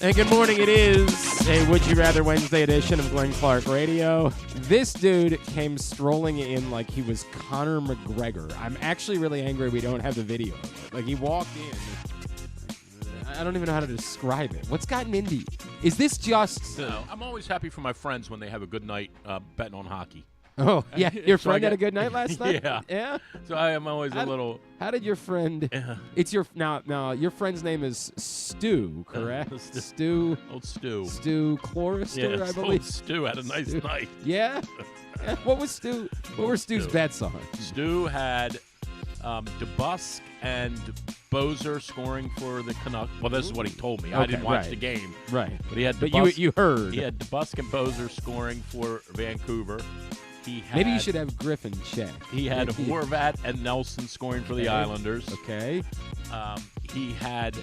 And good morning. It is a Would You Rather Wednesday edition of Glenn Clark Radio. This dude came strolling in like he was Conor McGregor. I'm actually really angry we don't have the video. Like, he walked in. I don't even know how to describe it. What's gotten into you? Is this just... No, I'm always happy for my friends when they have a good night betting on hockey. Oh, yeah. Your friend had a good night last night? Yeah. Yeah? So I am always a little... How did your friend... It's your... Now, your friend's name is Stu, correct? Stu... Old Stu. Stu Forrester, Yeah, I believe. old Stu had a nice night. Yeah? What was Stu? What were Stu's bets on? Stu had DeBusk and Bozer scoring for the Canucks. Well, this is what he told me. I didn't watch the game. Right. But he had But DeBusk, you heard. He had DeBusk and Bozer scoring for Vancouver. He had, Maybe you should have Griffin check. He had Horvat and Nelson scoring for the Islanders. Okay. He had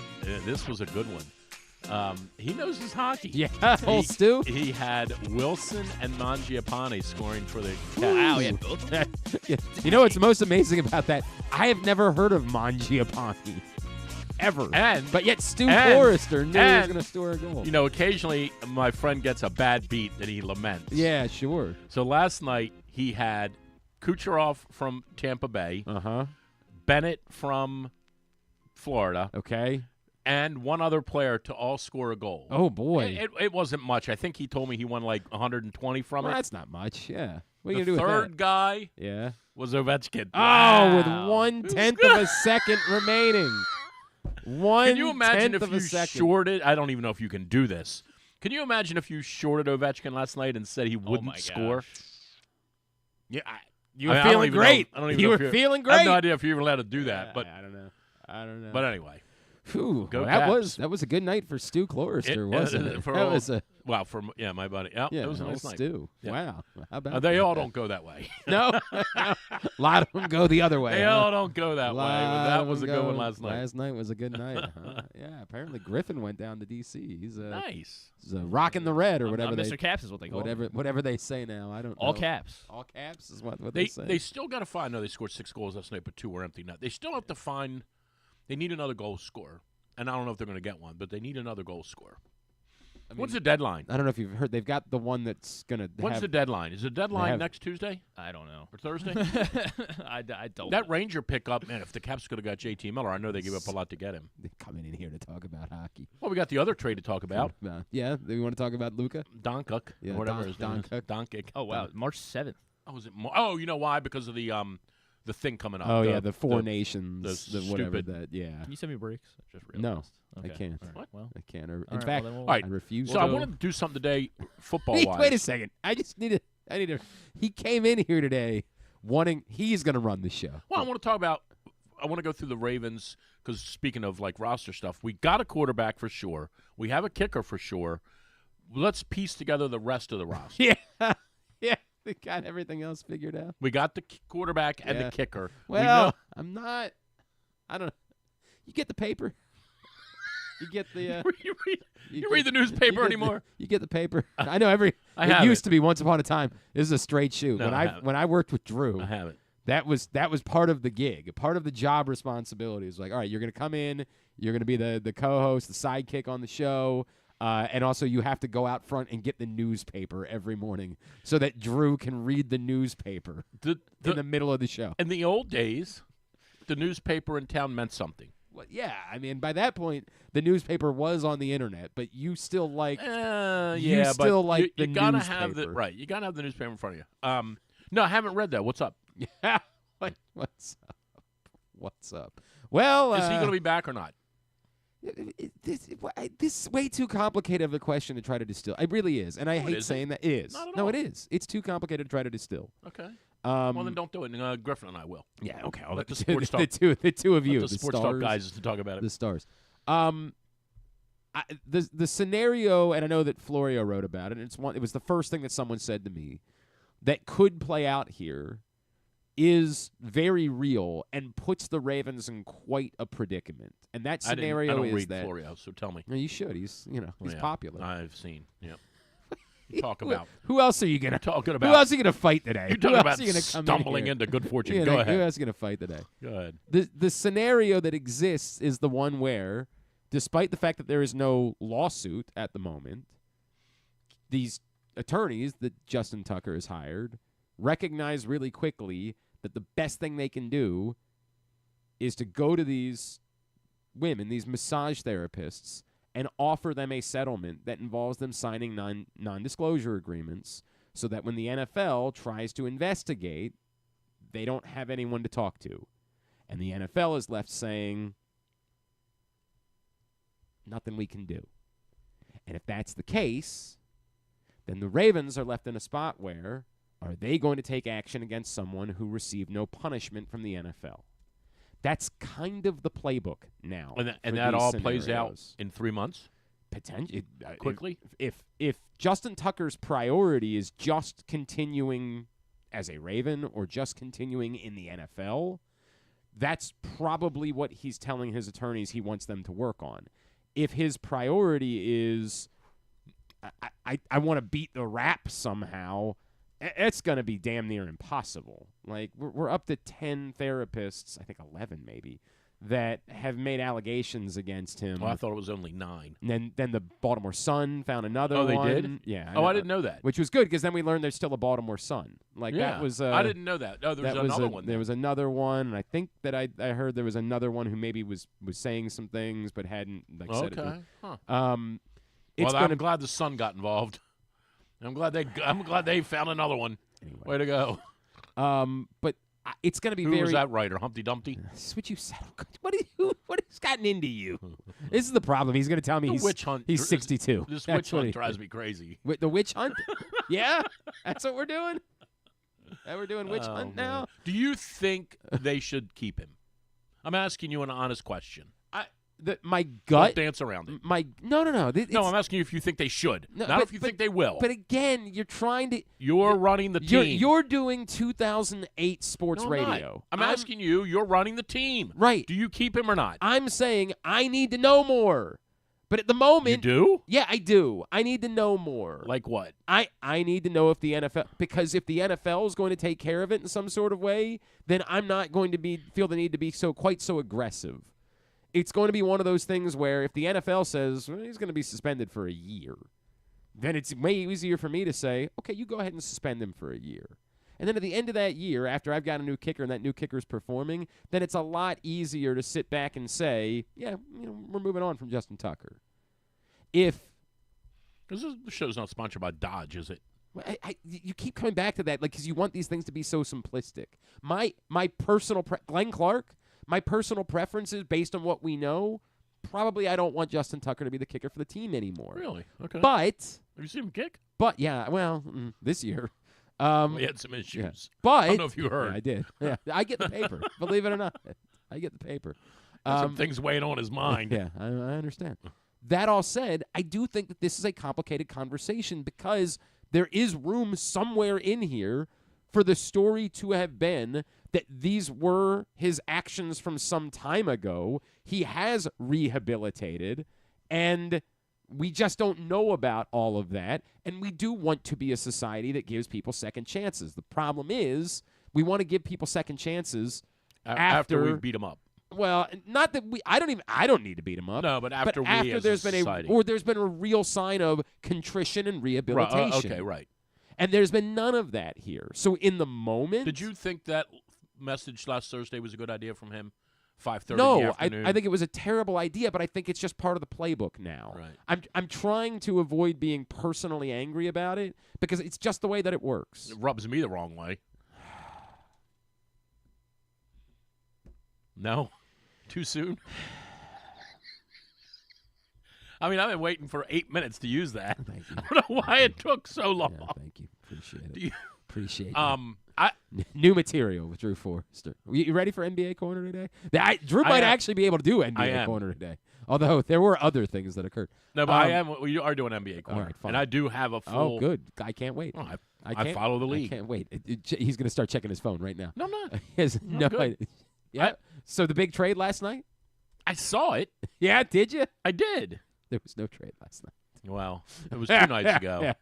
this was a good one. He knows his hockey. Yeah, old Stu. He had Wilson and Mangiapane scoring for the Caps. Wow, yeah, both. You know what's most amazing about that? I have never heard of Mangiapane. Ever. But yet Stu Forrester knew he was going to score a goal. You know, occasionally my friend gets a bad beat that he laments. Yeah, sure. So last night he had Kucherov from Tampa Bay, Bennett from Florida, and one other player to all score a goal. Oh, boy. It wasn't much. I think he told me he won like 120 from it. That's not much, yeah. What are you The going to do with third that? guy Yeah. was Ovechkin. Oh, with 1/10 of a second remaining. Can you imagine if of you a second. shorted? I don't even know if you can do this. Can you imagine if you shorted Ovechkin last night and said he wouldn't score? Gosh. Yeah, you were feeling great. I don't even you know were if feeling great. I have no idea if you're even allowed to do that. But I don't know. I don't know. But anyway. Whew, Go that Caps. was a good night for Stu Forrester, wasn't it? That was my buddy. Yeah, yeah, it was a nice night. Stu. Yeah. Wow, how about They that? all don't go that way. No, a lot of them go the other way. They all don't go that way. But that was a good one last night. Last night was a good night. Yeah, apparently Griffin went down to D.C. He's nice. He's rocking the red or whatever. Mr. Caps is what they call him. Whatever they say now. I don't know. All caps. All caps is what they say. They still got to find. No, they scored 6 goals last night, but 2 were empty net. They still have to find. They need another goal scorer. And I don't know if they're going to get one, but they need another goal scorer. When's the deadline? I don't know if you've heard. They've got the one that's going to When's the deadline? Is the deadline next Tuesday? I don't know. Or Thursday? I don't That Ranger pickup, man, if the Caps could have got JT Miller, I know they give up a lot to get him. They're coming in here to talk about hockey. Well, we got the other trade to talk about. Yeah, do you want to talk about Luka? Donkuk. Yeah, or whatever his name is. Donkuk. Oh, wow. March 7th. Oh, is it Oh, you know why? Because of the thing coming up. Oh, the Four Nations. the whatever stupid- that, yeah. Can you send me breaks? I just No, realized. Okay. I can't. All right, well, I can't. all In right, fact, well, then All right. I refuse So I to. wanted to do something today, football-wise. Wait a second. I need to. He came in here today wanting. He's going to run the show. Well, I want to talk about. I want to go through the Ravens because speaking of like roster stuff, we got a quarterback for sure. We have a kicker for sure. Let's piece together the rest of the roster. Yeah, yeah. They got everything else figured out. We got the quarterback and the kicker. Well, I'm not. I don't know. You get the paper. You get the. You read the newspaper anymore? You get the paper. I know I it have used to be once upon a time. This is a straight shoot. No, when I worked with Drew, I have it. that was part of the gig, part of the job responsibility. It was like, all right, you're going to come in, you're going to be the co-host, the sidekick on the show, and also you have to go out front and get the newspaper every morning so that Drew can read the newspaper in the middle of the show. In the old days, the newspaper in town meant something. Well, yeah, I mean, by that point, the newspaper was on the internet, but you still like you still like the you gotta newspaper. have the right. You gotta have the newspaper in front of you. No, I haven't read that. What's up? Yeah, what's up? What's up? Well, Is he going to be back or not? This is way too complicated of a question to try to distill. It really is, and I hate saying that. It is. Not at No, all. it is. It's too complicated to try to distill. Okay. Well, then don't do it. Griffin and I will. Yeah. Okay. I'll Let the the sports talk. the two of you, The sports talk guys to talk about it. the stars. The scenario, and I know that Florio wrote about it. And it was the first thing that someone said to me that could play out here. Is very real and puts the Ravens in quite a predicament. And that scenario I don't is read that Florio, so tell me. No, you should. He's popular. I've seen. Yeah. Talk about. Who else are you gonna talking about? Who else are you gonna fight today? You're talking Who about else are you gonna come stumbling in here? into good fortune. Who Go ahead. else are you gonna fight today? Go ahead. The scenario that exists is the one where despite the fact that there is no lawsuit at the moment, these attorneys that Justin Tucker has hired recognize really quickly that the best thing they can do is to go to these women, these massage therapists, and offer them a settlement that involves them signing non-disclosure agreements so that when the NFL tries to investigate, they don't have anyone to talk to. And the NFL is left saying, nothing we can do. And if that's the case, then the Ravens are left in a spot where are they going to take action against someone who received no punishment from the NFL? That's kind of the playbook now. And that all plays out in 3 months? Potentially. Quickly? If Justin Tucker's priority is just continuing as a Raven or just continuing in the NFL, that's probably what he's telling his attorneys he wants them to work on. If his priority is, I want to beat the rap somehow, it's going to be damn near impossible. Like, we're up to 10 therapists, I think 11 maybe, that have made allegations against him. Well, I thought it was only 9. And then the Baltimore Sun found another one. Oh, they did? Yeah. I didn't know that. Which was good because then we learned there's still a Baltimore Sun. Like, that was... I didn't know that. Oh, there was another one. There was another one, and I think that I heard there was another one who maybe was saying some things but hadn't said it. Okay. Huh. I'm glad the Sun got involved. I'm glad they found another one. Anyway. Way to go. But it's going to be Who very... was that writer? Humpty Dumpty? This is what you said. What has gotten into you? This is the problem. He's going to tell me witch hunt. He's 62. This witch hunt drives me crazy. The witch hunt? Yeah? That's what we're doing? We're doing witch hunt now? Do you think they should keep him? I'm asking you an honest question. My gut... Don't dance around it. No. No, I'm asking you if you think they should. Not if you think they will. But again, you're trying to... You're running the team. You're doing 2008 sports Not. radio. I'm asking you, you're running the team. Right. Do you keep him or not? I'm saying I need to know more. But at the moment... You do? Yeah, I do. I need to know more. Like what? I need to know if the NFL... Because if the NFL is going to take care of it in some sort of way, then I'm not going to feel the need to be quite so aggressive. It's going to be one of those things where if the NFL says he's going to be suspended for a year, then it's way easier for me to say, okay, you go ahead and suspend him for a year. And then at the end of that year, after I've got a new kicker and that new kicker's performing, then it's a lot easier to sit back and say, yeah, we're moving on from Justin Tucker. The show's not sponsored by Dodge, is it? You keep coming back to that, because you want these things to be so simplistic. My personal Glenn Clark. My personal preferences, based on what we know, probably I don't want Justin Tucker to be the kicker for the team anymore. Really? Okay. But... Have you seen him kick? But, yeah, well, this year. We had some issues. Yeah. But... I don't know if you heard. Yeah, I did. Yeah, I get the paper. Believe it or not. I get the paper. Some things weighing on his mind. Yeah, I understand. That all said, I do think that this is a complicated conversation because there is room somewhere in here for the story to have been that these were his actions from some time ago. He has rehabilitated, and we just don't know about all of that. And we do want to be a society that gives people second chances. The problem is we want to give people second chances after we beat them up. Well, not that I don't need to beat him up. No, but after there's been a real sign of contrition and rehabilitation. Okay, right. And there's been none of that here. So in the moment... Did you think that message last Thursday was a good idea from him? 5:30 in the afternoon? I think it was a terrible idea, but I think it's just part of the playbook now. Right. I'm trying to avoid being personally angry about it because it's just the way that it works. It rubs me the wrong way. No? Too soon? I mean, I've been waiting for 8 minutes to use that. Thank you. I don't know why it took so long. Yeah, thank you. Appreciate it. Appreciate it. New material with Drew Forrester. You ready for NBA Corner today? Drew might actually be able to do NBA Corner today. Although there were other things that occurred. No, but we are doing NBA Corner. All right, fine. And I do have a full... Oh, good. I can't wait. Oh, I follow the league. I can't wait. He's going to start checking his phone right now. No, I'm not. He has no idea. Yeah. So the big trade last night? I saw it. Yeah, did you? I did. There was no trade last night. Well, it was 2 nights ago.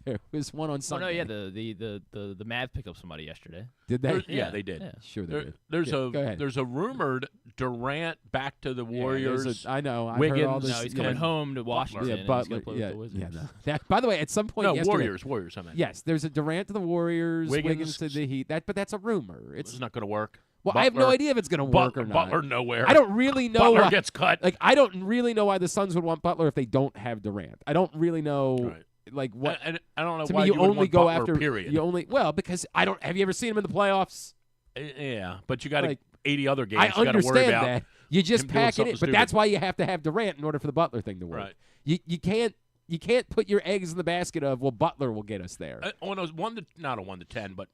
There was one on Oh Sunday. no, yeah, the Mavs picked up somebody yesterday. Did they? Yeah, they did. Yeah. Sure they did. There's Go ahead. there's a rumored Durant back to the Warriors. I know. I've heard all Wiggins. this. No, he's coming home to Washington. Yeah, and Butler. he's gonna play with the Wizards. no. By the way, at some point No, yesterday, Warriors. I meant. Yes, there's a Durant to the Warriors, Wiggins Wiggins to the Heat. But that's a rumor. It's not going to work. Well, I have no idea if it's going to work or not. Butler nowhere. I don't really know. Butler why, gets cut. Like I don't really know why the Suns would want Butler if they don't have Durant. I don't really know. Right. Like what? I don't know to why me, you would only want go Butler, after. Period. You only because I don't. Have you ever seen him in the playoffs? Yeah, but you got Like, 80 other games. I you got to worry understand about. that. You just him doing pack it in, something but stupid. that's why you have to have Durant in order for the Butler thing to work. Right. You can't put your eggs in the basket of Butler will get us there. On a not a 1 to 10, but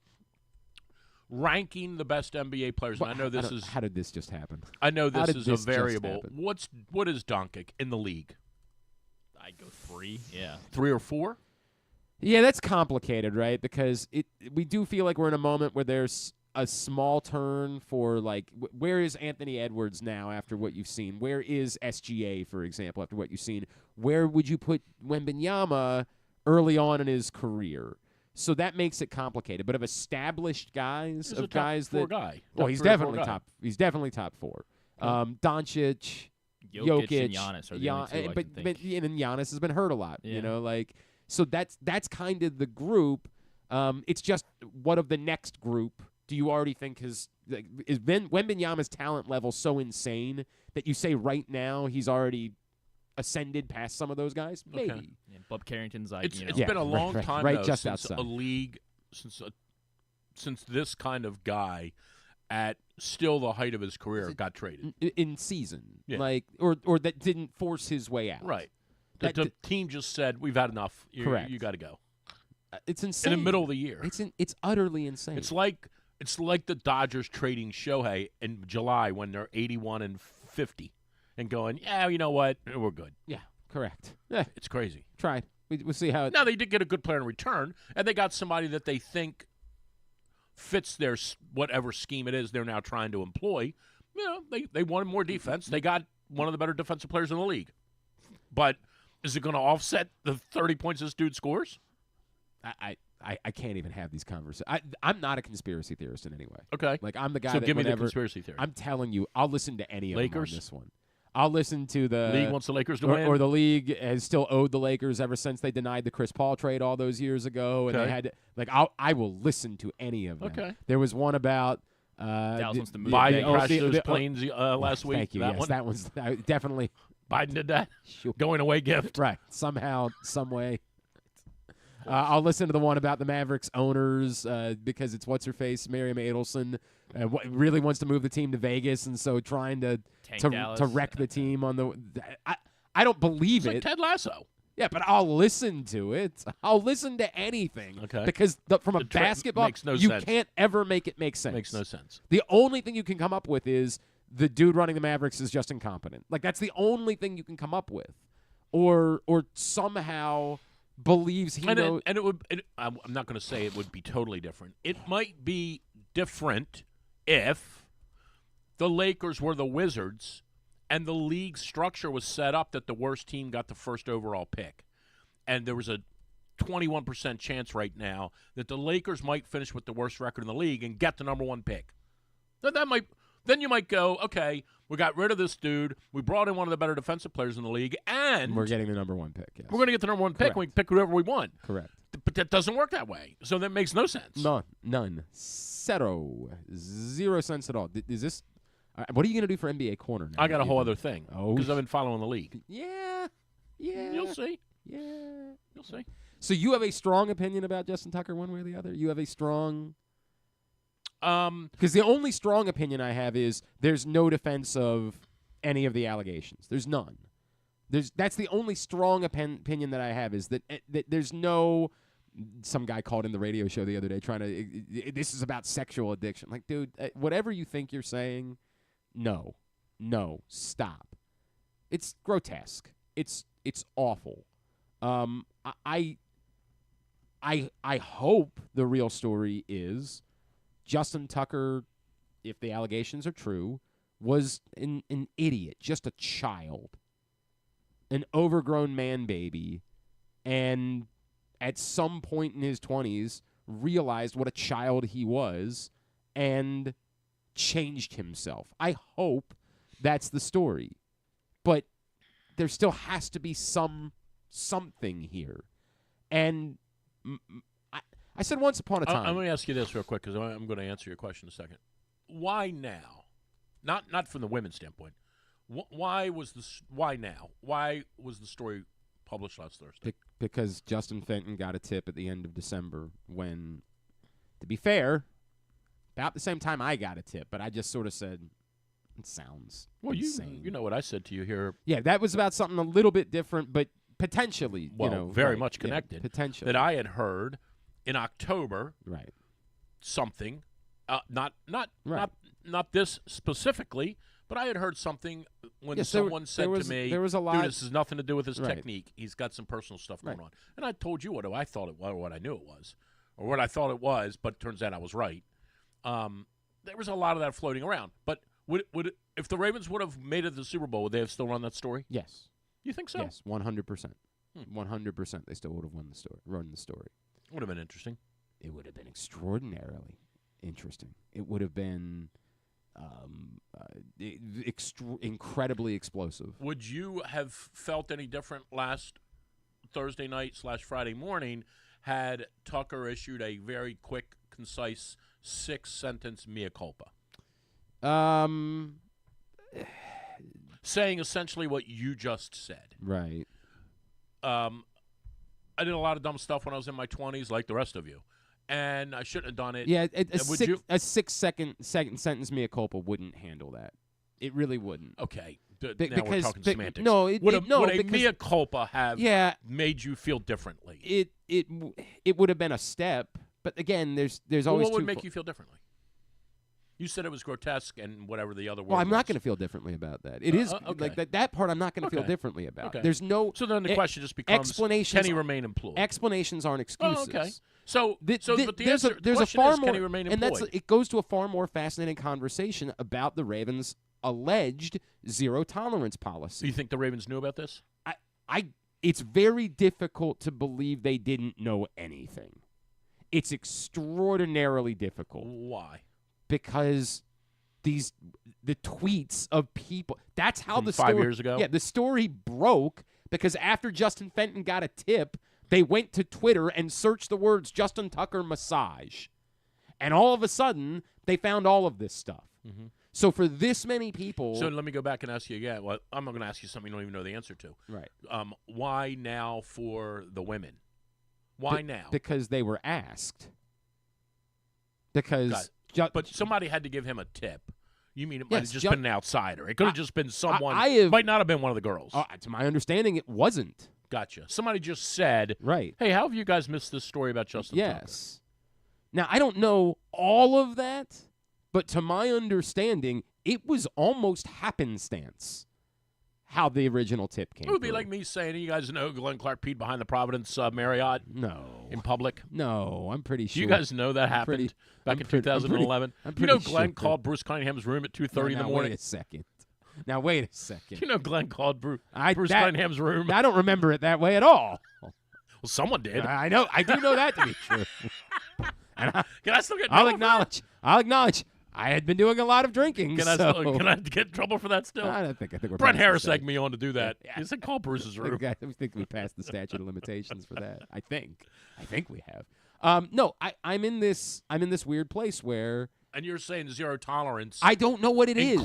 ranking the best NBA players. And I know this is how did this just happen? I know How this did is this a just variable. happen? What is Doncic in the league? I'd go 3. Yeah. 3 or 4? Yeah, that's complicated, right? Because we do feel like we're in a moment where there's a small turn for like where is Anthony Edwards now after what you've seen? Where is SGA, for example, after what you've seen? Where would you put Wembanyama early on in his career? So that makes it complicated. But of established guys, He's of a top guys 4 that guy. well, Top he's 3 or 4 definitely guy. top. He's definitely top 4. Doncic, Jokic and Giannis are the only two I but can think. and Giannis has been hurt a lot. Yeah. You know, like so that's kind of the group. It's just what of the next group do you already think is Wembanyama's talent level so insane that you say right now he's already ascended past some of those guys? Maybe. Okay. Yeah, Bub Carrington's like, It's Yeah, been a long right, time right though, just since outside. a league since this kind of guy at still the height of his career got traded. in season, Yeah. like or that didn't force his way out. Right. That The team just said, "We've had enough. Correct. You got to go." It's insane. In the middle of the year. It's utterly insane. It's like the Dodgers trading Shohei in July when they're 81-50 and going, "Yeah, you know what? We're good." yeah, correct. Yeah, It's crazy. tried. We'll see how. Now they did get a good player in return, and they got somebody that they think fits their whatever scheme it is they're now trying to employ. You know, they wanted more defense. They got one of the better defensive players in the league. But is it going to offset the 30 points this dude scores? I can't even have these conversations. I'm not a conspiracy theorist in any way. Okay. Like I'm the guy So that give me the whenever conspiracy theory. I'm telling you, I'll listen to any of them Lakers? on this one. I'll listen to the League wants the Lakers to or, win. or the league has still owed the Lakers ever since they denied the Chris Paul trade all those years ago, and Okay. they had like I will listen to any of them. Okay. There was one about Dallas wants to move. Biden the- crashed those planes last week. Thank you. That Yes, one. that one's definitely Biden did that. sure. Going away gift. Right. Somehow, some way. I'll listen to the one about the Mavericks owners because it's what's-her-face, Miriam Adelson, really wants to move the team to Vegas, and so trying to Tank to Dallas. wreck the team on the I don't believe It's like it. Ted Lasso. Yeah, but I'll listen to it. I'll listen to anything. Okay. Because from a The trend basketball, makes no you sense. can't ever make it make sense. Makes no sense. The only thing you can come up with is the dude running the Mavericks is just incompetent. Like that's the only thing you can come up with, or somehow believes he knows. And it would. I'm not going to say it would be totally different. It might be different if the Lakers were the Wizards and the league structure was set up that the worst team got the first overall pick, and there was a 21% chance right now that the Lakers might finish with the worst record in the league and get the number 1 pick. Then you might go, okay, we got rid of this dude. We brought in one of the better defensive players in the league, and We're getting the number 1 pick. Yes. we're going to get the number 1 pick. And we can pick whoever we want. Correct. But that doesn't work that way. So that makes no sense. None. Zero. 0 cents at all. Is this? What are you gonna do for NBA Corner now? I got a whole other thing Oh, because I've been following the league. Yeah. You'll see. Yeah. You'll see. So you have a strong opinion about Justin Tucker, one way or the other. You have a strong. Because the only strong opinion I have is there's no defense of any of the allegations. There's none. That's the only strong opinion that I have is that there's no. Some guy called in the radio show the other day trying to. This is about sexual addiction. Like, dude, whatever you think you're saying, no, stop. It's grotesque. It's awful. I hope the real story is Justin Tucker, if the allegations are true, was an idiot, just a child, an overgrown man baby, and at some point in his 20s, realized what a child he was and changed himself. I hope that's the story. But there still has to be something here. And I said once upon a time. I'm going to ask you this real quick because I'm going to answer your question in a second. Why now? Not from the women's standpoint. Why now? Why was the story published last Thursday? Because Justin Fenton got a tip at the end of December when, to be fair, about the same time I got a tip, but I just sort of said, it sounds insane. You know what I said to you here. Yeah, that was about something a little bit different, but potentially, very much connected. Yeah, potentially. That I had heard in October. Right. Something, not this specifically, but I had heard something when someone said to me, there was a lot, dude, this has nothing to do with his technique. He's got some personal stuff going on. And I told you what I thought it was, or what I knew it was, or what I thought it was, but it turns out I was right. There was a lot of that floating around. But would if the Ravens would have made it to the Super Bowl, would they have still run that story? Yes. You think so? Yes, 100%. 100% they still would have run the story. Would have been interesting. It would have been extraordinarily interesting. It would have been incredibly explosive. Would you have felt any different last Thursday night / Friday morning had Tucker issued a very quick, concise 6-sentence mea culpa? Saying essentially what you just said. Right. I did a lot of dumb stuff when I was in my 20s, like the rest of you. And I shouldn't have done it. Yeah, a 6-second sentence mea culpa wouldn't handle that. It really wouldn't. Okay. Now we're talking semantics. No, would a mea culpa have made you feel differently? It would have been a step, but again, there's always what would make you feel differently? You said it was grotesque and whatever the other word I'm not going to feel differently about that. It is okay. like that part I'm not going to feel differently about. Okay. There's no. So then the question just becomes, can he remain employed? Explanations aren't excuses. Oh, okay. So there's a far more, can he remain employed? And it goes to a far more fascinating conversation about the Ravens' alleged zero tolerance policy. Do you think the Ravens knew about this? It's very difficult to believe they didn't know anything. It's extraordinarily difficult. Why? Because the tweets of people, that's how the story 5 years ago. Yeah, the story broke because after Justin Fenton got a tip, they went to Twitter and searched the words Justin Tucker massage. And all of a sudden, they found all of this stuff. Mm-hmm. So for this many people... So let me go back and ask you again. Well, I'm not going to ask you something you don't even know the answer to. Right. Why now for the women? Why now? Because they were asked. Because... but somebody had to give him a tip. You mean it might have just been an outsider? It could have just been someone. Might not have been one of the girls. To my understanding, it wasn't. Gotcha. Somebody just said, right. Hey, how have you guys missed this story about Justin Tucker? Yes. Now, I don't know all of that, but to my understanding, it was almost happenstance how the original tip came. It would be like me saying, you guys know Glenn Clark peed behind the Providence Marriott? No. In public? No, I'm pretty sure. Do you guys know that happened back in 2011? You know Glenn called Bruce Cunningham's room at 2:30 in the morning? Wait a second. Now, wait a second. You know Glenn called Bruce Cunningham's room? I don't remember it that way at all. Well, someone did. I know. I do know that to be true. And can I still get I'll acknowledge. I had been doing a lot of drinking. Can I get in trouble for that still? I think we're Brent Harris egged me on to do that. He said call Bruce's room. I think we passed the statute of limitations for that. I think we have. No, I'm in this weird place where. And you're saying zero tolerance. I don't know what it is.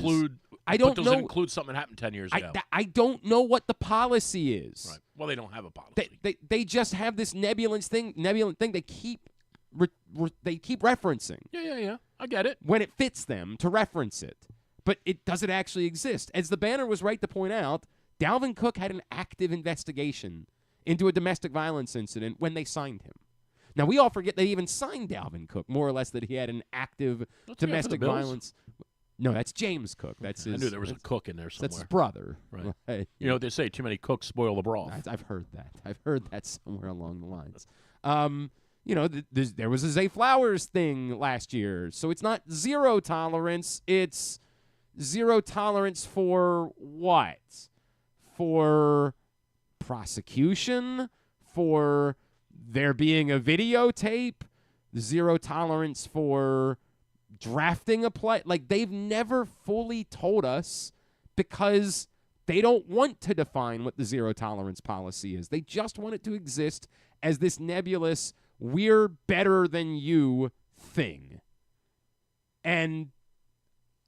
I don't does know. It include something that happened 10 years ago? I don't know what the policy is. Right. Well, they don't have a policy. They just have this nebulous thing they keep referencing. Yeah. I get it. When it fits them to reference it. But does it actually exist? As the banner was right to point out, Dalvin Cook had an active investigation into a domestic violence incident when they signed him. Now, we all forget they even signed Dalvin Cook, more or less that he had an active domestic violence. No, that's James Cook. That's his. I knew there was a Cook in there somewhere. That's his brother. Right. You know what they say, too many cooks spoil the broth. I've heard that. I've heard that somewhere along the lines. There was a Zay Flowers thing last year. So it's not zero tolerance. It's zero tolerance for what? For prosecution? For there being a videotape, zero tolerance for drafting a play. Like, they've never fully told us because they don't want to define what the zero tolerance policy is. They just want it to exist as this nebulous, we're better than you thing. And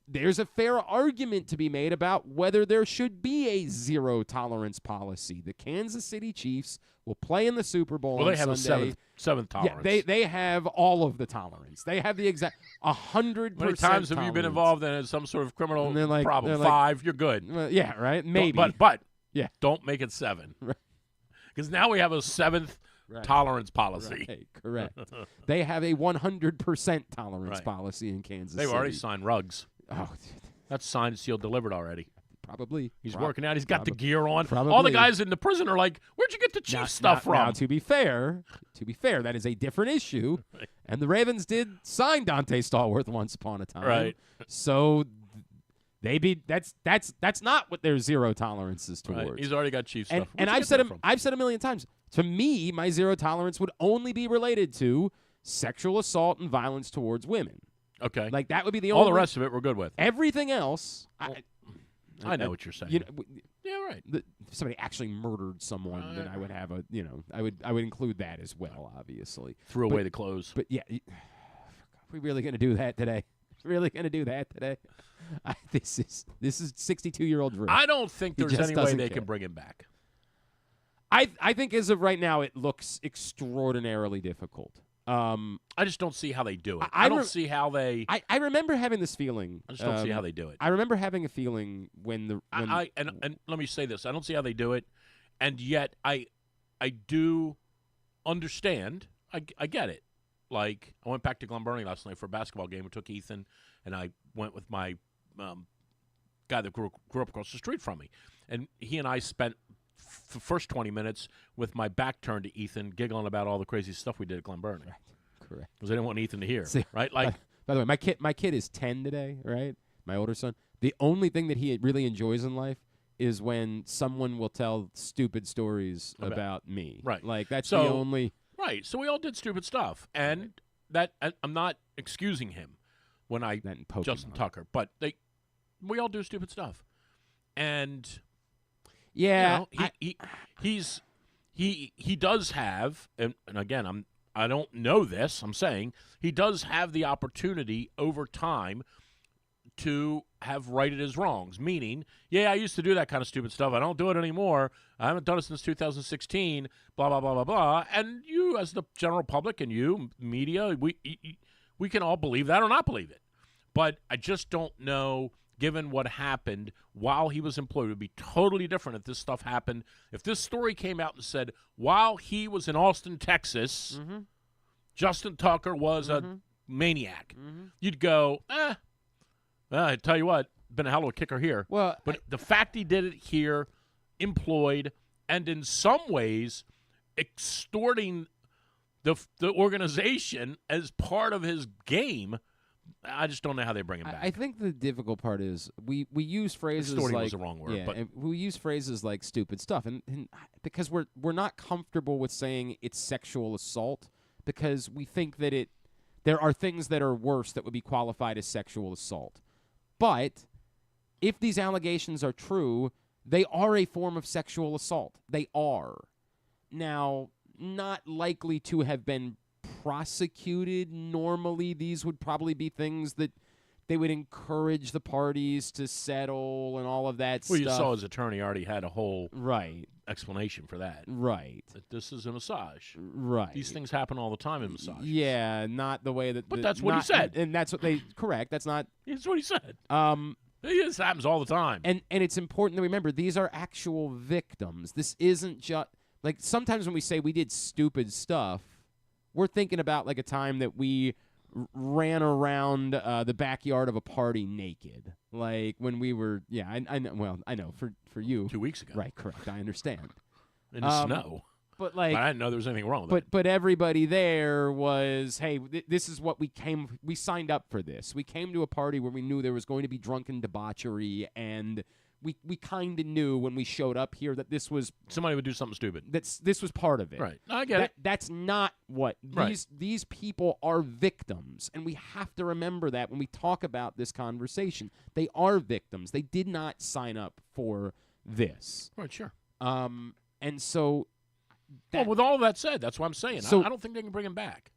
there's a fair argument to be made about whether there should be a zero tolerance policy. The Kansas City Chiefs will play in the Super Bowl on they have Sunday. a seventh tolerance. Yeah, they have all of the tolerance. They have the exact 100%. How many times have you been involved in some sort of criminal problem? 5, you're good. Yeah, right? Maybe. But yeah, don't make it 7. Because now we have a 7th tolerance policy. Right, correct. They have a 100% tolerance policy in Kansas City. They've already signed Ruggs. Oh, that's signed, sealed, delivered already. Probably. He's working out. He's got the gear on. Probably. All the guys in the prison are like, where'd you get the Chiefs stuff from? Now, to be fair, that is a different issue. Right. And the Ravens did sign Dante Stallworth once upon a time. Right. So that's not what their zero tolerance is towards. Right. He's already got Chiefs stuff. And I've said a million times. To me, my zero tolerance would only be related to sexual assault and violence towards women. Okay. Like, that would be the all only. The rest of it we're good with. Everything else. I know what you're saying. Yeah, right. If somebody actually murdered someone, then I would have I would include that as well, obviously. Threw away the clothes. But yeah, are we really going to do that today? Really going to do that today? This is 62-year-old Drew. I don't think there's any way they care. can bring him back. I think as of right now, it looks extraordinarily difficult. I just don't see how they do it. I don't see how they. I remember having this feeling. I just don't see how they do it. I remember having a feeling when and let me say this: I don't see how they do it, and yet I do understand. I get it. Like, I went back to Glen Burnie last night for a basketball game. We took Ethan, and I went with my guy that grew up across the street from me, and he and I spent the first 20 minutes with my back turned to Ethan, giggling about all the crazy stuff we did at Glen Burnie. Correct. Because I didn't want Ethan to hear. See, right? Like, by the way, my kid is 10 today. Right, my older son. The only thing that he really enjoys in life is when someone will tell stupid stories about me. Right. Like, that's the only. Right. So we all did stupid stuff, and I'm not excusing him when I Justin Tucker, but we all do stupid stuff, and. Yeah, he does have, and again, I don't know this. I'm saying he does have the opportunity over time to have righted his wrongs. Meaning, yeah, I used to do that kind of stupid stuff. I don't do it anymore. I haven't done it since 2016. Blah blah blah blah blah. And you, as the general public, and you, media, we can all believe that or not believe it. But I just don't know. Given what happened while he was employed, it would be totally different if this stuff happened. If this story came out and said, while he was in Austin, Texas, Justin Tucker was a maniac, you'd go, I tell you what, been a hell of a kicker here. Well, but the fact he did it here, employed, and in some ways extorting the organization as part of his game, I just don't know how they bring him back. I think the difficult part is we use phrases Extorting like was the wrong word, but we use phrases like stupid stuff, and because we're not comfortable with saying it's sexual assault because we think that there are things that are worse that would be qualified as sexual assault. But if these allegations are true, they are a form of sexual assault. They are. Now, not likely to have been prosecuted. Normally, these would probably be things that they would encourage the parties to settle and all of that stuff. Well, you saw his attorney already had a whole explanation for that. Right. That this is a massage. Right. These things happen all the time in massage. Yeah, not the way that. But that's what he said. And that's what they. Correct. That's not. That's what he said. This happens all the time. And it's important to remember these are actual victims. This isn't just like sometimes when we say we did stupid stuff, we're thinking about like a time that we ran around the backyard of a party naked, like when we were. Yeah, I know. Well, I know for you 2 weeks ago. Right. Correct. I understand. In the snow. But like, I didn't know there was anything wrong with it. But everybody there was, hey, this is what we signed up for this. We came to a party where we knew there was going to be drunken debauchery, and we kind of knew when we showed up here that this was somebody would do something stupid. This was part of it. Right. I get it. That's not what these people are victims, and we have to remember that when we talk about this conversation. They are victims. They did not sign up for this. Right. Sure. And so. Well, with all that said, that's what I'm saying. So, I don't think they can bring him back.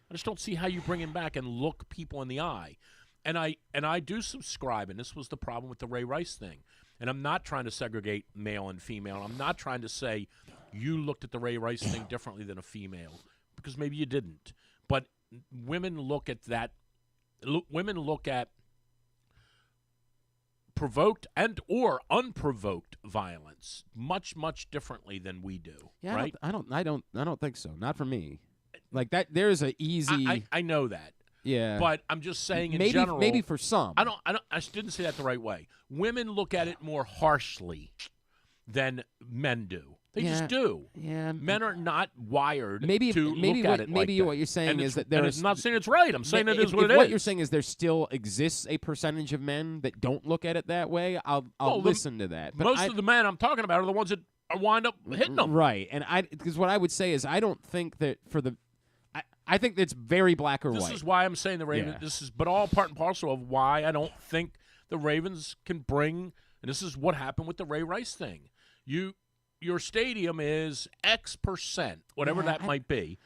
I just don't see how you bring him back and look people in the eye. And I do subscribe, and this was the problem with the Ray Rice thing. And I'm not trying to segregate male and female. I'm not trying to say you looked at the Ray Rice thing differently than a female, because maybe you didn't. But women look at that. Women look at provoked and or unprovoked violence much differently than we do. Yeah, right? I don't think so. Not for me. Like that, there's an easy. I know that. Yeah, but I'm just saying in maybe, general. Maybe for some. I didn't say that the right way. Women look at it more harshly than men do. They just do. Yeah. Men are not wired to look at it maybe like that. What you're saying is that I'm not saying it's right. I'm saying it is what it is. What you're saying is there still exists a percentage of men that don't look at it that way. I'll listen to that. But most of the men I'm talking about are the ones that wind up hitting them. Right. And because what I would say is I don't think that for the. I think it's very black or white. This is why I'm saying the Ravens. Yeah. But all part and parcel of why I don't think the Ravens can bring. And this is what happened with the Ray Rice thing. Your stadium is X percent, whatever that might be,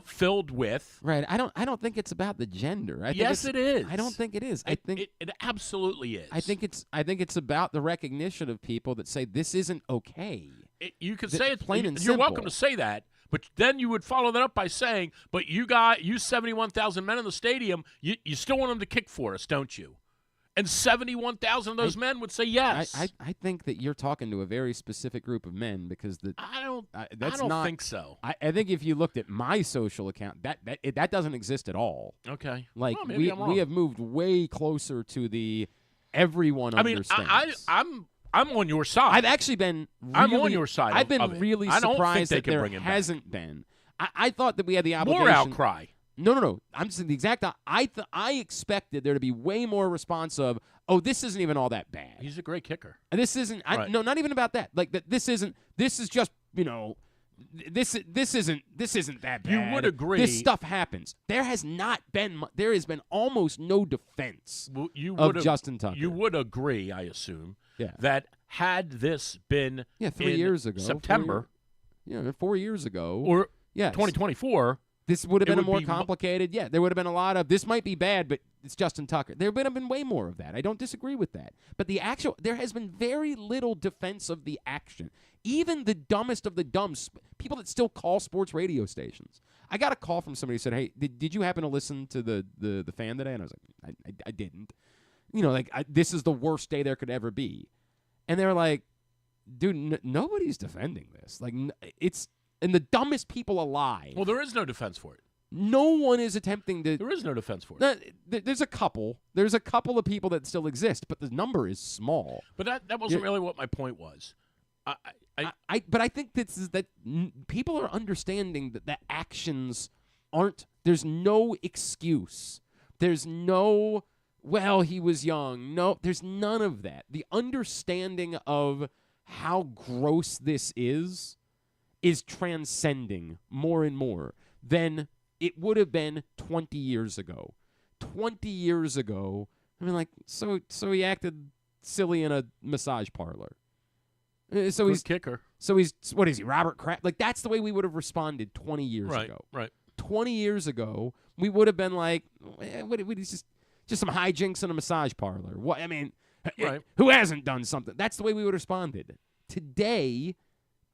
filled with. Right. I don't think it's about the gender. Yes, it is. I don't think it is. I think it absolutely is. I think it's about the recognition of people that say this isn't okay. You could say it's plain and you're simple. welcome to say that. But then you would follow that up by saying, but you 71,000 men in the stadium, you still want them to kick for us, don't you? And 71,000 of those men would say yes. I think that you're talking to a very specific group of men because I don't think so. I think if you looked at my social account, that doesn't exist at all. Okay. Like well, maybe I'm wrong. We have moved way closer to the everyone understands. I'm on your side. I've actually been. I'm on your side. I've been really surprised that there hasn't been. I thought that we had the obligation. More outcry. No. I'm saying the exact. I expected there to be way more response of, oh, this isn't even all that bad. He's a great kicker. And this isn't. Right. No, not even about that. Like that. This isn't. This is just This isn't that bad. You would agree. This stuff happens. There has been almost no defense of Justin Tucker. You would agree, I assume. Yeah. That had this been 3 years ago, September, 4 years ago, or 2024, this would have been a more complicated. There would have been a lot of this might be bad, but it's Justin Tucker. There would have been way more of that. I don't disagree with that. But there has been very little defense of the action. Even the dumbest of the dumb people that still call sports radio stations. I got a call from somebody who said, "Hey, did you happen to listen to the fan today?" And I was like, "I didn't." This is the worst day there could ever be. And they're like, dude, nobody's defending this. Like, it's and the dumbest people alive. Well, there is no defense for it. No one is attempting to. There is no defense for it. There's a couple. There's a couple of people that still exist, but the number is small. But that wasn't really what my point was. But I think this is that people are understanding that the actions aren't. There's no excuse. There's no. Well, he was young. No, there's none of that. The understanding of how gross this is transcending more and more than it would have been 20 years ago. 20 years ago, I mean, like, so he acted silly in a massage parlor. So he's kicker. So he's, what is he, Robert Kraft? Like, that's the way we would have responded 20 years ago. Right. 20 years ago, we would have been like, what is just some hijinks in a massage parlor. What I mean, right. Who hasn't done something? That's the way we would have responded. Today,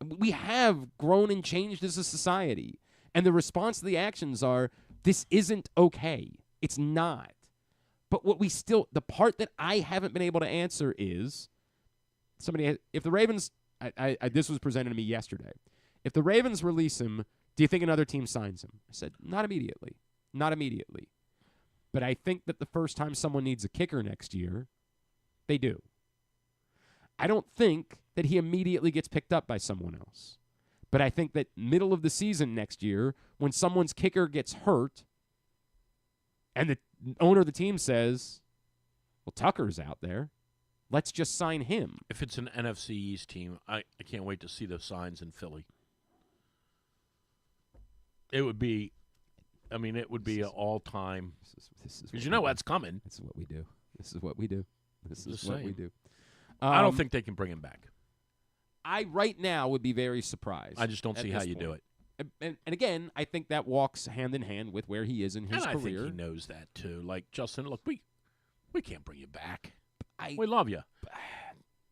we have grown and changed as a society. And the response to the actions are, this isn't okay. It's not. But the part that I haven't been able to answer is, if the Ravens, this was presented to me yesterday. If the Ravens release him, do you think another team signs him? I said, not immediately. Not immediately. But I think that the first time someone needs a kicker next year, they do. I don't think that he immediately gets picked up by someone else. But I think that middle of the season next year, when someone's kicker gets hurt, and the owner of the team says, well, Tucker's out there, Let's just sign him. If it's an NFC East team, I can't wait to see the signs in Philly. It would be, it would be an all-time. Because you know what's coming. This is what we do. This is what we do. This is what we do. I don't think they can bring him back. I right now would be very surprised. I just don't see how you do it. And again, I think that walks hand in hand with where he is in his career. I think he knows that too. Like, Justin, look, we can't bring you back. We love you.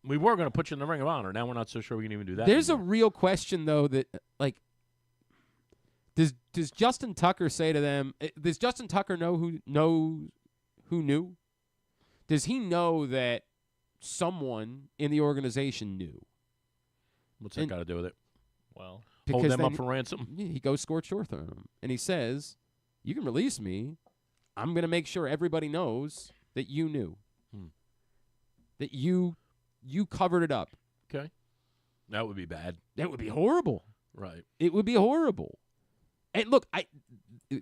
We were going to put you in the Ring of Honor. Now we're not so sure we can even do that. There's anymore. a real question though that does Justin Tucker say to them? Does Justin Tucker know who knew? Does he know that someone in the organization knew? What's that got to do with it? Well, hold them up for ransom. He goes scorched earth on him, and he says, "You can release me. I'm going to make sure everybody knows that you knew, that you covered it up." Okay, that would be bad. That would be horrible. Right. It would be horrible. And look,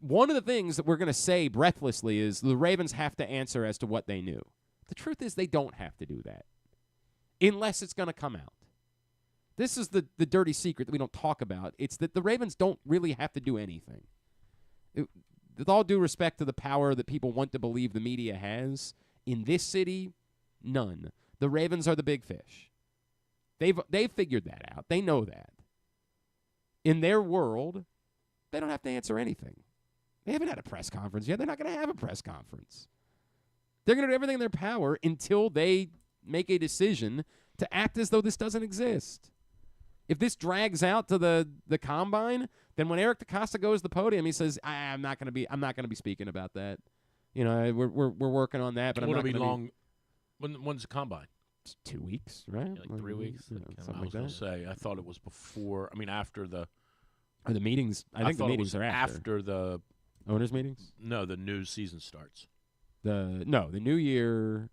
one of the things that we're going to say breathlessly is the Ravens have to answer as to what they knew. The truth is they don't have to do that unless it's going to come out. This is the dirty secret that we don't talk about. It's that the Ravens don't really have to do anything. With all due respect to the power that people want to believe the media has, in this city, none. The Ravens are the big fish. They've figured that out. They know that. In their world, they don't have to answer anything. They haven't had a press conference yet. They're not going to have a press conference. They're going to do everything in their power until they make a decision to act as though this doesn't exist. If this drags out to the combine, then when Eric DeCosta goes to the podium, he says, "I'm not going to be speaking about that. You know, we're working on that, but I'm not going to be long. When's the combine? It's 2 weeks, right? Yeah, like 3 weeks. Something I was going to say. I thought it was before. After the. Or the meetings. I think the meetings are after the owners' meetings. No, the new season starts. The new year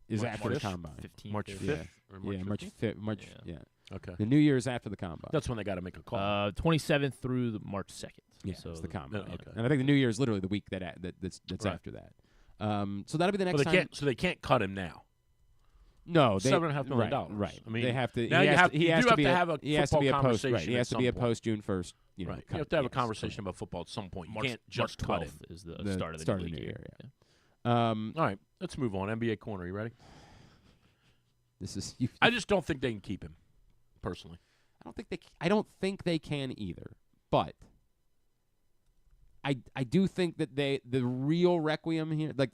is after the 5th? combine. 15th, March 5th. Or March 5th. March. Yeah. Okay. The new year is after the combine. That's when they got to make a call. 27th through the March 2nd. Yeah, so it's the combine. Okay. And I think the new year is literally the week that's Right. after that. So that'll be the next Well, time. So they can't cut him now. No, they $7.5 million. Right. I mean, they have to. now He you has have to. He has to to be have a He has to be a football post. Right. conversation He has at to be a some point. post June 1st. You know, Right. cut. You have to have a Yes, conversation correct. about football at some point. You March, can't just March cut him. 12th is the start of the new year. Yeah. All right, let's move on. NBA corner, you ready? This is. I just don't think they can keep him, personally. I don't think they can either. But I do think that the real requiem here, like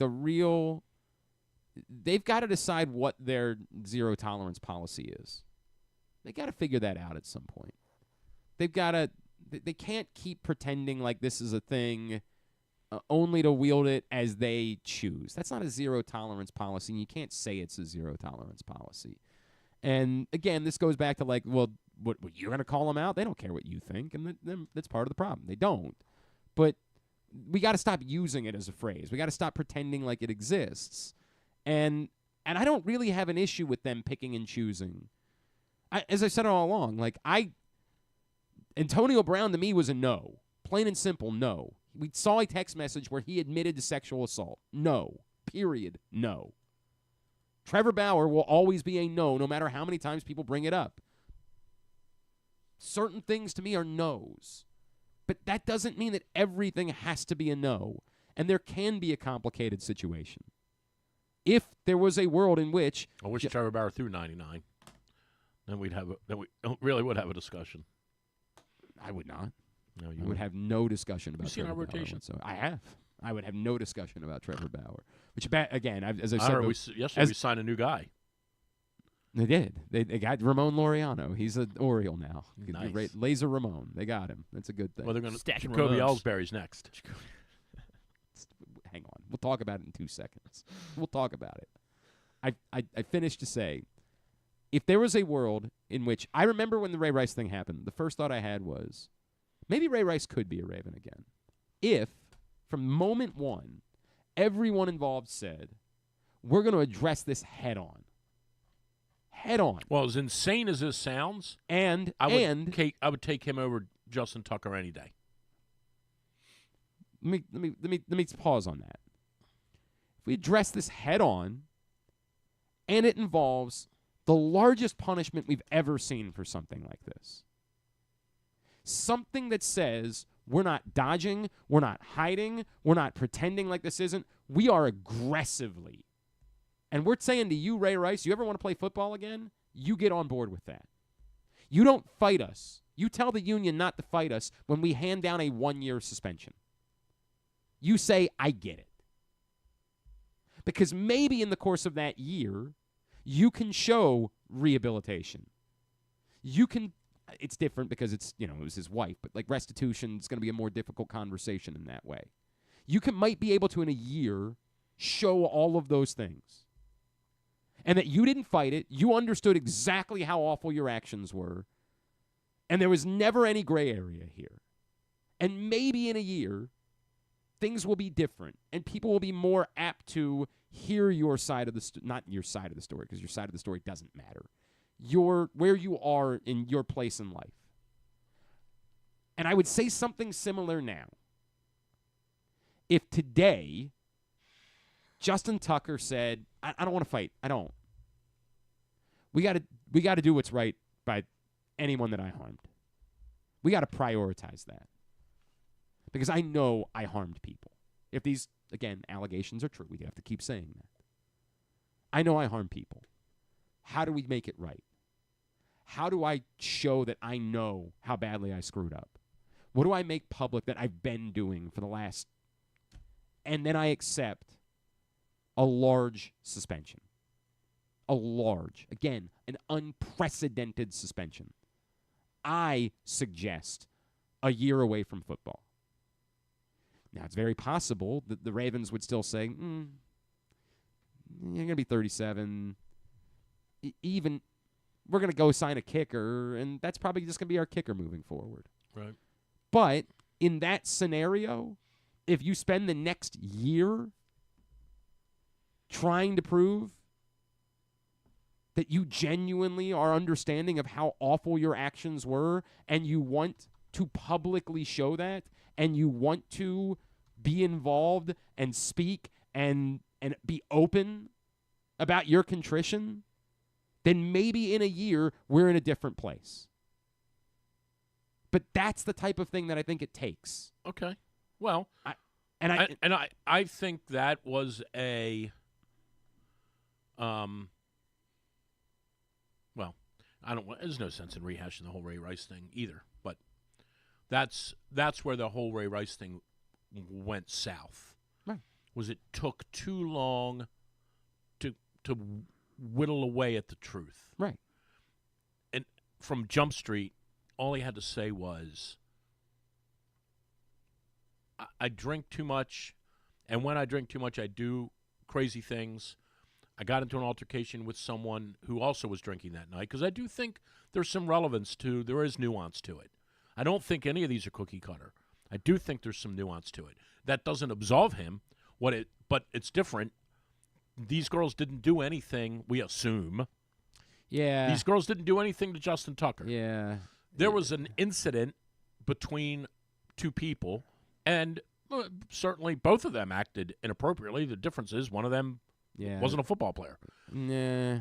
they've got to decide what their zero tolerance policy is. They got to figure that out at some point. They've got to. They can't keep pretending like this is a thing, only to wield it as they choose. That's not a zero tolerance policy, and you can't say it's a zero tolerance policy. And again, this goes back to like, well, what you're going to call them out? They don't care what you think, and that's part of the problem. They don't. But we got to stop using it as a phrase. We got to stop pretending like it exists. And I don't really have an issue with them picking and choosing. As I said all along, like Antonio Brown to me was a no. Plain and simple, no. We saw a text message where he admitted to sexual assault. No. Period. No. Trevor Bauer will always be a no matter how many times people bring it up. Certain things to me are no's. But that doesn't mean that everything has to be a no. And there can be a complicated situation. If there was a world in which I wish Trevor Bauer threw 99. Then we really would have a discussion. I would not. No, I would have no discussion about seen Trevor our Bauer rotation? whatsoever. I have. I would have no discussion about Trevor Bauer. Which, again, as I I said, heard yesterday we signed a new guy. They did. They got Ramon Laureano. He's an Oriole now. Nice. Laser Ramon. They got him. That's a good thing. Well, they're going to Stacking Jacoby Ramones. Ellsbury's next. Hang on. We'll talk about it in 2 seconds. We'll talk about it. I finished to say, if there was a world in which I remember when the Ray Rice thing happened, the first thought I had was maybe Ray Rice could be a Raven again. If, from moment one, everyone involved said, we're going to address this head on. Head on. Well, as insane as this sounds, I would take him over Justin Tucker any day. Let me pause on that. If we address this head on, And it involves the largest punishment we've ever seen for something like this. Something that says we're not dodging, we're not hiding, we're not pretending like this isn't. We are aggressively. And we're saying to you, Ray Rice, you ever want to play football again? You get on board with that. You don't fight us. You tell the union not to fight us when we hand down a 1-year suspension. You say, I get it. Because maybe in the course of that year, you can show rehabilitation. You can, it's different because it's, it was his wife, but like restitution is going to be a more difficult conversation in that way. You might be able to, in a year, show all of those things. And that you didn't fight it, you understood exactly how awful your actions were, and there was never any gray area here. And maybe in a year, things will be different, and people will be more apt to hear your side of the not your side of the story, because your side of the story doesn't matter. Where you are in your place in life. And I would say something similar now. If today Justin Tucker said, I don't want to fight. I don't. We got to do what's right by anyone that I harmed. We got to prioritize that. Because I know I harmed people. If these, again, allegations are true, we have to keep saying that. I know I harmed people. How do we make it right? How do I show that I know how badly I screwed up? What do I make public that I've been doing for the last... And then I accept a large suspension. A large, again, an unprecedented suspension. I suggest a year away from football. Now, it's very possible that the Ravens would still say, you're going to be 37. Even, we're going to go sign a kicker, and that's probably just going to be our kicker moving forward. Right. But in that scenario, if you spend the next year trying to prove that you genuinely are understanding of how awful your actions were, and you want to publicly show that, and you want to be involved and speak and be open about your contrition, then maybe in a year we're in a different place. But that's the type of thing that I think it takes. Okay. Well, I think that was a well, there's no sense in rehashing the whole Ray Rice thing either, but that's where the whole Ray Rice thing went south. Right. Was it took too long to whittle away at the truth. Right. And from Jump Street, all he had to say was, I drink too much, and when I drink too much, I do crazy things. I got into an altercation with someone who also was drinking that night, because I do think there's some relevance to, there is nuance to it. I don't think any of these are cookie cutter. I do think there's some nuance to it. That doesn't absolve him, but it's different. These girls didn't do anything, we assume. Yeah. These girls didn't do anything to Justin Tucker. Yeah. There was an incident between two people, and certainly both of them acted inappropriately. The difference is one of them wasn't a football player. Nah.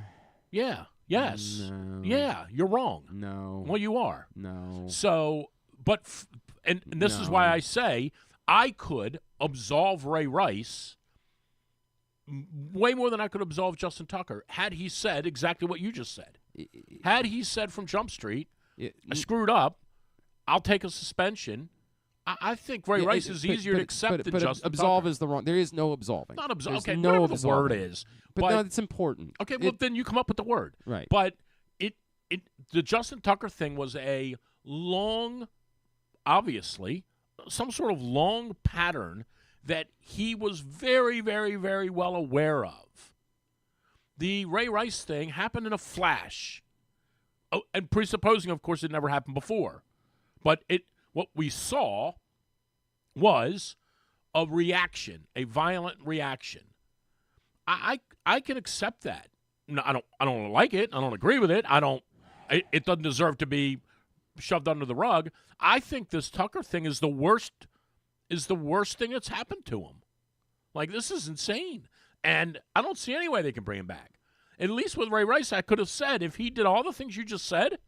Yeah. Yes. No. Yeah, you're wrong. No. Well, you are. No. So, but, and this is why I say I could absolve Ray Rice way more than I could absolve Justin Tucker had he said exactly what you just said. Had he said from Jump Street, I screwed up, I'll take a suspension. I think Ray Rice is easier to accept than Justin absolve Tucker. is the wrong. There is no absolving. Not absolve. Okay, no whatever absolving. the word is. But no, it's important. Okay, well, then you come up with the word. Right. But the Justin Tucker thing was a long, obviously, some sort of long pattern that he was very, very, very well aware of. The Ray Rice thing happened in a flash. Oh, and presupposing, of course, it never happened before. But what we saw was a reaction, a violent reaction. I can accept that. No, I don't like it. I don't agree with it. It doesn't deserve to be shoved under the rug. I think this Tucker thing is the worst thing that's happened to him. Like, this is insane. And I don't see any way they can bring him back. At least with Ray Rice, I could have said, if he did all the things you just said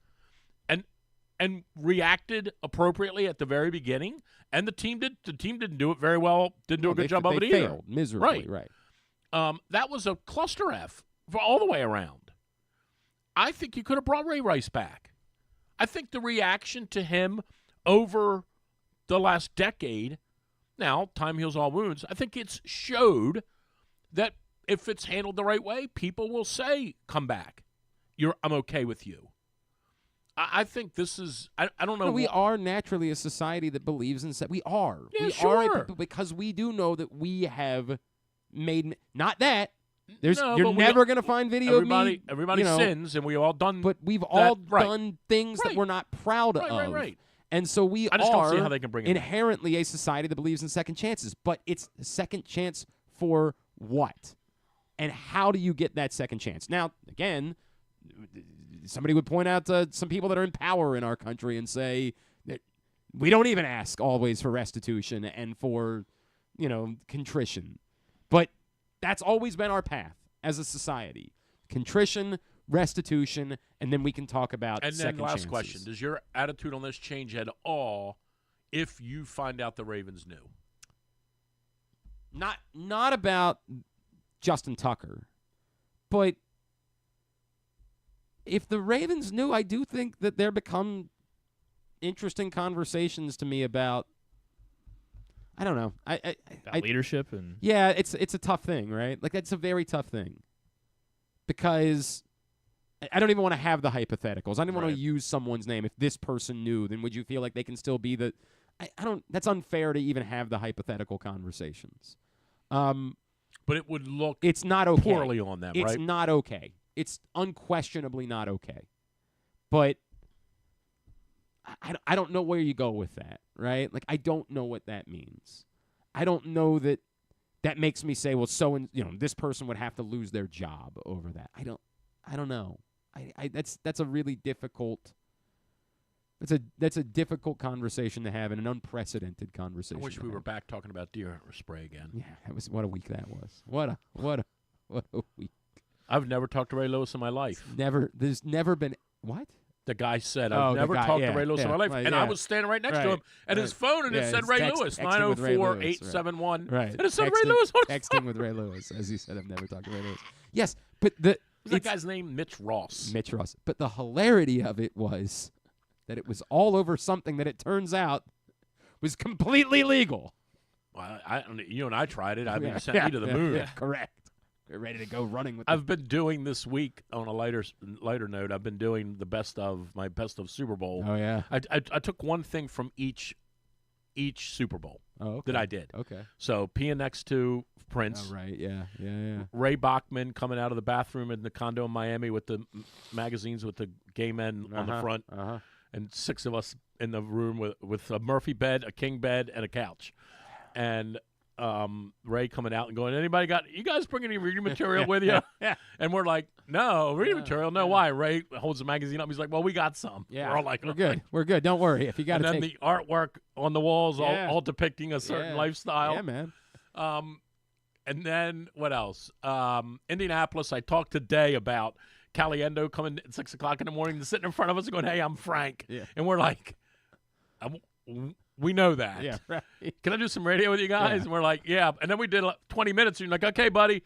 and reacted appropriately at the very beginning, and the team didn't do it very well, didn't do a good job of it either. They failed miserably, right. That was a cluster F for all the way around. I think you could have brought Ray Rice back. I think the reaction to him over the last decade, now time heals all wounds, I think it's showed that if it's handled the right way, people will say, come back. I'm okay with you. I think this is, I don't know. No, we are naturally a society that believes in, we are. Yeah, we sure. are because we do know that we have made, not that. No, you're never going to find video of me. Everybody sins, and we've all done But we've all right. done things that we're not proud of. Right. And so we I just are don't see how they can bring it inherently a society that believes in second chances. But it's a second chance for what? And how do you get that second chance? Now, again, somebody would point out some people that are in power in our country and say that we don't even ask always for restitution and for, contrition. But that's always been our path as a society. Contrition, restitution, and then we can talk about second chances. And then last question, does your attitude on this change at all if you find out the Ravens knew? Not about Justin Tucker, but if the Ravens knew, I do think that there become interesting conversations to me about, I don't know. About leadership and yeah, it's a tough thing, right? Like that's a very tough thing because I don't even want to have the hypotheticals. I don't want to use someone's name. If this person knew, then would you feel like they can still be the? I don't. That's unfair to even have the hypothetical conversations. But it would look. It's not okay. Poorly on them, right? It's not okay. It's unquestionably not okay. But I don't know where you go with that, right? Like, I don't know what that means. I don't know that makes me say, well, this person would have to lose their job over that. I don't know. That's a really difficult. That's a difficult conversation to have and an unprecedented conversation. I wish we were back talking about deer spray again. Yeah, what a week that was. What a week. I've never talked to Ray Lewis in my life. There's never been what? The guy said, I've never talked to Ray Lewis in my life. And I was standing right next to him, and his phone, and it said Ray Lewis, 904-871. Right. And it said Ray Lewis on his Texting with Ray Lewis, as he said, I've never talked to Ray Lewis. Yes, but that guy's name? Mitch Ross. Mitch Ross. But the hilarity of it was that it was all over something that it turns out was completely legal. Well, you and I tried it. I mean, you sent me to the moon. Yeah, correct. We're ready to go running with I've been doing this week, on a lighter note, I've been doing my best of Super Bowl. Oh, yeah. I took one thing from each Super Bowl that I did. Okay. So PNX2, Prince. Oh, right, yeah. Ray Bachman coming out of the bathroom in the condo in Miami with the magazines with the gay men on the front. And 6 of us in the room with a Murphy bed, a king bed, and a couch. And Ray coming out and going, you guys bring any reading material with you? Yeah. And we're like, no, reading material? No, why? Ray holds the magazine up. He's like, well, we got some. Yeah. We're all like, we're good. We're good. Don't worry. If you got to And then the artwork on the walls all depicting a certain lifestyle. Yeah, man. And then what else? Indianapolis, I talked today about Caliendo coming at 6 o'clock in the morning to sitting in front of us and going, hey, I'm Frank. Yeah. And we're like, we know that. Yeah, right. Can I do some radio with you guys? Yeah. And we're like, yeah. And then we did 20 minutes. And you're like, okay, buddy.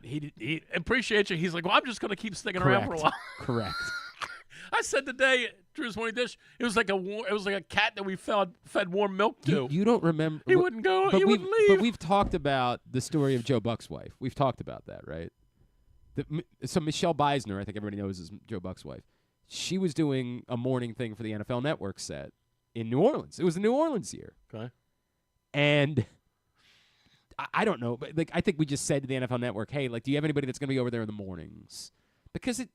He appreciates you. He's like, well, I'm just going to keep sticking around for a while. Correct. I said today, Drew's morning dish, it was like a cat that we fed warm milk to. You don't remember. He wouldn't go. He wouldn't leave. But we've talked about the story of Joe Buck's wife. We've talked about that, right? So Michelle Beisner, I think everybody knows, is Joe Buck's wife. She was doing a morning thing for the NFL Network set in New Orleans. It was the New Orleans year. Okay. And I don't know, but I think we just said to the NFL Network, hey, do you have anybody that's going to be over there in the mornings? Because right.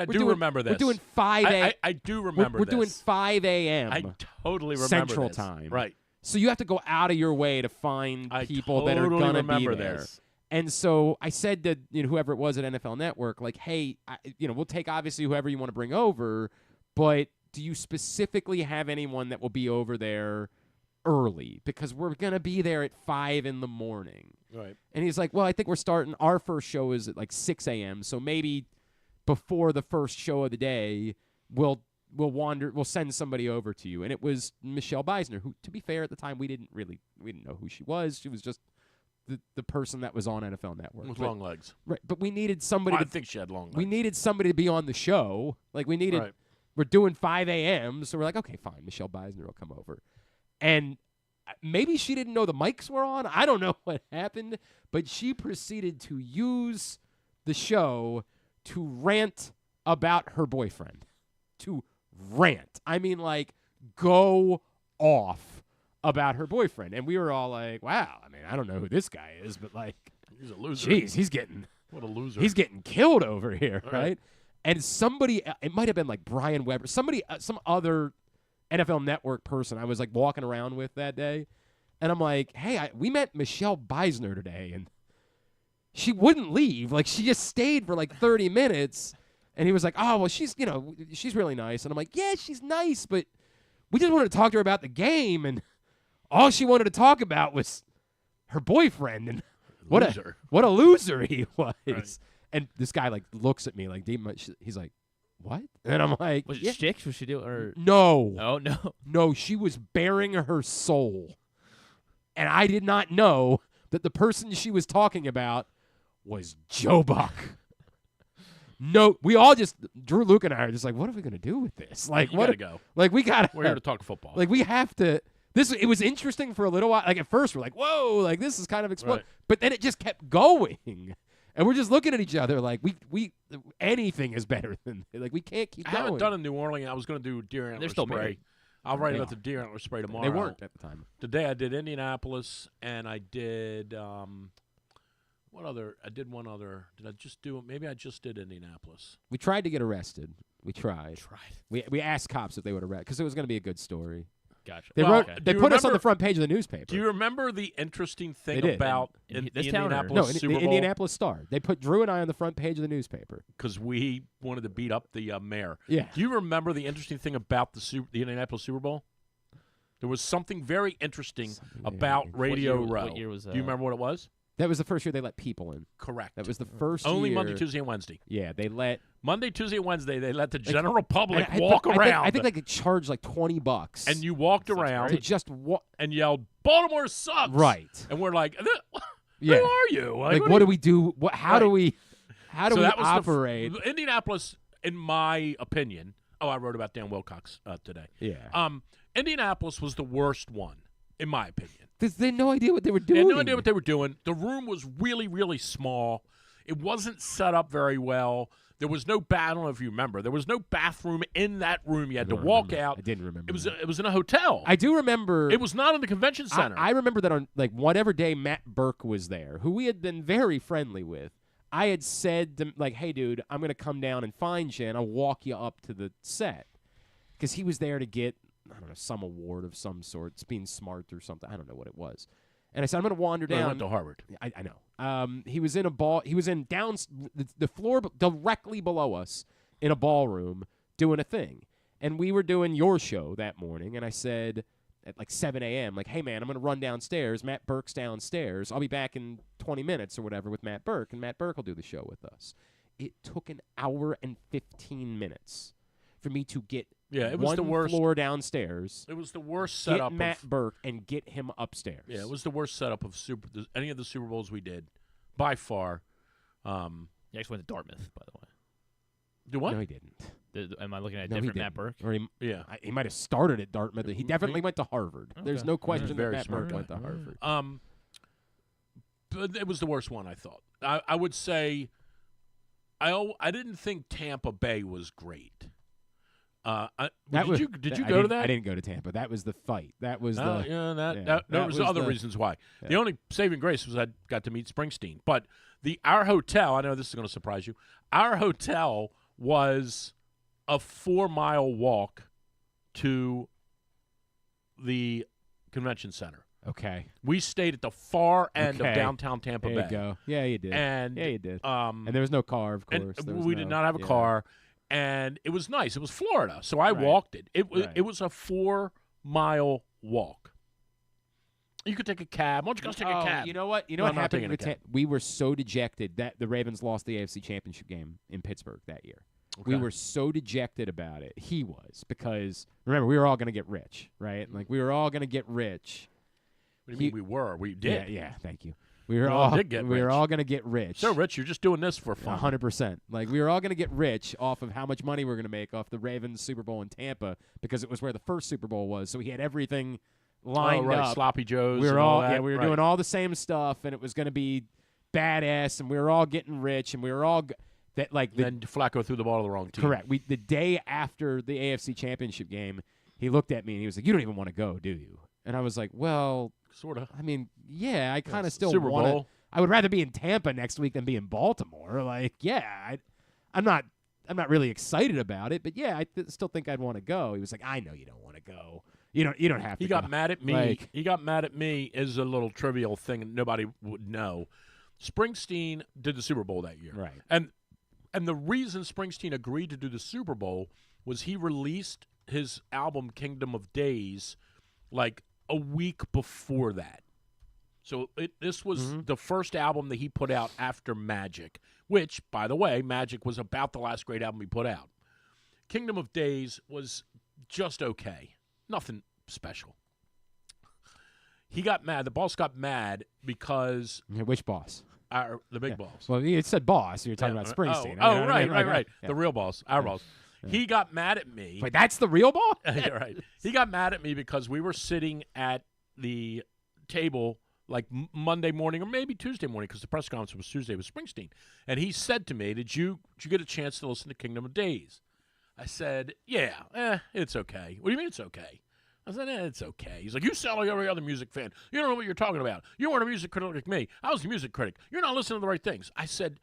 I do remember this. We're doing 5 a.m. I do remember We're this. doing 5 a.m. I totally remember Central this. Time. Right. So you have to go out of your way to find people that are going to be there. This. And so I said to whoever it was at NFL Network, hey, we'll take obviously whoever you want to bring over, but do you specifically have anyone that will be over there early? Because we're going to be there at 5 in the morning. Right. And he's like, well, I think we're starting. Our first show is at like 6 a.m., so maybe before the first show of the day, we'll send somebody over to you. And it was Michelle Beisner, who, to be fair, at the time we didn't know who she was. She was just the person that was on NFL Network With long legs. Right, but we needed somebody. I think she had long legs. We needed somebody to be on the show. Like we needed. Right. We're doing 5 a.m., so we're like, okay, fine. Michelle Beisner will come over, and maybe she didn't know the mics were on. I don't know what happened, but she proceeded to use the show to rant about her boyfriend. To rant. I mean, like, go off about her boyfriend. And we were all like, wow, I mean, I don't know who this guy is, but, like, he's a loser. Jeez, he's getting... What a loser. He's getting killed over here, All right? And somebody, it might have been like Brian Weber, somebody, some other NFL Network person I was, like, walking around with that day. And I'm like, hey, we met Michelle Beisner today, and she wouldn't leave. Like, she just stayed for, like, 30 minutes. And he was like, oh, well, she's really nice. And I'm like, yeah, she's nice, but we just wanted to talk to her about the game. And all she wanted to talk about was her boyfriend. And what a loser he was. Right. And this guy, like, looks at me like, he's like, what? And I'm like, was it shtick? Was she doing? Or no. Oh, no. No, she was bearing her soul. And I did not know that the person she was talking about was Joe Buck. No, we all just, Drew, Luke, and I are just like, what are we going to do with this? Like, gotta go. Like, we got to. We're here to talk football. Like, we have to. It was interesting for a little while. Like, at first, we're like, whoa, like, this is kind of explosive. Right. But then it just kept going. And we're just looking at each other like, we anything is better than, like, we can't keep going. I haven't done in New Orleans. I was going to do deer antler They're still spray. married. I'll write about the deer antler spray tomorrow. They weren't at the time. Today I did Indianapolis, and I did what other? I did one other. Did I just do it? Maybe I just did Indianapolis. We tried to get arrested. We tried. We asked cops if they would arrest because it was going to be a good story. Gotcha. They put us on the front page of the newspaper. Do you remember the interesting thing about the this town Indianapolis Super Bowl? The Indianapolis Star. They put Drew and I on the front page of the newspaper because we wanted to beat up the mayor. Yeah. Do you remember the interesting thing about the Indianapolis Super Bowl? There was something very interesting about Radio Row. What year was that? Do you remember what it was? That was the first year they let people in. Correct. That was the first Only year. Monday, Tuesday, and Wednesday. Yeah, they let Monday, Tuesday, and Wednesday. They let the general public walk around. I think they could charge like $20, and you walked around to just walk and yelled, "Baltimore sucks!" Right. And we're like, yeah. "Who are you? Like what do we do? How do we operate?" Indianapolis, in my opinion. Oh, I wrote about Dan Wilcox today. Yeah. Indianapolis was the worst one, in my opinion. Because they had no idea what they were doing. They had no idea what they were doing. The room was really, really small. It wasn't set up very well. There was no I don't know if you remember. There was no bathroom in that room. You had to walk out. I didn't remember. It was in a hotel. I do remember. It was not in the convention center. I remember that on like whatever day Matt Burke was there, who we had been very friendly with. I had said to, like, hey, dude, I'm going to come down and find you, and I'll walk you up to the set. Because he was there to get, I don't know, some award of some sort. It's being smart or something. I don't know what it was. And I said, I'm going to wander down. He went to Harvard. I know. He was in a ball. He was in down the floor directly below us in a ballroom doing a thing. And we were doing your show that morning, and I said at like 7 a.m., like, hey, man, I'm going to run downstairs. Matt Burke's downstairs. I'll be back in 20 minutes or whatever with Matt Burke, and Matt Burke will do the show with us. It took an hour and 15 minutes for me to get it was the worst floor downstairs. It was the worst setup. Get Matt Burke and get him upstairs. Yeah, it was the worst setup of any of the Super Bowls we did, by far. He actually went to Dartmouth, by the way. Do what? No, he didn't. Am I looking at different Matt Burke? Or he might have started at Dartmouth. He definitely went to Harvard. Okay. There's no question that Very Matt smart Burke guy. went to Harvard. But it was the worst one, I thought. I would say I didn't think Tampa Bay was great. Did you go to that? I didn't go to Tampa. That was the fight. That was there was other reasons why. Yeah. The only saving grace was I got to meet Springsteen. But our hotel, I know this is going to surprise you. Our hotel was a 4-mile walk to the convention center. Okay. We stayed at the far end of downtown Tampa Bay. There you go. Yeah, you did. And you did. And there was no car, of course. We did not have a car. And it was nice. It was Florida, so I walked it. It was a 4-mile walk. You could take a cab. Why don't you guys take a cab? You know what? You know No, what I'm not happened? taking a cab. We were so dejected that the Ravens lost the AFC Championship game in Pittsburgh that year. We were so dejected about it. He was, because remember, we were all going to get rich, right? Like, we were all going to get rich. What do you mean we were? We did. Yeah, thank you. We were all did get we were rich. all going to get rich. So, Rich, you're just doing this for fun. 100%. Like, we were all going to get rich off of how much money we were going to make off the Ravens Super Bowl in Tampa, because it was where the first Super Bowl was. So he had everything lined up. Sloppy Joes. We were and all that. we were doing all the same stuff, and it was going to be badass, and we were all getting rich, and we were all that like. Then Flacco threw the ball to the wrong team. Correct. The day after the AFC Championship game, he looked at me and he was like, "You don't even want to go, do you?" And I was like, "Well, sort of. I mean, yeah, I kind of still Super want to. Bowl. I would rather be in Tampa next week than be in Baltimore. Like, yeah, I'm not really excited about it, but yeah, I still think I'd want to go." He was like, "I know you don't want to go. You don't have to." He got go. mad at me. Like, He got mad at me is a little trivial thing and nobody would know. Springsteen did the Super Bowl that year. right. And the reason Springsteen agreed to do the Super Bowl was he released his album Kingdom of Days like a week before that. So this was the first album that he put out after Magic, which, by the way, Magic was about the last great album he put out. Kingdom of Days was just okay. Nothing special. He got mad. The boss got mad because Which boss? the big boss. Well, it said boss. You're talking about Springsteen. Oh, You know what I mean? right. Yeah. The real boss, our boss. He got mad at me. Wait, that's the real boss? Right. He got mad at me because we were sitting at the table like Monday morning or maybe Tuesday morning, because the press conference was Tuesday with Springsteen. And he said to me, did you get a chance to listen to Kingdom of Days? I said, yeah, it's okay. What do you mean it's okay? I said, it's okay. He's like, you sound like every other music fan. You don't know what you're talking about. You weren't a music critic like me. I was a music critic. You're not listening to the right things. I said,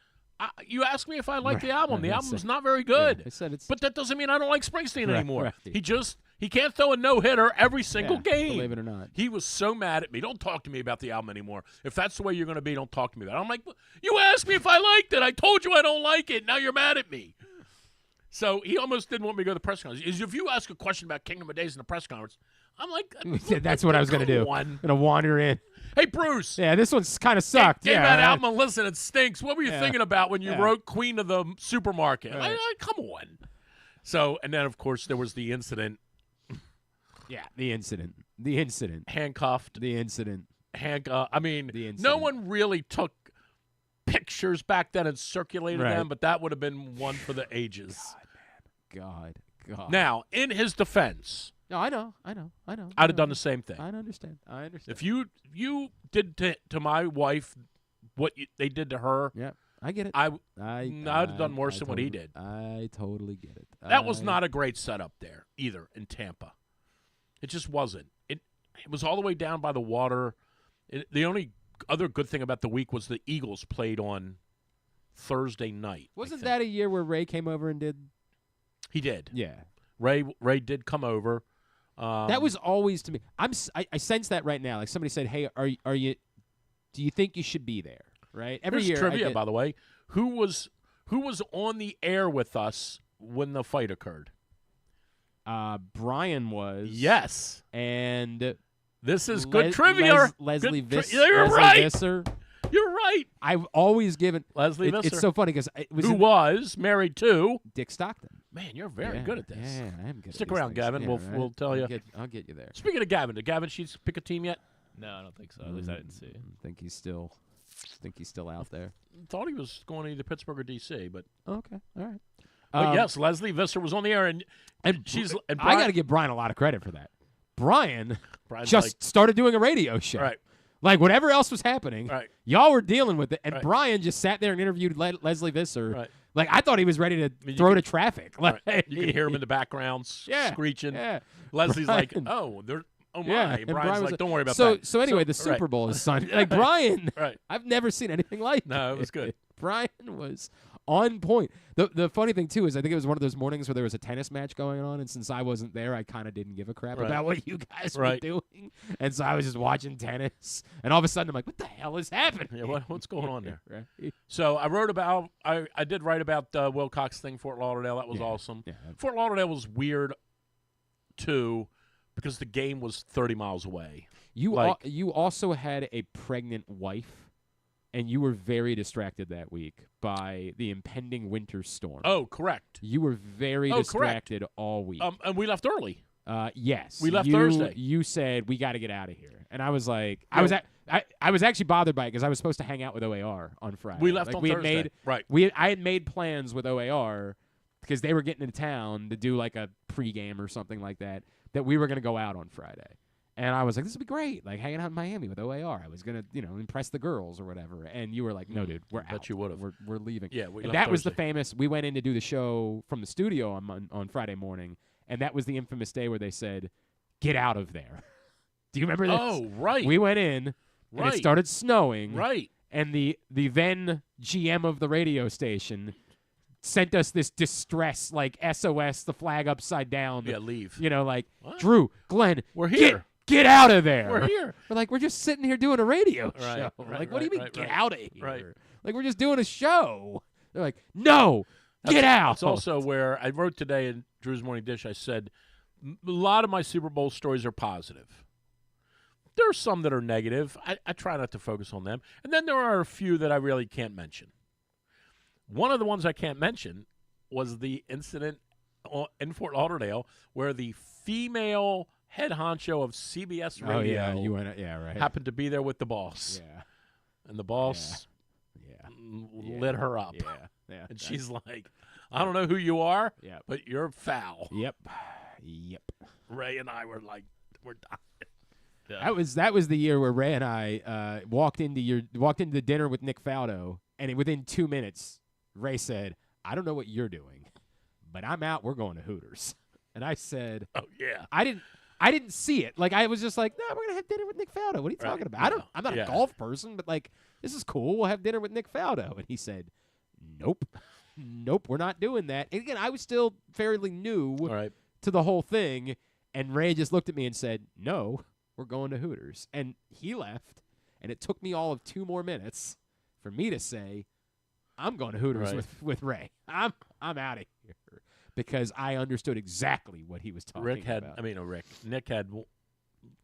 you asked me if I liked the album. The album's not very good. I said it's, but that doesn't mean I don't like Springsteen anymore. Right. He can't throw a no-hitter every single game. Believe it or not. He was so mad at me. Don't talk to me about the album anymore. If that's the way you're going to be, don't talk to me about it. I'm like, you asked me if I liked it. I told you I don't like it. Now you're mad at me. So he almost didn't want me to go to the press conference. If you ask a question about Kingdom of Days in the press conference, I'm like, that's what I was going to do. I'm going to wander in. Hey, Bruce. Yeah, this one's kind of sucked. Give that album a listen. It stinks. What were you thinking about when you wrote Queen of the Supermarket? Right. Come on. So, and then, of course, there was the incident. Yeah, the incident. Handcuffed. The incident. I mean, The incident. no one really took pictures back then and circulated them, but that would have been one for the ages. God. Now, in his defense, No, I know. I'd have done the same thing. I understand. If you did to my wife what they did to her, yeah, I get it. I'd have done worse than what he did. I totally get it. That was not a great setup there either in Tampa. It just wasn't. It was all the way down by the water. The only other good thing about the week was the Eagles played on Thursday night. Wasn't that a year where Ray came over and did? He did. Yeah. Ray did come over. That was always to me. I sense that right now. Like somebody said, "Hey, are you? Do you think you should be there?" Right. Every Here's year. trivia, by the way. Who was on the air with us when the fight occurred? Brian was. Yes. And this is good trivia. Leslie Visser. You're right. Visser. You're right. I've always given Leslie Visser. It's so funny because who was married to Dick Stockton. Man, you're very good at this. Yeah, I am good. Stick at these around, things. Gavin. Yeah, We'll tell you. I'll get you there. Speaking of Gavin, did Gavin Sheets pick a team yet? No, I don't think so. At least I didn't see. I think he's still out there. Thought he was going to either Pittsburgh or D.C., but okay, all right. But yes, Leslie Visser was on the air, and I got to give Brian a lot of credit for that. Brian's just started doing a radio show. Right. Like whatever else was happening, right. Y'all were dealing with it, and Brian just sat there and interviewed Leslie Visser. Right. Like I thought he was ready to throw to traffic. Like you can hear him in the background screeching. Yeah. Leslie's Brian, like, "Oh, they're my." Yeah. Brian's like, "Don't worry about that." So anyway, the Super Bowl is Sunday. Like Brian, I've never seen anything like it. No, it was good. Brian was on point. The funny thing too is I think it was one of those mornings where there was a tennis match going on, and since I wasn't there, I kind of didn't give a crap about what you guys were doing, and so I was just watching tennis, and all of a sudden I'm like, what the hell is happening? Yeah, what's going on there? Right. So I did write about Wilcox thing, Fort Lauderdale. That was awesome. Yeah. Fort Lauderdale was weird too, because the game was 30 miles away. You also had a pregnant wife, and you were very distracted that week by the impending winter storm. Oh, correct. You were very distracted all week. And we left early. Yes. We left Thursday. You said, we got to get out of here. And I was like, I was actually bothered by it because I was supposed to hang out with OAR on Friday. We left on Thursday. Right. I had made plans with OAR because they were getting into town to do like a pregame or something like that we were going to go out on Friday. And I was like, this would be great, like hanging out in Miami with OAR. I was going to, impress the girls or whatever. And you were like, no, dude, we're out. Bet you would have. We're leaving. Yeah, we and left that was the Thursday. famous, we went in to do the show from the studio on Friday morning, and that was the infamous day where they said, get out of there. Do you remember this? Oh, right. We went in, and it started snowing. Right. And the then GM of the radio station sent us this distress, like SOS, the flag upside down. Yeah, leave. Like, What? Drew, Glenn, We're here. Get out of there. We're here. We're like, we're just sitting here doing a radio Right, show. right, Like, what do you mean, get out of here? Right. Like, we're just doing a show. They're like, no, get out. It's also where I wrote today in Drew's Morning Dish, I said, a lot of my Super Bowl stories are positive. There are some that are negative. I try not to focus on them. And then there are a few that I really can't mention. One of the ones I can't mention was the incident in Fort Lauderdale where the female head honcho of CBS Radio you went, right. happened to be there with the boss. Yeah. And the boss lit her up. Yeah. And she's like, I don't know who you are, Yep. but you're foul. Yep. Ray and I were like, we're dying. That was the year where Ray and I walked into the dinner with Nick Faldo, and within 2 minutes, Ray said, I don't know what you're doing, but I'm out. We're going to Hooters. And I said, oh, yeah. I didn't see it. Like, I was just like, no, we're going to have dinner with Nick Faldo. What are you talking about? I'm not a golf person, but, like, this is cool. We'll have dinner with Nick Faldo. And he said, nope, we're not doing that. And again, I was still fairly new to the whole thing. And Ray just looked at me and said, no, we're going to Hooters. And he left. And it took me all of 2 more minutes for me to say, I'm going to Hooters with Ray. I'm out of here. Because I understood exactly what he was talking about. Nick had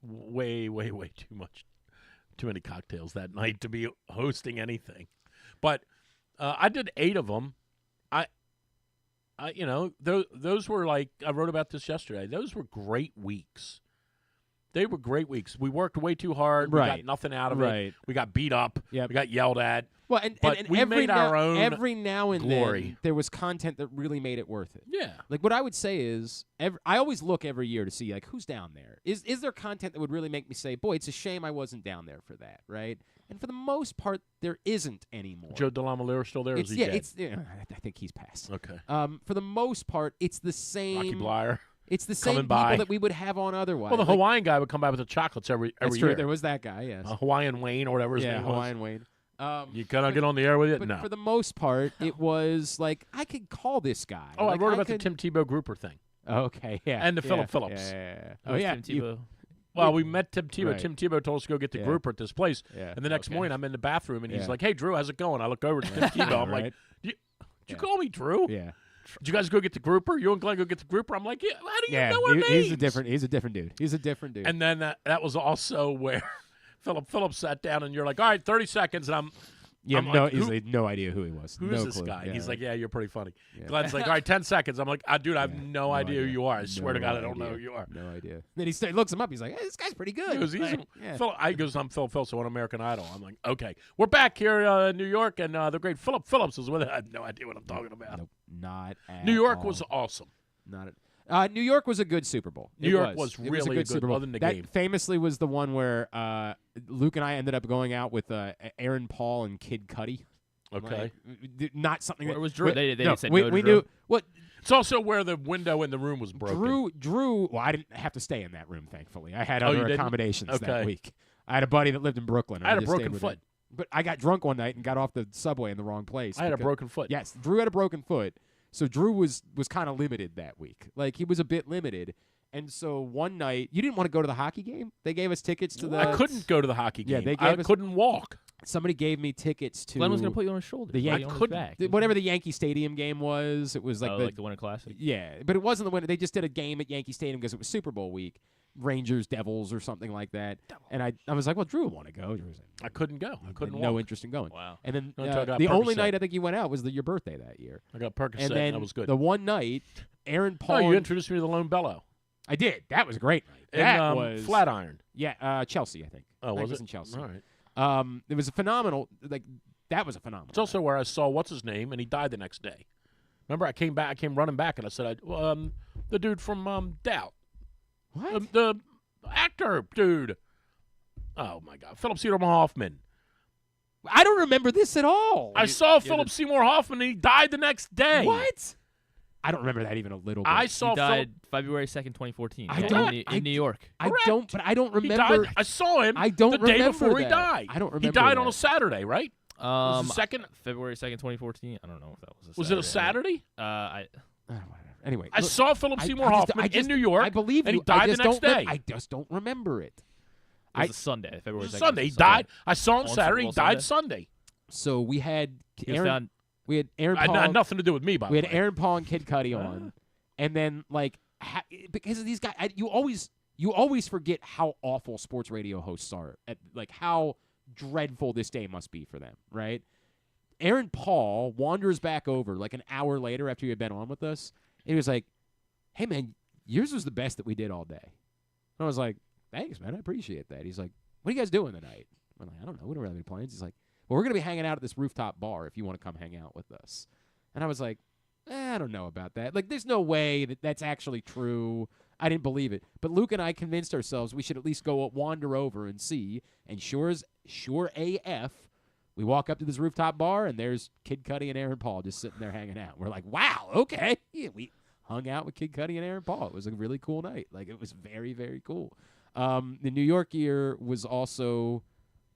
way too many cocktails that night to be hosting anything. But I did 8 of them. Those were like, I wrote about this yesterday. Those were great weeks. They were great weeks. We worked way too hard. We got nothing out of it. We got beat up. Yep. We got yelled at. Well, and we made our own every now and glory. then there was content that really made it worth it. Yeah. Like what I would say is, I always look every year to see like who's down there. Is there content that would really make me say, boy, it's a shame I wasn't down there for that, right? And for the most part, there isn't anymore. Joe DeLamalere still there? Is he dead? I think he's passed. Okay. For the most part, it's the same. Rocky Blyer. It's the same people that we would have on otherwise. Well, the Hawaiian guy would come by with the chocolates every that's year. True. There was that guy, yes. Hawaiian Wayne or whatever his name was. Hawaiian Wayne. You cannot get on the air with it? But no. for the most part, it was like, I could call this guy. Oh, like, I wrote about the Tim Tebow grouper thing. Okay, yeah. And the Phillip Phillips. Yeah. Oh, yeah. Tim Tebow. Well, we met Tim Tebow. Right. Tim Tebow told us to go get the grouper at this place. Yeah. And the next morning, I'm in the bathroom, and he's like, hey, Drew, how's it going? I look over to Tim Tebow. I'm like, did you call me Drew? Yeah. Did you guys go get the grouper? You and Glenn go get the grouper? I'm like, yeah, how do you know our names? He's a different dude. He's a different dude. And then that was also where Phillip Phillips sat down, and you're like, all right, 30 seconds, and he's like, no idea who he was. Who's no this clue. guy? Yeah. He's like, yeah, you're pretty funny. Yeah. Glenn's like, all right, 10 seconds. I'm like, dude, I have no idea who you are. I swear to God, I don't know who you are. No idea. Then he looks him up. He's like, hey, this guy's pretty good. He goes, I'm Phil Phillips on American Idol. I'm like, okay. We're back here in New York, and the great Phillip Phillips is with it. I have no idea what I'm talking about. Nope, not at New York all. was awesome. New York was a good Super Bowl. New York was It really a good Super Bowl. other than the that game. famously was the one where Luke and I ended up going out with Aaron Paul and Kid Cudi. Okay. Like, not something Where that was Drew? They said we no to we Drew. knew what It's also where the window in the room was broken. Drew. Well, I didn't have to stay in that room. Thankfully, I had you other didn't? accommodations that Okay. week. I had a buddy that lived in Brooklyn. I had a just stayed broken with foot. him. But I got drunk one night and got off the subway in the wrong place. I had a broken foot. Yes, Drew had a broken foot. So Drew was kind of limited that week. Like, he was a bit limited. And so one night, you didn't want to go to the hockey game? They gave us tickets to the... I couldn't go to the hockey game. Yeah, they gave us... couldn't walk. Somebody gave me tickets to... Glenn was going to put you on his shoulder. Whatever the Yankee Stadium game was, it was like like the Winter Classic? Yeah, but it wasn't the Winter. They just did a game at Yankee Stadium because it was Super Bowl week. Rangers, Devils, or something like that. And I was like, well, Drew would want to go. Drew was like, I couldn't go. I couldn't no walk. interest in going. Wow. And then No, until I got the only Percocet. night I think you went out was your birthday that year. I got Percocet, And then that was good. the one night, Aaron Paul. Oh, you introduced me to the Lone Bellow. I did. That was a great night. In, That was Flatiron. Yeah, Chelsea, I think. Oh, I think was it was it? in Chelsea. All right. It was a phenomenal. That was a phenomenal. It's also where I saw what's his name, and he died the next day. Remember, I came running back, and I said, the dude from Doubt. What? The actor dude. Oh, my God. Philip Seymour Hoffman. I don't remember this at all. I saw Philip Seymour Hoffman, and he died the next day. What? I don't remember that even a little bit. I saw He died February 2nd, 2014. I in don't- New- I- in New York. I Correct. don't. But I don't He remember. died. I saw him I don't the day remember before he that. died. I don't He remember died on that. a Saturday, right? Was the second? February 2nd, 2014. I don't know if that was a Was Saturday. it a Saturday? I Whatever. Anyway, I look, saw Philip Seymour Hoffman I just- in New York. I believe and you. he died I the just next don't day. I just don't remember it. it was a Sunday. February 2nd. It was Sunday. He was a Sunday. died. I saw him On Saturday. He Super Bowl died Sunday. So we had He was Aaron. found- We had Aaron It Paul. had nothing to do with me, by We the had way. Aaron Paul and Kid Cudi on, and then because of these guys, you always forget how awful sports radio hosts are. At how dreadful this day must be for them, right? Aaron Paul wanders back over an hour later after he had been on with us. And he was like, "Hey man, yours was the best that we did all day." And I was like, "Thanks, man, I appreciate that." He's like, "What are you guys doing tonight?" I'm like, "I don't know. We don't really have any plans." He's like, "Well, we're gonna be hanging out at this rooftop bar if you want to come hang out with us." And I was like, I don't know about that. There's no way that that's actually true. I didn't believe it. But Luke and I convinced ourselves we should at least go wander over and see. And sure AF, we walk up to this rooftop bar, and there's Kid Cudi and Aaron Paul just sitting there hanging out. We're like, wow, okay. Yeah, we hung out with Kid Cudi and Aaron Paul. It was a really cool night. It was very, very cool. The New York year was also,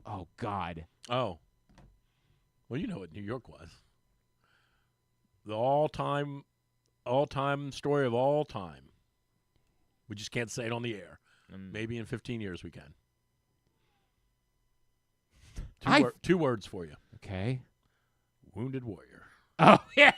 oh, God. Oh. Well, you know what New York was. The all-time story of all time. We just can't say it on the air. Maybe in 15 years we can. Two words for you. Okay. Wounded Warrior. Oh, yeah.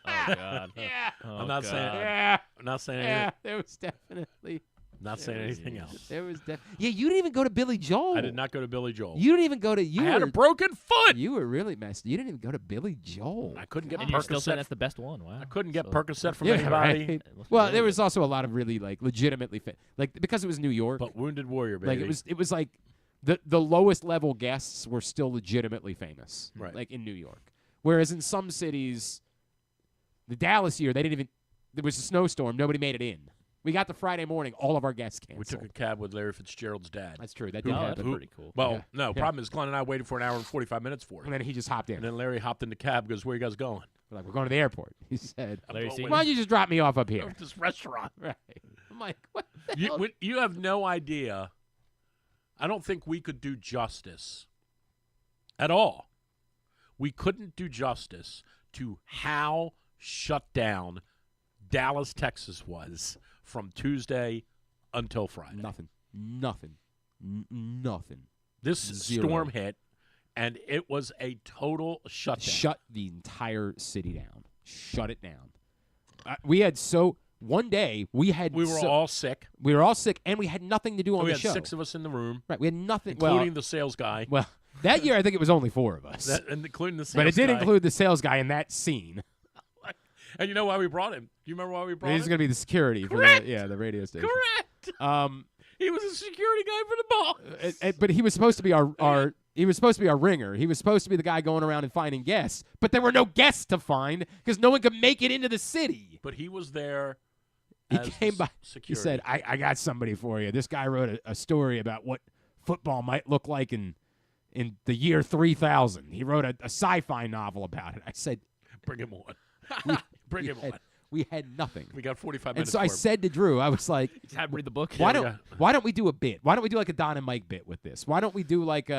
Oh, God. Yeah. Oh, I'm not saying. Yeah. I'm not saying. Yeah. Anything, There was definitely. not saying anything else. There was yeah, you didn't even go to Billy Joel. I did not go to Billy Joel. You didn't even go to I had a broken foot. You were really messed. You didn't even go to Billy Joel. I couldn't get And you're still saying Percocet. that's the best one. Wow. I couldn't get So- Percocet from Yeah, anybody. right. It must be Well, really there good. was also a lot of really legitimately because it was New York. But Wounded Warrior, baby. it was like the lowest level guests were still legitimately famous, Right. in New York. Whereas in some cities, the Dallas year, there was a snowstorm, nobody made it in. We got the Friday morning, all of our guests We canceled. took a cab with Larry Fitzgerald's dad. That's true. That Who- did Oh, happen. that's pretty cool. Well, Yeah. no, Yeah. problem is Glenn and I waited for an hour and 45 minutes for it. And then he just hopped in. And then Larry hopped in the cab and goes, "Where you guys going?" We're like, we're going to the airport. He said, Larry going Senior? why don't you just drop me off up with here? this restaurant. Right. I'm like, what the hell? You have no idea. I don't think we could do justice at all. We couldn't do justice to how shut down Dallas, Texas was from Tuesday until Friday. Nothing. Nothing. This Zero. storm hit, and it was a total shutdown. Shut the entire city down. Shut it down. One day we We were all sick. and we had nothing to do on We the had show. 6 of us in the room, Right, we had nothing. including the sales guy. Well, that year I think it was only 4 of us, And including the sales but it did guy. include the sales guy in that scene. And you know why we brought him? Do you remember why we brought He's him? going to be the security Correct. for the radio station. Correct. He was a security guy for the ball. But he was supposed to be our he was supposed to be our ringer. He was supposed to be the guy going around and finding guests. But there were no guests to find because no one could make it into the city. But he was there. He as came by. Security. He said, I got somebody for you. This guy wrote a story about what football might look like in the year 3000. He wrote a sci-fi novel about it. I said, "Bring him on. Bring him on." We had nothing. We got 45 And minutes. so I for him. said to Drew, I was like, Just have him read the book. why Yeah, don't we do a bit? Why don't we do like a Don and Mike bit with this? Why don't we do like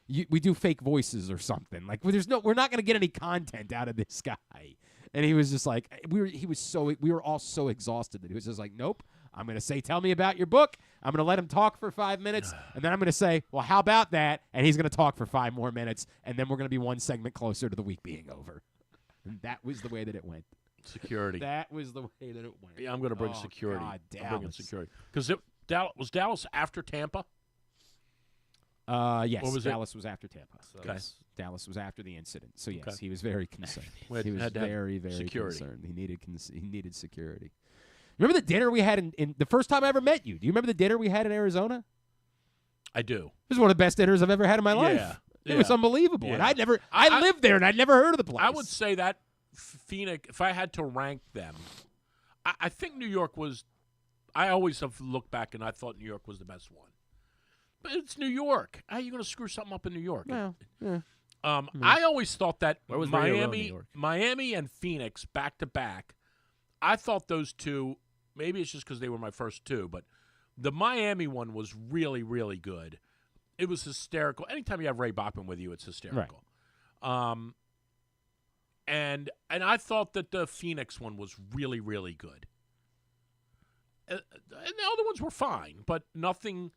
we do fake voices or something? Like we're not going to get any content out of this guy. And he was just like, we were all so exhausted that he was just like, nope. I'm going to say, tell me about your book. I'm going to let him talk for 5 minutes. And then I'm going to say, well, how about that? And he's going to talk for 5 more minutes. And then we're going to be one segment closer to the week being over. And that was the way that it went. Security. That was the way that it went. Yeah, I'm going to bring Oh, security. God, I'm bringing Dallas. security because Was Dallas after Tampa? Yes, Or was it- Dallas was after Tampa. Okay. Yes, Dallas was after the incident. So yes, Okay. he was very concerned. We He was had to have very security. concerned. He needed security. Remember the dinner we had in the first time I ever met you? Do you remember the dinner we had in Arizona? I do. It was one of the best dinners I've ever had in my life. Yeah. It was unbelievable. Yeah. And I lived there and I'd never heard of the place. I would say that Phoenix, if I had to rank them, I think New York was. I always have looked back and I thought New York was the best one. But it's New York. How are you going to screw something up in New York? Well, yeah. I always thought that Where was Radio Row, New Miami, York? Miami and Phoenix back to back. I thought those two. Maybe it's just because they were my first two, but the Miami one was really, really good. It was hysterical. Anytime you have Ray Bachman with you, it's hysterical. Right. And I thought that the Phoenix one was really, really good. And the other ones were fine, but nothing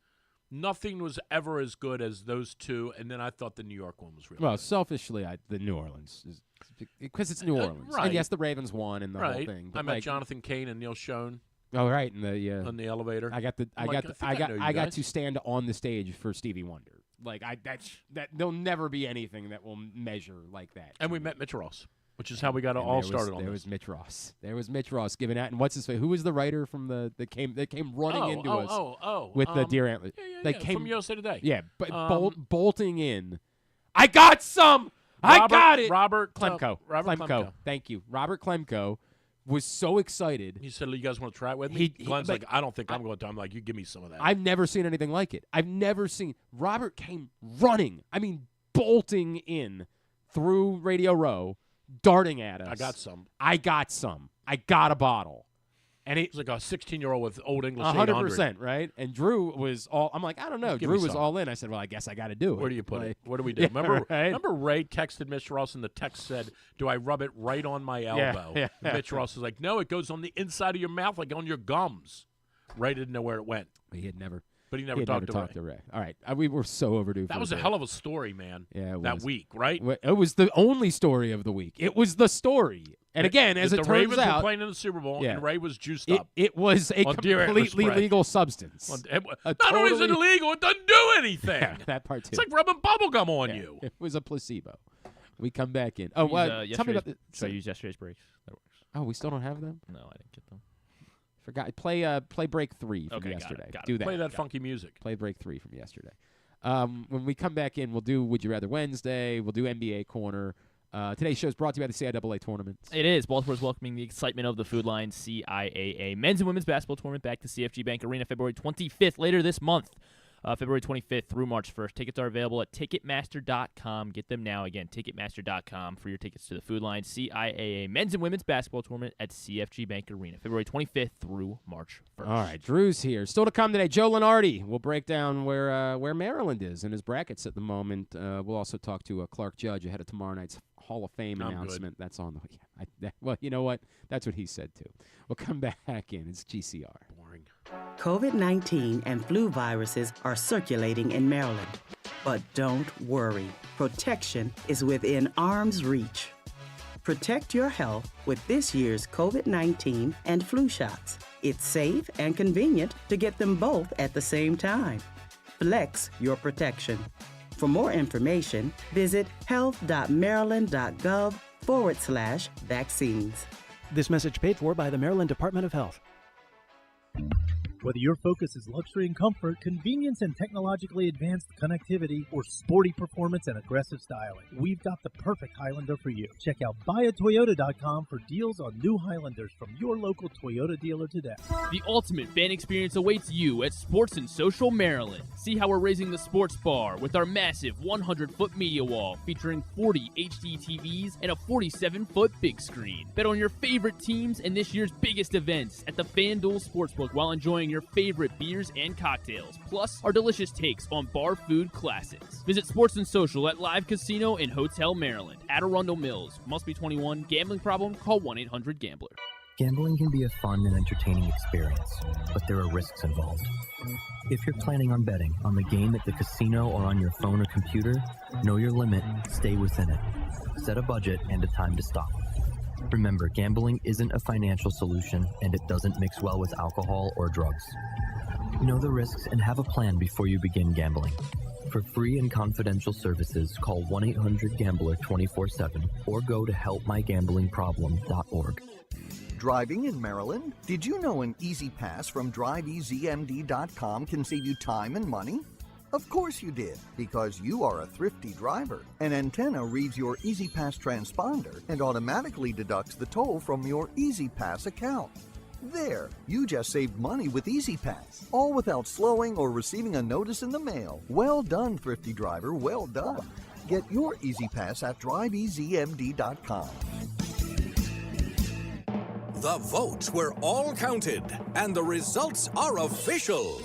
was ever as good as those two. And then I thought the New York one was really Well, good. selfishly, the New Orleans is because it's New Orleans. right. And yes, the Ravens won and the whole Right. thing. I met Jonathan Cain and Neil Schoen Oh, right, and on the elevator. I got to stand on the stage for Stevie Wonder. Like that there'll never be anything that will measure like that. And we met Mitch Ross, which is how we got And all there started was, on there this. was Mitch Ross. There was Mitch Ross giving out. And what's his face? Who was the writer from that came running into us with the deer antler? They came from USA Today. Yeah, but bolting in. I got some. I got it. Robert Klemko. Klemko. Thank you. Robert Klemko was so excited. He said, "You guys want to try it with me?" Glenn's like, like, "I don't think I'm going to." I'm like, "You give me some of that." I've never seen anything like it. I've never seen. Robert came running. I mean, bolting in through Radio Row, darting at us. I got some. I got a bottle. And It's like a 16-year-old with Old English 100%, right? And Drew was all. I'm like, I don't know. Give Drew me was some. all in. I said, well, I guess I got to do it. Where do you put Like, it? What do we do? Yeah, Remember, right? remember Ray texted Mitch Ross, and the text said, "Do I rub it right on my elbow?" yeah. And Mitch Ross was like, "No, it goes on the inside of your mouth, like on your gums." Ray didn't know where it went, He had never. but he never He had talked never to talked Ray. to Ray. All right, we were so overdue. That for was a break. hell of a story, man. Yeah, it that was. week, right? It was the only story of the week. It was the story. And again, as the it turns Ravens were out, playing in the Super Bowl, Yeah. and Ray was juiced up. it was a On deer antler completely spray. legal substance. Not only is it totally- illegal, it doesn't do anything. Yeah, that part too. It's like rubbing bubble gum on Yeah, you. It was a placebo. We come back in. Oh, Use, tell me about the. Should I use yesterday's breaks? That works. Oh, we still don't have them. No, I didn't get them. Forgot. Play break 3 from Okay, got it, yesterday. got it. Do that. Play that funky music. Play break 3 from yesterday. When we come back in, we'll do Would You Rather Wednesday. We'll do NBA Corner. Today's show is brought to you by the CIAA Tournament. It is. Baltimore's welcoming the excitement of the Food Line CIAA Men's and Women's Basketball Tournament back to CFG Bank Arena February 25th, later this month. February 25th through March 1st. Tickets are available at Ticketmaster.com. Get them now. Again, Ticketmaster.com for your tickets to the Food Line CIAA Men's and Women's Basketball Tournament at CFG Bank Arena, February 25th through March 1st. All right, Drew's here. Still to come today, Joe Lunardi. We'll break down where Maryland is in his brackets at the moment. We'll also talk to Clark Judge ahead of tomorrow night's Hall of Fame I'm announcement. That's on the way. Well, you know what? That's what he said, too. We'll come back in. It's GCR. Boring. COVID-19 and flu viruses are circulating in Maryland. But don't worry. Protection is within arm's reach. Protect your health with this year's COVID-19 and flu shots. It's safe and convenient to get them both at the same time. Flex your protection. For more information, visit health.maryland.gov/vaccines. This message paid for by the Maryland Department of Health. Whether your focus is luxury and comfort, convenience and technologically advanced connectivity, or sporty performance and aggressive styling, we've got the perfect Highlander for you. Check out buyatoyota.com for deals on new Highlanders from your local Toyota dealer today. The ultimate fan experience awaits you at Sports and Social Maryland. See how we're raising the sports bar with our massive 100-foot media wall featuring 40 HD TVs and a 47-foot big screen. Bet on your favorite teams and this year's biggest events at the FanDuel Sportsbook while enjoying your favorite beers and cocktails, plus our delicious takes on bar food classics. Visit Sports and Social at Live Casino in Hotel Maryland, at Arundel Mills. Must be 21. Gambling problem? Call 1-800-GAMBLER. Gambling can be a fun and entertaining experience, but there are risks involved. If you're planning on betting on the game at the casino or on your phone or computer, know your limit, stay within it. Set a budget and a time to stop. Remember, gambling isn't a financial solution, and it doesn't mix well with alcohol or drugs. Know the risks and have a plan before you begin gambling. For free and confidential services, call 1-800-GAMBLER 24/7 or go to helpmygamblingproblem.org. Driving in Maryland? Did you know an Easy Pass from DriveEasyMD.com can save you time and money? Of course you did, because you are a thrifty driver. An antenna reads your Easy Pass transponder and automatically deducts the toll from your Easy Pass account. There, you just saved money with Easy Pass, all without slowing or receiving a notice in the mail. Well done, thrifty driver, well done. Get your Easy Pass at DriveEasyMD.com. The votes were all counted, and the results are official.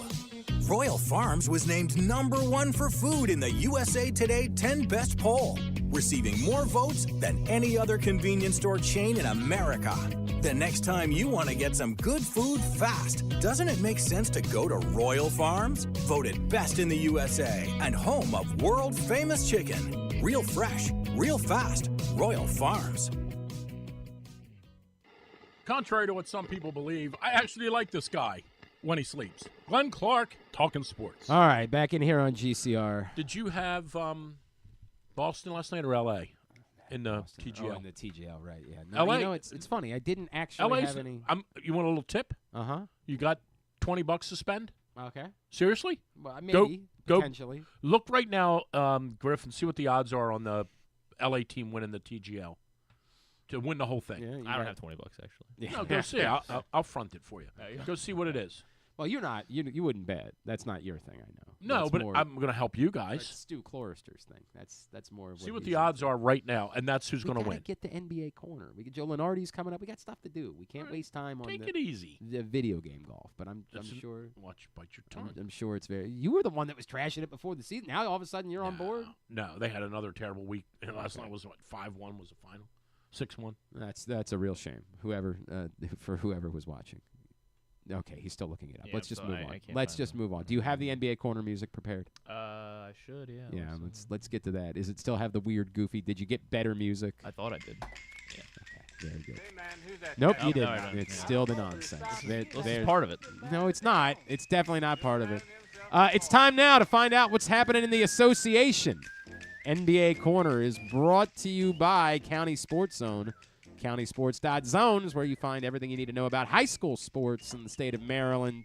Royal Farms was named #1 for food in the USA Today 10 Best poll, receiving more votes than any other convenience store chain in America. The next time you want to get some good food fast, doesn't it make sense to go to Royal Farms? Voted best in the USA and home of world-famous chicken. Real fresh, real fast, Royal Farms. Contrary to what some people believe, I actually like this guy when he sleeps. Glenn Clark, talking sports. All right, back in here on GCR. Did you have Boston last night or L.A.? In the Boston. TGL. Oh, in the TGL, right, yeah. No, LA. you know, it's funny. I didn't actually have any. You want a little tip? Uh-huh. You got $20 to spend? Okay. Seriously? Well, maybe, potentially. Look right now, Griff, and see what the odds are on the L.A. team winning the TGL. To win the whole thing. Yeah, I don't have $20 actually. Yeah. No, go see. I'll front it for you. Go see what it is. Well, you're not. You wouldn't bet. That's not your thing, I know. No, that's but more, I'm going to help you guys. That's Stu Clorister's thing. That's more of See what what he's the odds are right now, and that's who's going to win. Get the NBA corner. We get Joe Lunardi's coming up. We got stuff to do. We can't waste time on Take it easy. the video game golf. But I'm sure. Bite your tongue. I'm sure it's very. You were the one that was trashing it before the season. Now all of a sudden you're on board. No, they had another terrible week. Last night was what 5-1 was the final. 6-1. That's a real shame. Whoever was watching. Okay, he's still looking it up. Yeah, Let's just so move I on. can't Let's find just it. move on. Do you have the NBA corner music prepared? I should, yeah. Yeah, let's get to that. Is it still have the weird, goofy? Did you get better music? I thought I did. Yeah. Okay, very good. Hey man, who's that? Nope, Oh, you no, didn't. I don't. It's Yeah. still the nonsense. This is part of it. No, it's not. It's definitely not part of it. It's time now to find out what's happening in the association. NBA Corner is brought to you by County Sports Zone. CountySports.zone is where you find everything you need to know about high school sports in the state of Maryland.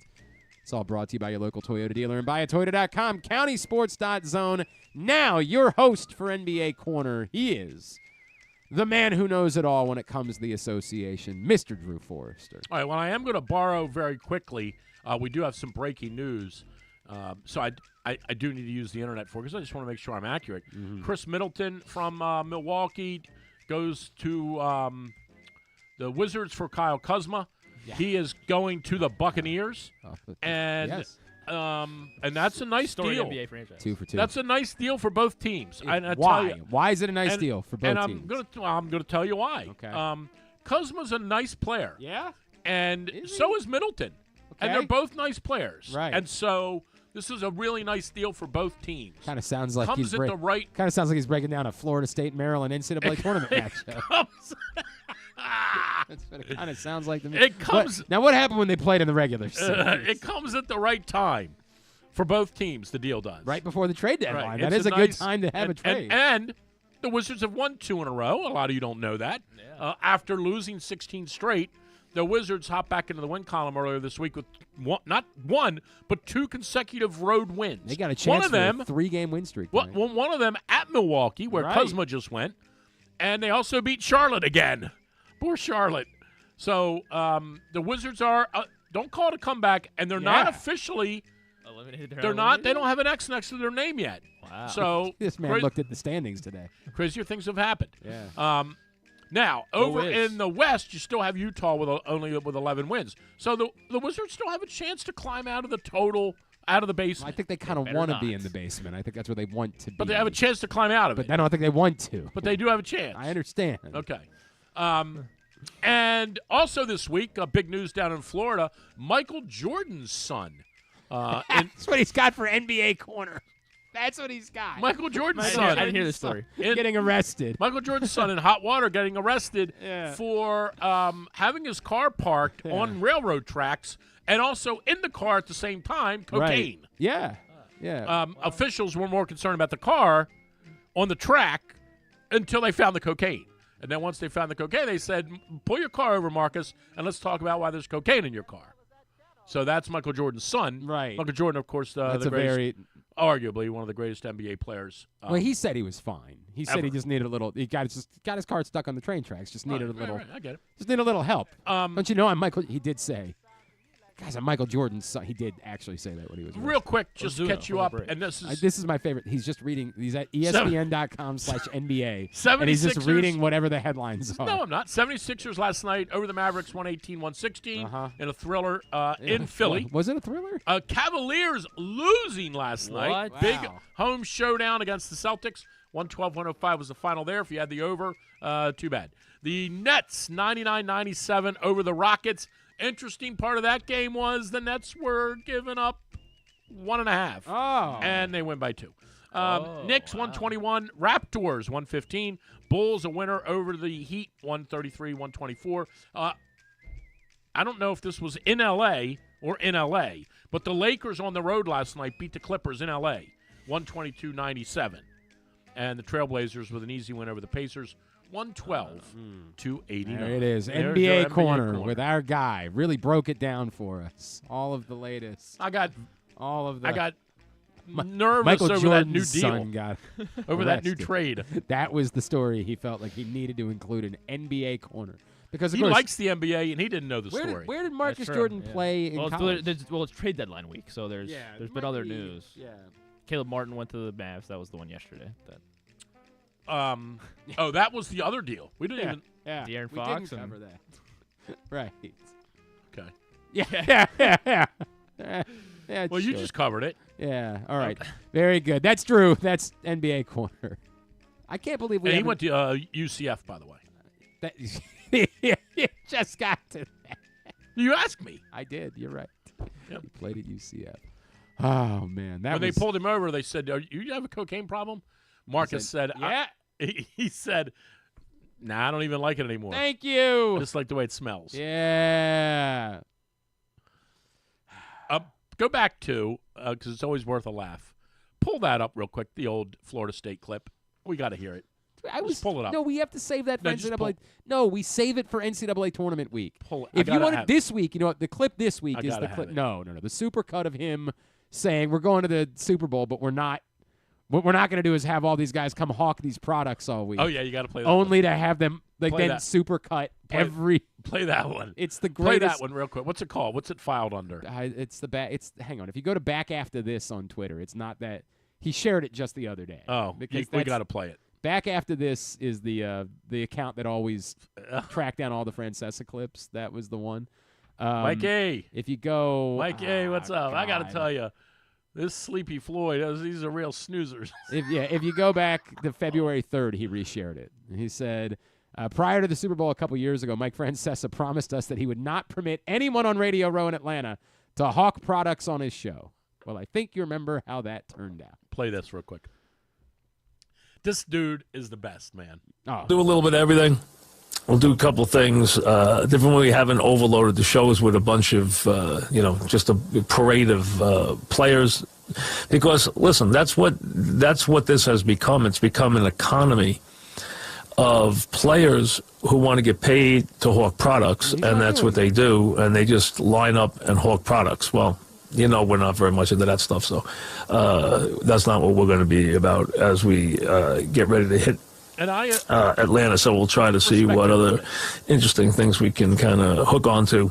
It's all brought to you by your local Toyota dealer and buyatoyota.com. CountySports.zone. Now, your host for NBA Corner, he is the man who knows it all when it comes to the association, Mr. Drew Forrester. All right, well, I am going to borrow very quickly. We do have some breaking news. So I do need to use the internet for because I just want to make sure I'm accurate. Chris Middleton from Milwaukee goes to the Wizards for Kyle Kuzma. Yeah. He is going to the Buccaneers, and that's a nice deal. NBA franchise. 2 for 2. That's a nice deal for both teams. Why? Tell you, Why is it a nice deal for both teams? I'm going to tell you why. Okay. Kuzma's a nice player. Yeah. And so is Middleton. Okay. And they're both nice players. Right. And so this is a really nice deal for both tems. Kind of sounds like Comes at the right. Kind of sounds like he's breaking down a Florida State Maryland NCAA tournament matchup. That's what it kind of sounds like to me. It comes. Now, what happened when they played in the regular season? It comes at the right time for both teams. The deal does Right before the trade deadline. Right. That It's is a good time to have and, a trade. And the Wizards have won 2 in a row. A lot of you don't know that. Yeah. After losing 16 straight, the Wizards hopped back into the win column earlier this week with not one, but 2 consecutive road wins. They got a chance one of for them, a 3-game win streak. One of them at Milwaukee, where Right. Kuzma just went, and they also beat Charlotte again. Poor Charlotte. So the Wizards are don't call it a comeback, and they're not officially. Eliminated. They're not. They don't have an X next to their name yet. Wow. So This man looked at the standings today. crazier things have happened. Yeah. Now over in the West, you still have Utah only with 11 wins. So the Wizards still have a chance to climb out of the basement. I think they kind of want to be in the basement. I think that's where they want to be. But they have a chance to climb out of it. But I don't think they want to. But they do have a chance. I understand. Okay. And also this week, big news down in Florida, Michael Jordan's son. That's what he's got for NBA Corner. That's what he's got. Michael Jordan's I son. didn't hear the story. Getting arrested. Michael Jordan's son in hot water getting arrested for having his car parked on railroad tracks and also in the car at the same time, cocaine. Right. Yeah. Yeah. Officials were more concerned about the car on the track until they found the cocaine. And then once they found the cocaine, they said, pull your car over, Marcus, and let's talk about why there's cocaine in your car. So that's Michael Jordan's son. Right. Michael Jordan, of course, arguably one of the greatest NBA players. Well, he said he was fine. He said he just needed a little. He got his car stuck on the train tracks. Just needed a little. Right, I get it. Just needed a little help. Don't you know? He did say, guys, I'm Michael Jordan's son. He did actually say that when he was real quick. Just to catch you up, and this is my favorite. He's just reading. He's at ESPN.com/NBA, 76ers, and he's just reading whatever the headlines are. No, I'm not. 76ers last night over the Mavericks, 118-116 in a thriller in Philly. Was it a thriller? Cavaliers losing last night. Wow. Big home showdown against the Celtics. 112-105 was the final there. If you had the over, too bad. The Nets, 99-97 over the Rockets. Interesting part of that game was the Nets were giving up 1.5. Oh. And they win by 2. Knicks, 121. Raptors, 115. Bulls, a winner over the Heat, 133-124. I don't know if this was in L.A. or in L.A., but the Lakers on the road last night beat the Clippers in L.A., 122-97. And the Trailblazers with an easy win over the Pacers, 112-89. There it is. There's NBA your corner with our guy. Really broke it down for us. All of the latest. I got nervous Michael over Jordan's that new deal. Son got over that new arrested. trade. That was the story he felt like he needed to include an NBA corner. Because of he course, likes the NBA, and he didn't know the story. Where did Marcus Jordan play in college? It's trade deadline week, so there's been other news. Yeah. Caleb Martin went to the Mavs. That was the one yesterday. That was the other deal. We didn't even. Yeah. De'Aaron We Fox didn't cover that. Right. Okay. Yeah. Well, you just covered it. Yeah. All right. Very good. That's Drew. That's NBA corner. I can't believe we. And he went to UCF, by the way. You just got to that. You asked me. I did. You're right. Yep. He played at UCF. Oh man, when they pulled him over, they said, "You have a cocaine problem?" Marcus said, "Yeah." He said, "Nah, I don't even like it anymore. Thank you. I just like the way it smells." Yeah. Go back to because it's always worth a laugh. Pull that up real quick. The old Florida State clip. We got to hear it. Just pull it up. No, we have to save that for No, just NCAA. No, we save it for NCAA Tournament week. Pull it. If you want it this week, you know what? The clip this week is the clip. No. The super cut of him saying we're going to the Super Bowl, but we're not. What we're not going to do is have all these guys come hawk these products all week. Oh yeah, you got to play that. Only one. to have them super cut every. Play that one. It's the greatest. Play that one real quick. What's it called? What's it filed under? It's the back. It's hang on. If you go to back after this on Twitter, it's not that he shared it just the other day. Oh, because we got to play it. Back after this is the account that always tracked down all the Francesa clips. That was the one. Mike A. If you go, Mike A. What's up? God. I got to tell you, this Sleepy Floyd, these are real snoozers. If you go back to February 3rd, he reshared it. He said, prior to the Super Bowl a couple years ago, Mike Francesa promised us that he would not permit anyone on Radio Row in Atlanta to hawk products on his show. Well, I think you remember how that turned out. Play this real quick. This dude is the best, man. Oh. Do a little bit of everything. We'll do a couple things. Different when we haven't overloaded the shows with a bunch of, just a parade of players. Because, listen, that's what this has become. It's become an economy of players who want to get paid to hawk products, and that's what they do, and they just line up and hawk products. Well, we're not very much into that stuff, so that's not what we're going to be about as we get ready to hit Atlanta. So we'll try to see what other interesting things we can kind of hook onto.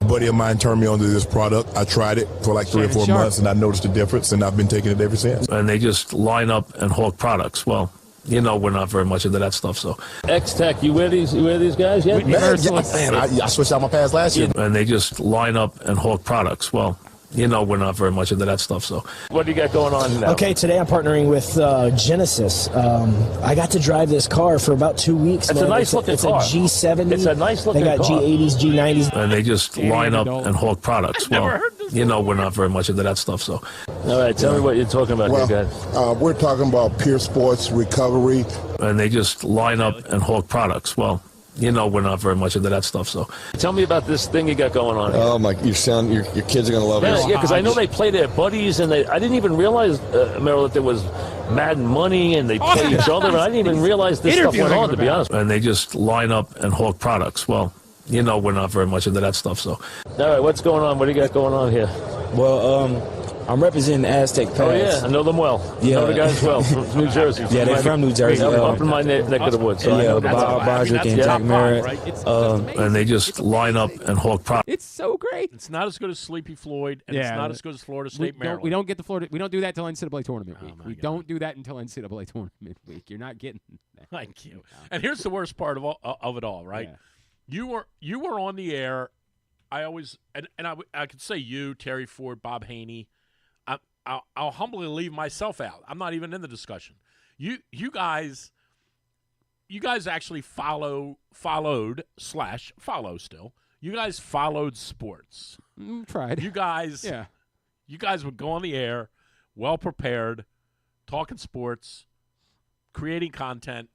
A buddy of mine turned me onto this product. I tried it for like 3 or 4 months, and I noticed the difference, and I've been taking it ever since. And they just line up and hawk products. Well, we're not very much into that stuff, so. X-Tech, you wear these guys yet? Man, I switched out my pads last year. And they just line up and hawk products. Well, we're not very much into that stuff, so. What do you got going on now? Okay, today I'm partnering with Genesis. I got to drive this car for about 2 weeks. It's a nice-looking car. It's a G70. It's a nice-looking car. They got G80s, G90s. And they just line up and hawk products. Well, you know, we're not very much into that stuff. So, all right, tell me what you're talking about here, guys. We're talking about peer sports recovery. And they just line up and hawk products. Well, you know, we're not very much into that stuff. So, tell me about this thing you got going on here. Oh my! Your kids are gonna love it. Yeah, because I know they play their buddies, and I didn't even realize, Merrill, that there was Mad Money, and they play each other. And I didn't even realize this stuff went on, to be honest. And they just line up and hawk products. Well, you know, we're not very much into that stuff. So, all right, what's going on? What do you got going on here? Well, I'm representing Aztec Pass. Oh, yeah, I know them well. Yeah. I know the guys well from New Jersey. Yeah, they're from New Jersey. Up in my neck of the woods. So yeah, Bob Broderick and Jack Merritt. And they just line up and hawk products. It's so great. It's not as good as Sleepy Floyd, and it's not as good as Florida State, Maryland. We don't get the Florida. We don't do that until NCAA Tournament week. We don't do that until NCAA Tournament week. You're not getting that. Thank you. And here's the worst part of it all, right? Yeah. You were on the air. I always and I could say you, Terry Ford, Bob Haney. I'll humbly leave myself out. I'm not even in the discussion. You guys actually follow still. You guys followed sports. Tried. You guys would go on the air, well prepared, talking sports, creating content,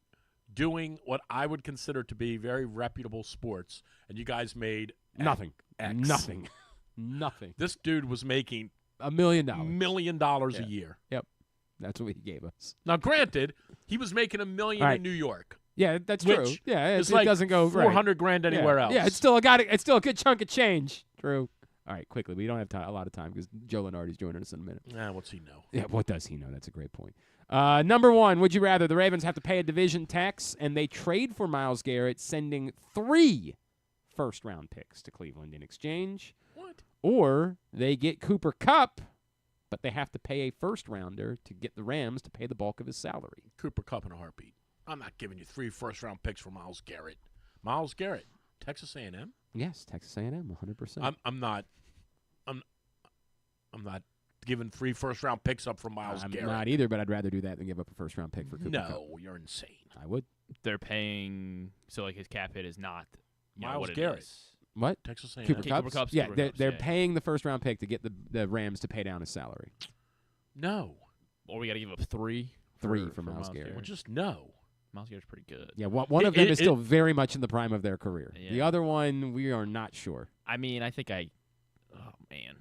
doing what I would consider to be very reputable sports, and you guys made nothing. X. Nothing. This dude was making $1 million. $1 million a year. Yep. That's what he gave us. Now, granted, he was making $1 million in New York. Yeah, that's true. Yeah, it like doesn't go $400,000 anywhere else. Yeah, it's still a good chunk of change. True. All right, quickly. We don't have a lot of time because Joe Lunardi's joining us in a minute. What's he know? Yeah, what does he know? That's a great point. Number one, would you rather the Ravens have to pay a division tax and they trade for Myles Garrett, sending 3 first-round picks to Cleveland in exchange? What? Or they get Cooper Kupp, but they have to pay a first-rounder to get the Rams to pay the bulk of his salary. Cooper Kupp in a heartbeat. I'm not giving you 3 first-round picks for Myles Garrett. Myles Garrett, Texas A&M? Yes, Texas A&M, 100%. I'm not giving 3 first-round picks up for Myles Garrett. I'm not either, but I'd rather do that than give up a first-round pick for Cooper Kupp. No, you're insane. I would. They're paying, so like his cap hit is not Myles Garrett. What? Texas A&M. Cooper Kupp? Yeah, they're paying the first-round pick to get the Rams to pay down his salary. No. Or we got to give up 3? 3 for Myles Garrett. Well, just no. Myles Garrett's pretty good. Yeah, one of them is still very much in the prime of their career. Yeah. The other one, we are not sure. I mean, I think oh, man.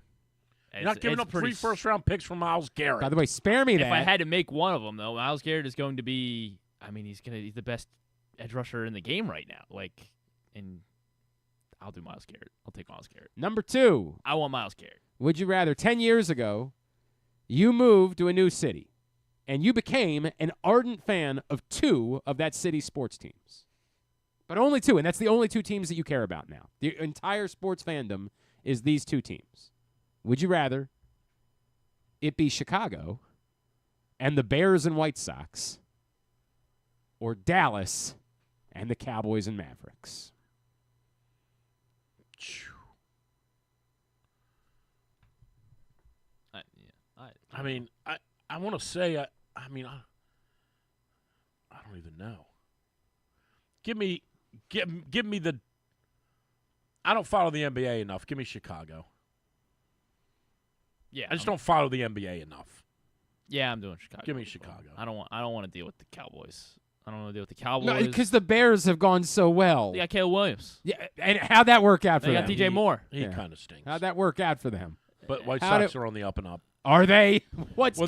You're not giving up 3 first-round picks for Myles Garrett. By the way, spare me that. If I had to make one of them, though, Myles Garrett is going to be, he's the best edge rusher in the game right now. And I'll do Myles Garrett. I'll take Myles Garrett. Number 2. I want Myles Garrett. Would you rather 10 years ago, you moved to a new city, and you became an ardent fan of 2 of that city's sports teams? But only 2, and that's the only 2 teams that you care about now. The entire sports fandom is these 2 teams. Would you rather it be Chicago and the Bears and White Sox, or Dallas and the Cowboys and Mavericks? I want to say, I don't even know. Give me the. I don't follow the NBA enough. Give me Chicago. Yeah, I just don't follow the NBA enough. Yeah, I'm doing Chicago. Give me Chicago. I don't want to deal with the Cowboys. I don't want to deal with the Cowboys. No, because the Bears have gone so well. They got Caleb Williams. Yeah, and how'd that work out for them? They got DJ Moore. He kind of stinks. How'd that work out for them? But White Sox are on the up and up. Are they? What's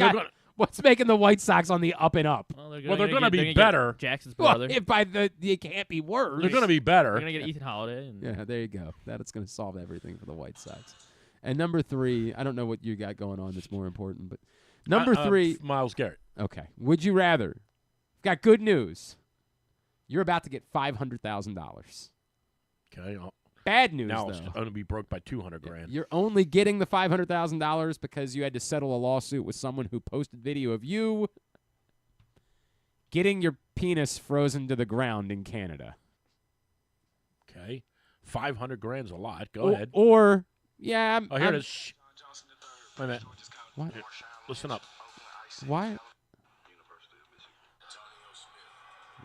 making the White Sox on the up and up? Well, they're going to be better. Jackson's brother. Well, it can't be worse. They're going to be better. They're going to get Ethan Holiday. Yeah, there you go. That's going to solve everything for the White Sox. And number 3, I don't know what you got going on that's more important, but number 3, Myles Garrett. Okay. Would you rather? Got good news. You're about to get $500,000. Okay. Bad news, now though. Now it's going to be broke by $200,000. You're only getting the $500,000 because you had to settle a lawsuit with someone who posted video of you getting your penis frozen to the ground in Canada. Okay. $500,000's a lot. Go ahead. Or, yeah. Here it is. Wait a minute. What? Here, listen up. Why?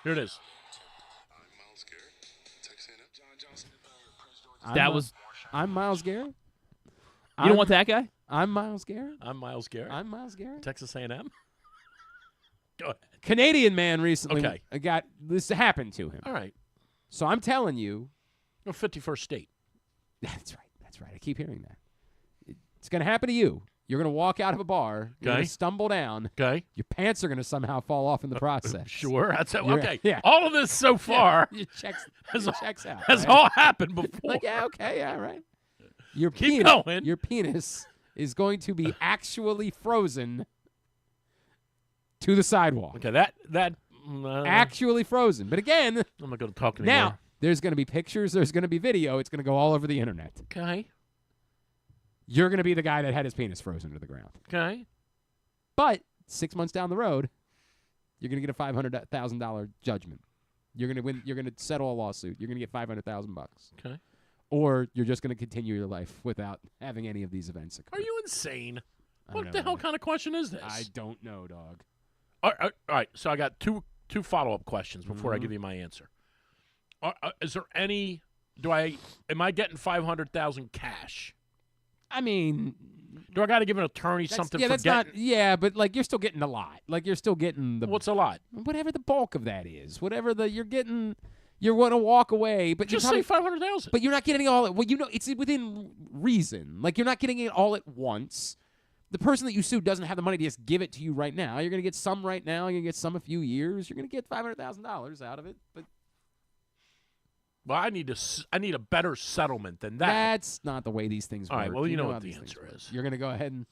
Here it is. I'm Myles Garrett. You don't want that guy? I'm Myles Garrett. I'm Myles Garrett. I'm Myles Garrett. Texas A&M. Go ahead. Canadian man recently Okay. got this happened to him. All right. So I'm telling you. 51st state. That's right. That's right. I keep hearing that. It's going to happen to you. You're going to walk out of a bar. You're going to stumble down. Okay. Your pants are going to somehow fall off in the process. Sure. That's okay. Yeah. All of this so far checks out. Has all happened before. Like, yeah, okay, yeah, right. Your Keep penis, going. Your penis is going to be actually frozen to the sidewalk. Okay, that actually frozen. But again, I'm not going to talk anymore. Now, there's going to be pictures. There's going to be video. It's going to go all over the internet. Okay. You're going to be the guy that had his penis frozen to the ground. Okay. But 6 months down the road, you're going to get a $500,000 judgment. You're going to win. You're going to settle a lawsuit. You're going to get $500,000. Okay. Or you're just going to continue your life without having any of these events occur. Are you insane? What the hell kind of question is this? I don't know, dog. All right. So I got two follow-up questions before I give you my answer. Is there any? Am I getting $500,000 cash? I mean, do I got to give an attorney something? Yeah, for that's not. Yeah, but like you're still getting a lot. Like you're still getting the. What's a lot? Whatever the bulk of that is. Whatever you're getting. You're going to walk away, but just say $500,000. But you're not getting all. Well, it's within reason. Like you're not getting it all at once. The person that you sued doesn't have the money to just give it to you right now. You're going to get some right now. You're going to get some a few years. You're going to get $500,000 out of it. But well, I need a better settlement than that. That's not the way these things work. All right. Well, you know what the answer is. You're going to go ahead and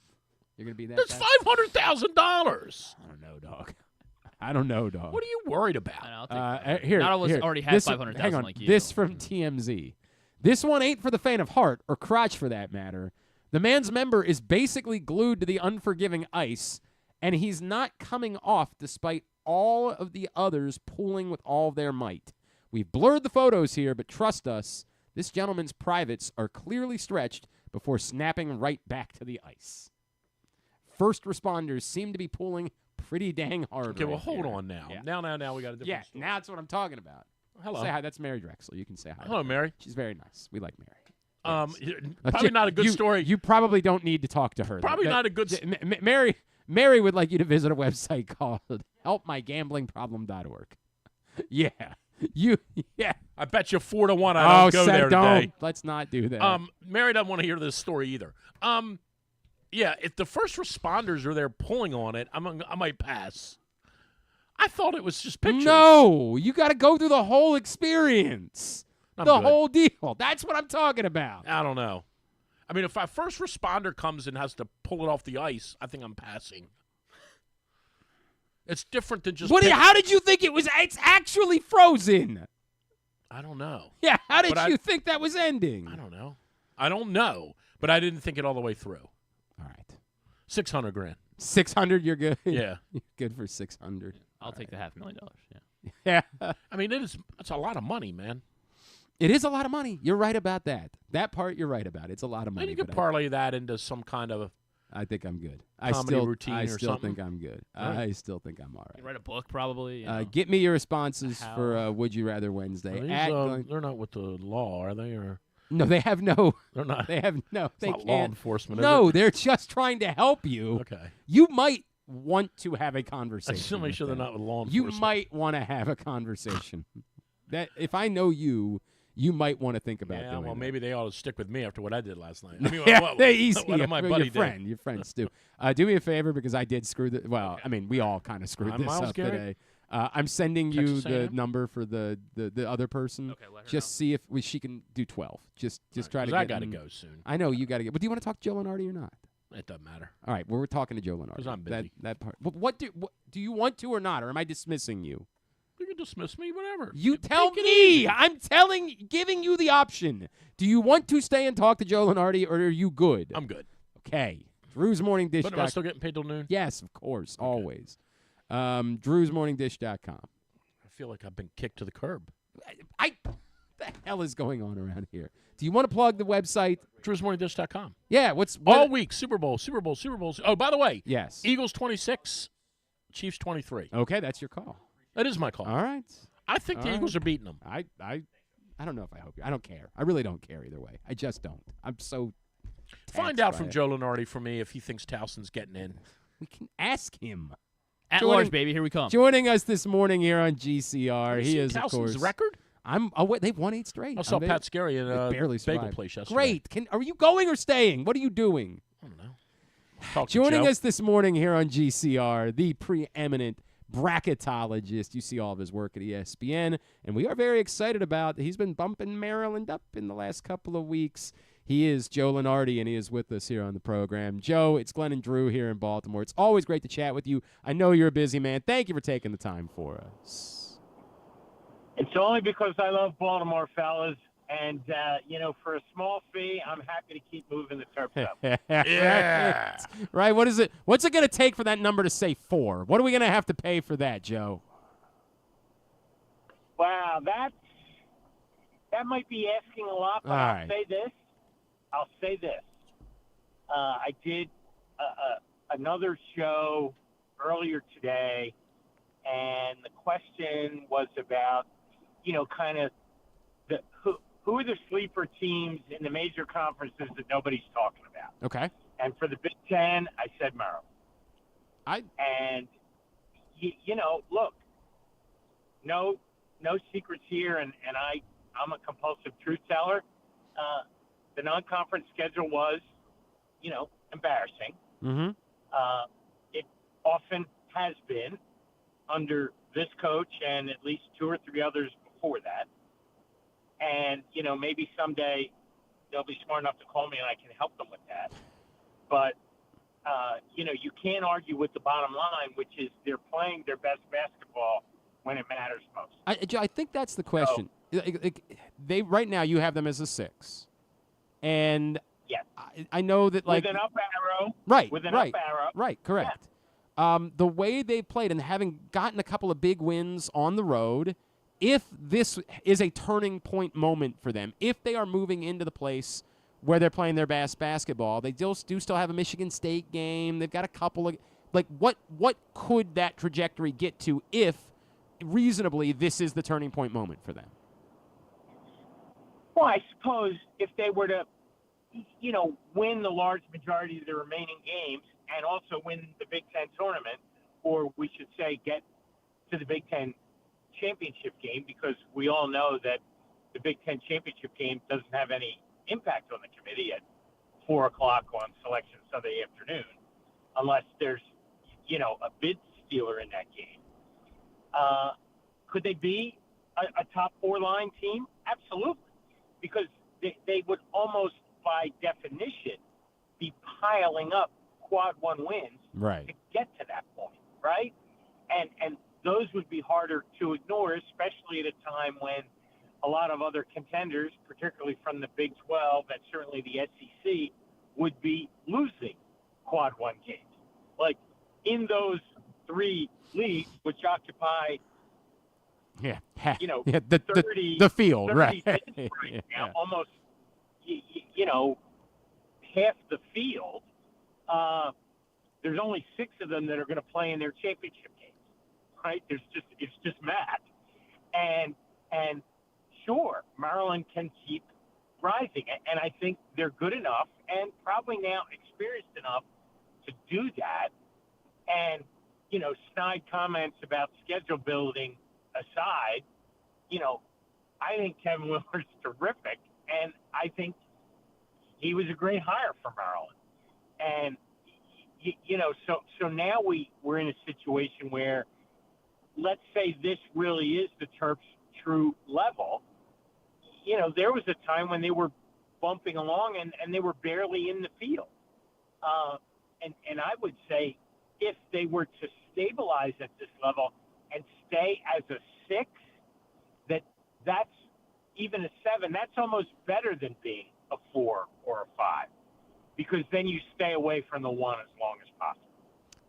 you're going to be that. That's $500,000. I don't know, dog. I don't know, dog. What are you worried about? Here, Not all of us already have $500,000 like you. This from TMZ. This one ain't for the faint of heart or crotch, for that matter. The man's member is basically glued to the unforgiving ice, and he's not coming off despite all of the others pulling with all their might. We've blurred the photos here, but trust us, this gentleman's privates are clearly stretched before snapping right back to the ice. First responders seem to be pulling pretty dang hard. Okay, right well, hold here. on now. Yeah. Now we got a different story. Now that's what I'm talking about. Hello. Say hi. That's Mary Drexler. You can say hi. Hello, Mary. She's very nice. We like Mary. Probably not a good story. You probably don't need to talk to her. Probably not a good Mary would like you to visit a website called helpmygamblingproblem.org. Yeah. I bet you 4-1 I don't go there today. Let's not do that. Mary doesn't want to hear this story either. Yeah, if the first responders are there pulling on it, I might pass. I thought it was just pictures. No, you got to go through the whole experience. Whole deal. That's what I'm talking about. I don't know. I mean, if a first responder comes and has to pull it off the ice, I think I'm passing. It's different than just. How did you think it was? It's actually frozen. I don't know. Yeah, how did you think that was ending? I don't know, but I didn't think it all the way through. All right, $600,000. 600, you're good. Yeah, you're good for 600. I'll take the $500,000. Yeah. I mean, it's a lot of money, man. It is a lot of money. You're right about that. That part you're right about. It's a lot of money. And you could parlay that into some kind of. I think I'm good. Routine I or still something. think I'm good. Right. I still think I'm all right. You write a book, probably. Get me your responses for Would You Rather Wednesday. They're not with the law, are they? Or no, they have no. They're not. They have no. They not can't. Law enforcement. No, they're just trying to help you. Okay. You might want to have a conversation. I just want to make sure they're not with law You enforcement. might want to have a conversation. That if I know you. You might want to think about doing well, that. maybe they ought to stick with me after what I did last night. I mean, they're easy. What my buddy did. Your friends do. Do me a favor because I did screw the. Well, okay. I mean, we all kind of screwed this Myles up Garrett. today. I'm sending you Texas the A&M? number for the other person. Okay, let her just see if she can do 12. Just try to. I get got to in. go soon. I know you got to get. But do you want to talk to Joe Lunardi or not? It doesn't matter. All right. Well, we're talking to Joe Lunardi. Because I'm busy. That part. What do you want to or not? Or am I dismissing you? You can dismiss me, whatever. You tell me. I'm giving you the option. Do you want to stay and talk to Joe Lunardi, or are you good? I'm good. Okay. Drew's Morning Dish. But am I still getting paid till noon? Yes, of course, always. Drew'sMorningDish.com. I feel like I've been kicked to the curb. What the hell is going on around here? Do you want to plug the website? Drew'sMorningDish.com. Yeah. All week? Super Bowl. Oh, by the way. Yes. Eagles 26, Chiefs 23. Okay, that's your call. That is my call. All right. I think the Eagles are beating them. I don't know if I hope you. I don't care. I really don't care either way. I just don't. I'm so. Find out from Joe Lunardi for me if he thinks Towson's getting in. We can ask him. At large, baby. Here we come. Joining us this morning here on GCR, he is, Towson's of course. record? They've won 8 straight. I saw Pat Scarry at a barely bagel place yesterday. Great. Are you going or staying? What are you doing? I don't know. Joining us this morning here on GCR, the preeminent bracketologist. You see all of his work at ESPN, and we are very excited about. He's been bumping Maryland up in the last couple of weeks. He is Joe Lunardi, and he is with us here on the program. Joe, it's Glenn and Drew here in Baltimore. It's always great to chat with you. I know you're a busy man. Thank you for taking the time for us. It's only because I love Baltimore, fellas. And, for a small fee, I'm happy to keep moving the Terps up. Yeah. Right. What is it? What's it going to take for that number to say 4? What are we going to have to pay for that, Joe? Wow, that might be asking a lot, but I'll say this. I did another show earlier today, and the question was about, kind of who are the sleeper teams in the major conferences that nobody's talking about. Okay. And for the Big Ten, I said Maryland. Look, no secrets here, and I'm a compulsive truth teller. The non-conference schedule was, embarrassing. Mm-hmm. It often has been under this coach and at least 2 or 3 others before that. And, maybe someday they'll be smart enough to call me and I can help them with that. But, you can't argue with the bottom line, which is they're playing their best basketball when it matters most. I think that's the question. They right now you have them as a 6. And yes. I know that with an up arrow. Right. With an up arrow. Right, correct. Yeah. The way they played and having gotten a couple of big wins on the road, if this is a turning point moment for them, if they are moving into the place where they're playing their best basketball, they do still have a Michigan State game. They've got a couple of what could that trajectory get to if reasonably this is the turning point moment for them? Well, I suppose if they were to, win the large majority of the remaining games and also win the Big Ten tournament, or we should say get to the Big Ten championship game, because we all know that the Big Ten championship game doesn't have any impact on the committee at 4 o'clock on Selection Sunday afternoon, unless there's, a bid stealer in that game. Could they be a top 4-line team? Absolutely, because they would almost by definition be piling up quad 1 wins to get to that point, right? And those would be harder to ignore, especially at a time when a lot of other contenders, particularly from the Big 12 and certainly the SEC, would be losing quad 1 games. Like in those 3 leagues, which occupy, the 30, the field, 30 right? right now, almost, half the field. There's only 6 of them that are going to play in their championship games, right? It's just math, and sure, Maryland can keep rising, and I think they're good enough and probably now experienced enough to do that. And snide comments about schedule building aside, I think Kevin Willard's terrific, and I think he was a great hire for Maryland. And so now we're in a situation where, let's say this really is the Terps' true level. There was a time when they were bumping along and they were barely in the field. And I would say if they were to stabilize at this level and stay as a 6, that's even a 7. That's almost better than being a 4 or a 5, because then you stay away from the 1 as long as possible.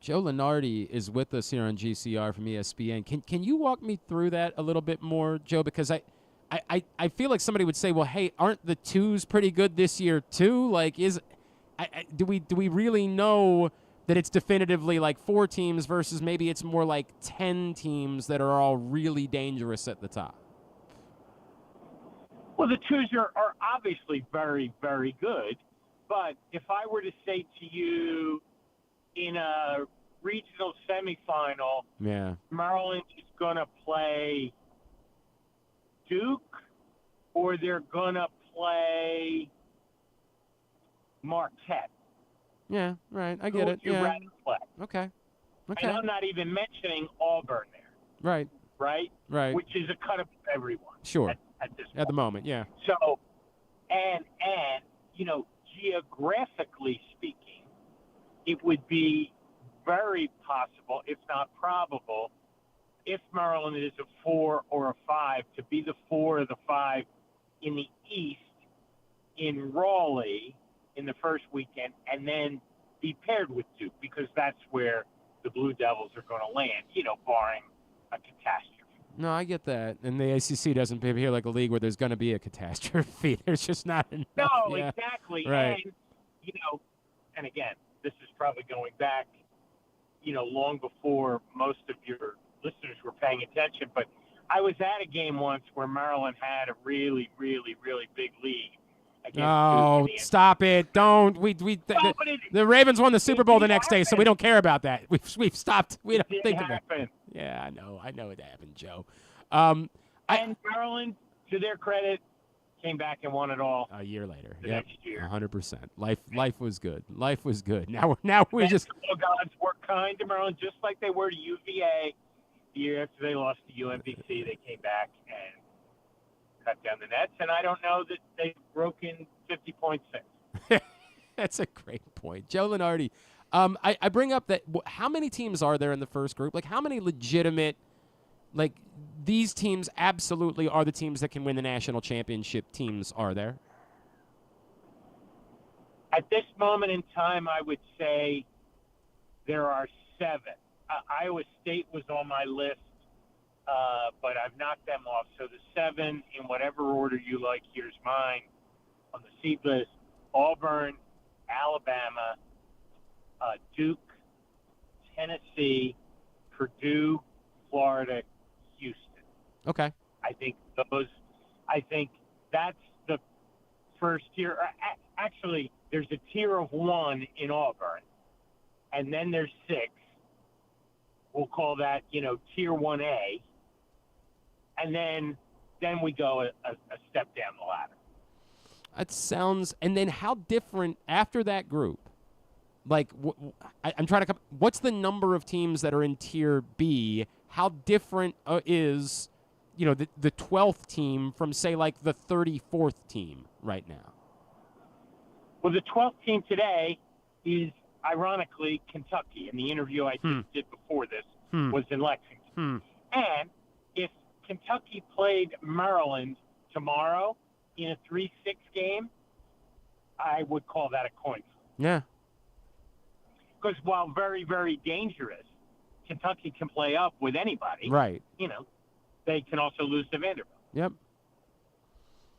Joe Lunardi is with us here on GCR from ESPN. Can you walk me through that a little bit more, Joe? Because I feel like somebody would say, well, hey, aren't the 2s pretty good this year too? Like, do we really know that it's definitively like 4 teams versus maybe it's more like 10 teams that are all really dangerous at the top? Well, the 2s are obviously very, very good. But if I were to say to you in a regional semifinal, Yeah. Maryland is going to play Duke or they're going to play Marquette. Yeah, right. I get Who it. would you Yeah. rather play? Okay. And I'm not even mentioning Auburn there, Right. right? Right. Which is a cut up for everyone. Sure. At this point. At the moment, yeah. So, and geographically speaking, it would be very possible, if not probable, if Maryland is a 4 or a 5, to be the 4 or the 5 in the East in Raleigh in the first weekend, and then be paired with Duke, because that's where the Blue Devils are going to land, barring a catastrophe. No, I get that. And the ACC doesn't behave like a league where there's going to be a catastrophe. There's just not enough. No, yeah. exactly. Right. And, and again, this is probably going back, long before most of your listeners were paying attention, but I was at a game once where Maryland had a really, really, really big lead. Oh, stop it. Don't. The Ravens won the Super Bowl the next day, so we don't care about that. We've stopped. We don't think about it. Yeah, I know it happened, Joe. And Maryland, to their credit, came back and won it all a year later. Next year. 100%. Life was good. Life was good. Now we're just. The gods were kind to Maryland, just like they were to UVA. The year after they lost to UMBC, they came back and cut down the nets, and I don't know that they've broken 50.6. That's a great point. Joe Lunardi, I bring up that how many teams are there in the first group? Like, how many legitimate, these teams absolutely are the teams that can win the national championship teams are there? At this moment in time, I would say there are 7. Iowa State was on my list, but I've knocked them off. So the 7, in whatever order you like, here's mine. On the seed list, Auburn, Alabama, Duke, Tennessee, Purdue, Florida, Houston. Okay. I think that's the first tier. Actually, there's a tier of 1 in Auburn, and then there's 6. We'll call that, tier 1A. And then we go a step down the ladder. That sounds. And then how different after that group? I'm trying to. What's the number of teams that are in tier B? How different is, the 12th team from, say, the 34th team right now? Well, the 12th team today is, ironically, Kentucky. And the interview I just did before this was in Lexington. And if Kentucky played Maryland tomorrow in a 3-6 game, I would call that a coin flip. Yeah. Because while very, very dangerous, Kentucky can play up with anybody. Right. They can also lose to Vanderbilt. Yep.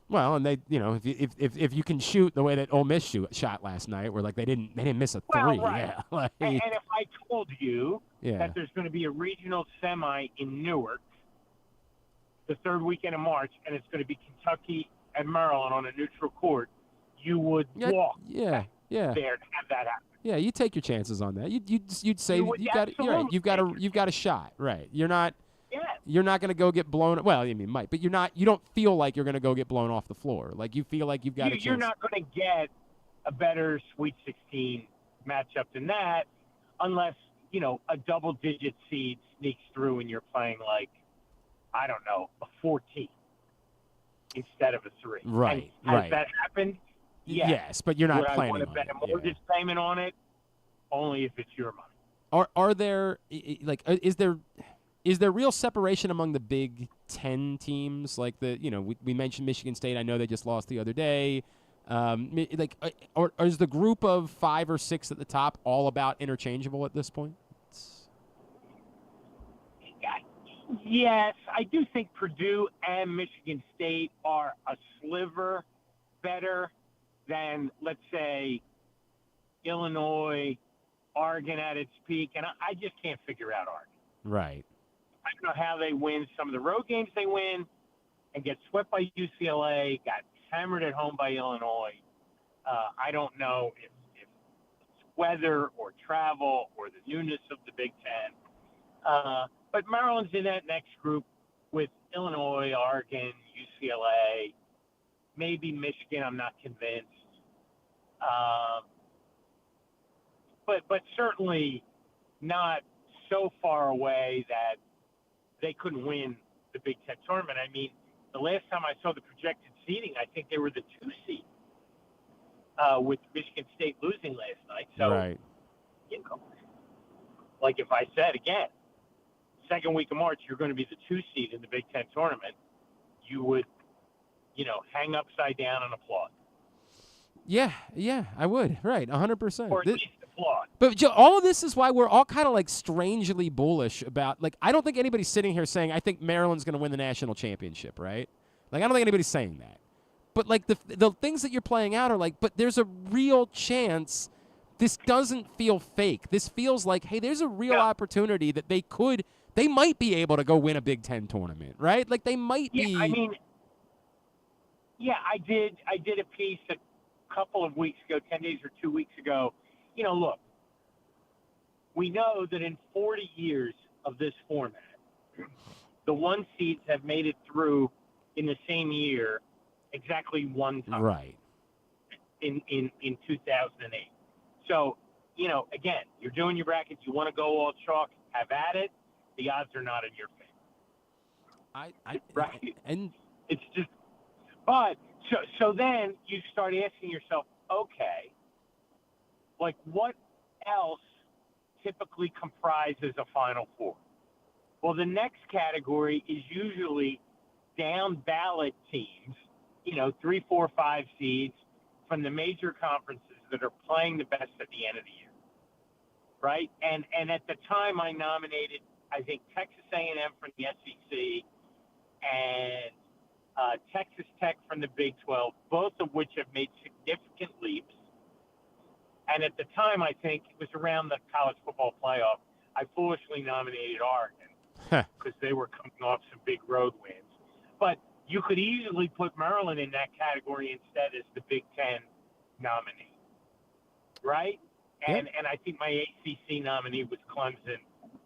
Well, and they, if you can shoot the way that Ole Miss shot last night, where they didn't miss a 3. Right. Yeah. And if I told you Yeah. that there's going to be a regional semi in Newark the third weekend of March, and it's going to be Kentucky and Maryland on a neutral court, you would walk there to have that happen. Yeah, you take your chances on that. You'd say you've got a shot, right? You're not going to go get blown. Well, you might, but you don't feel like you're going to go get blown off the floor. You feel like you've got a chance. You're not going to get a better Sweet 16 matchup than that, unless a double-digit seed sneaks through and you're playing I don't know, a 14 instead of a 3. Right. And has that happened? Yes, but you're not planning on it. Would I want to bet a mortgage payment on it? Only if it's your money. Are there is there real separation among the Big Ten teams? We mentioned Michigan State. I know they just lost the other day. Or is the group of 5 or 6 at the top all about interchangeable at this point? Yes, I do think Purdue and Michigan State are a sliver better than, let's say, Illinois, Oregon at its peak, and I just can't figure out Oregon. Right. I don't know how they win some of the road games they win and get swept by UCLA, got hammered at home by Illinois. I don't know if it's weather or travel or the newness of the Big Ten. But Maryland's in that next group with Illinois, Oregon, UCLA, maybe Michigan. I'm not convinced. But certainly not so far away that they couldn't win the Big Ten tournament. I mean, the last time I saw the projected seeding, I think they were the 2 seed with Michigan State losing last night. So, right. You know, like if I said again, second week of March, you're going to be the 2 seed in the Big Ten tournament, you would, hang upside down and applaud. Yeah, I would. Right, 100%. Or at least applaud. But Joe, all of this is why we're all kind of like strangely bullish about, like, I don't think anybody's sitting here saying, I think Maryland's going to win the national championship, right? Like, I don't think anybody's saying that. But, like, the things that you're playing out are like, but there's a real chance this doesn't feel fake. This feels like, hey, there's a real opportunity that they might be able to go win a Big Ten tournament, right? Like, they might be. I mean, I did a piece a couple of weeks ago, 10 days or 2 weeks ago. Look, we know that in 40 years of this format, the 1 seeds have made it through in the same year exactly one time. Right. In 2008. So, again, you're doing your brackets. You want to go all chalk, have at it. The odds are not in your favor. Right. And it's just, but so then you start asking yourself, okay, like what else typically comprises a Final Four? Well, the next category is usually down ballot teams, 3, 4, 5 seeds from the major conferences that are playing the best at the end of the year, right? And at the time I nominated, I think, Texas A&M from the SEC and Texas Tech from the Big 12, both of which have made significant leaps. And at the time, I think it was around the college football playoff, I foolishly nominated Oregon because they were coming off some big road wins. But you could easily put Maryland in that category instead as the Big Ten nominee, right? And I think my ACC nominee was Clemson,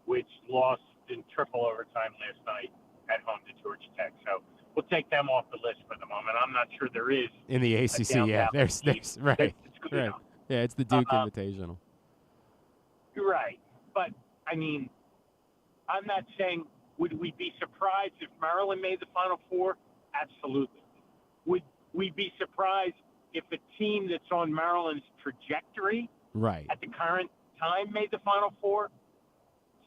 which lost in triple overtime last night at home to Georgia Tech. So we'll take them off the list for the moment. I'm not sure there is in the ACC. Yeah, there's right. It's good enough. Yeah, it's the Duke Invitational. You're right, but I mean, I'm not saying would we be surprised if Maryland made the Final Four? Absolutely. Would we be surprised if a team that's on Maryland's trajectory at the current time made the Final Four?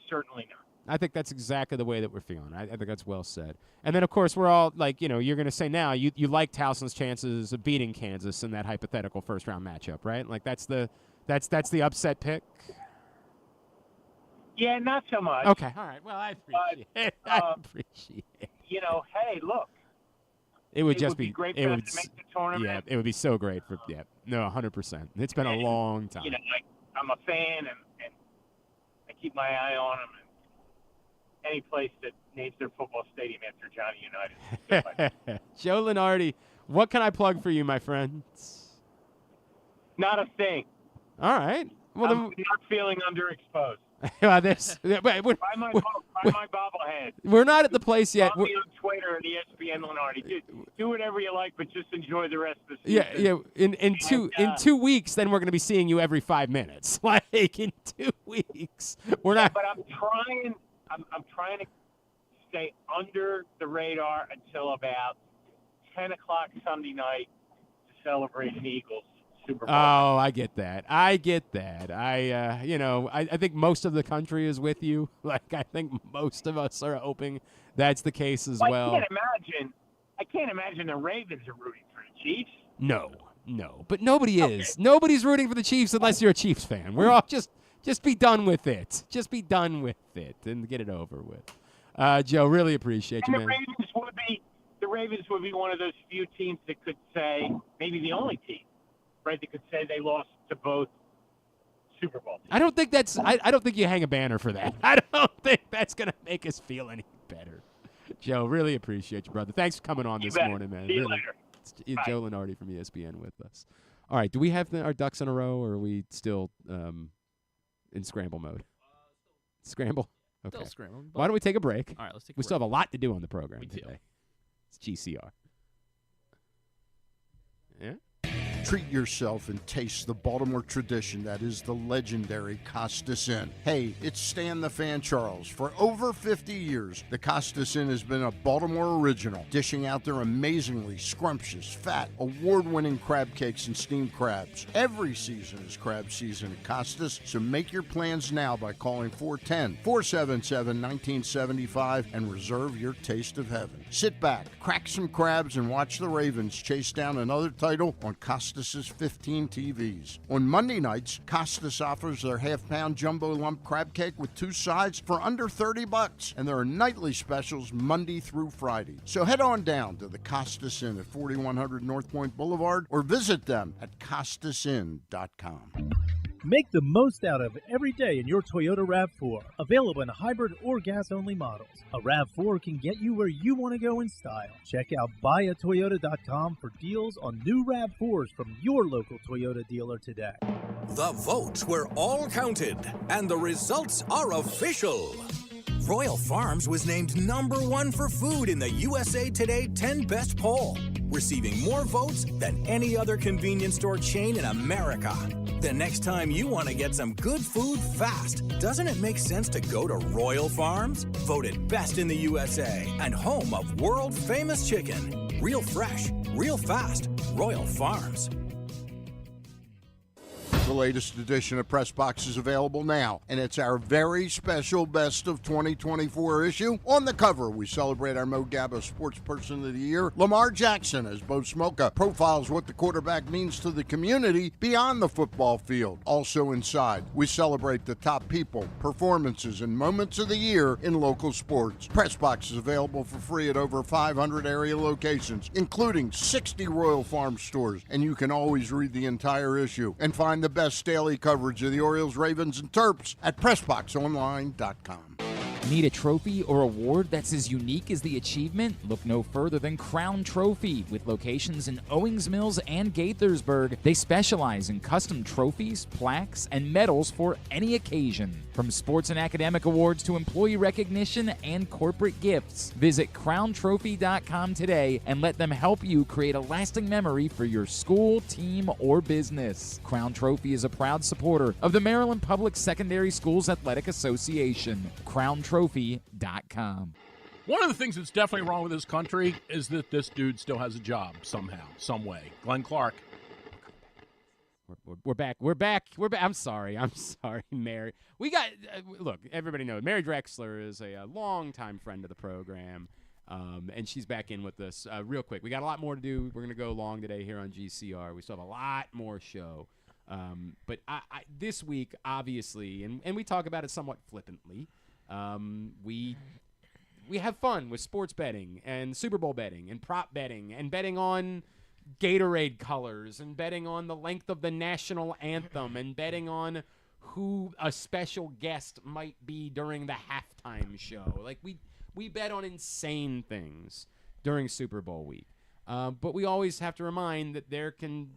Certainly not. I think that's exactly the way that we're feeling. I think that's well said. And then, of course, we're all like, you're going to say now you like Towson's chances of beating Kansas in that hypothetical first-round matchup, right? Like that's the upset pick. Yeah, not so much. Okay, all right. Well, I appreciate it. I appreciate it. Hey, look. It would just be great for them to make the tournament. Yeah, it would be so great for. Yeah, no, 100%. It's been a long time. I'm a fan, and I keep my eye on them. And any place that names their football stadium after Johnny Unitas. Joe Lunardi, what can I plug for you, my friend? Not a thing. All right. Well, I'm not feeling underexposed. Buy my bobblehead. We're not at the place yet. Follow me on Twitter and ESPN Lunardi. Do whatever you like, but just enjoy the rest of the season. Yeah. In 2 weeks, then we're going to be seeing you every 5 minutes. Like in 2 weeks, we're not. But I'm trying. I'm trying to stay under the radar until about 10 o'clock Sunday night to celebrate an Eagles Super Bowl. Oh, I get that. I think most of the country is with you. Like, I think most of us are hoping that's the case as well. I can't imagine the Ravens are rooting for the Chiefs. No. But nobody is. Nobody's rooting for the Chiefs unless you're a Chiefs fan. We're all just be done with it. Just be done with it and get it over with. Joe, really appreciate you, man. The Ravens would be one of those few teams that could say, maybe the only team, right, that could say they lost to both Super Bowl teams. I don't think you hang a banner for that. I don't think that's going to make us feel any better. Joe, really appreciate you, brother. Thanks for coming on this morning, man. See you later. Joe Lunardi from ESPN with us. All right, do we have our ducks in a row, or are we still in scramble mode? Scramble? Okay. Still scramble. Why don't we take a break? All right, let's take a We break. still have a lot to do on the program We do. today. It's GCR. Yeah? Treat yourself and taste the Baltimore tradition that is the legendary Costas Inn. Hey, it's Stan the Fan Charles. For over 50 years, the Costas Inn has been a Baltimore original, dishing out their amazingly scrumptious, fat, award-winning crab cakes and steamed crabs. Every season is crab season at Costas, so make your plans now by calling 410-477-1975 and reserve your taste of heaven. Sit back, crack some crabs, and watch the Ravens chase down another title on Costas' 15 TVs. On Monday nights, Costas offers their half-pound jumbo lump crab cake with 2 sides for under $30, and there are nightly specials Monday through Friday. So head on down to the Costas Inn at 4100 North Point Boulevard or visit them at CostasInn.com. Make the most out of every day in your Toyota RAV4. Available in hybrid or gas-only models. A RAV4 can get you where you want to go in style. Check out buyatoyota.com for deals on new RAV4s from your local Toyota dealer today. The votes were all counted, and the results are official. Royal Farms was named #1 for food in the USA Today 10 Best poll, receiving more votes than any other convenience store chain in America. The next time you want to get some good food fast, doesn't it make sense to go to Royal Farms? Voted best in the USA and home of world-famous chicken. Real fresh, real fast, Royal Farms. The latest edition of Press Box is available now, and it's our very special Best of 2024 issue. On the cover, we celebrate our Mo Gabba Sports Person of the Year, Lamar Jackson, as Bo Smolka profiles what the quarterback means to the community beyond the football field. Also inside, we celebrate the top people, performances, and moments of the year in local sports. Press Box is available for free at over 500 area locations, including 60 Royal Farm stores, and you can always read the entire issue and find the best daily coverage of the Orioles, Ravens, and Terps at PressBoxOnline.com. Need a trophy or award that's as unique as the achievement? Look no further than Crown Trophy. With locations in Owings Mills and Gaithersburg, they specialize in custom trophies, plaques, and medals for any occasion. From sports and academic awards to employee recognition and corporate gifts, visit crowntrophy.com today and let them help you create a lasting memory for your school, team, or business. Crown Trophy is a proud supporter of the Maryland Public Secondary Schools Athletic Association. crowntrophy.com. One of the things that's definitely wrong with this country is that this dude still has a job somehow, some way. Glenn Clark. We're back. I'm sorry, Mary. We got, look, everybody knows Mary Drexler is a longtime friend of the program, and she's back in with us real quick. We got a lot more to do. We're going to go long today here on GCR. We still have a lot more show. But I this week, obviously, and we talk about it somewhat flippantly, we have fun with sports betting and Super Bowl betting and prop betting and betting on Gatorade colors and betting on the length of the national anthem and betting on who a special guest might be during the halftime show. Like we bet on insane things during Super Bowl week. But we always have to remind that there can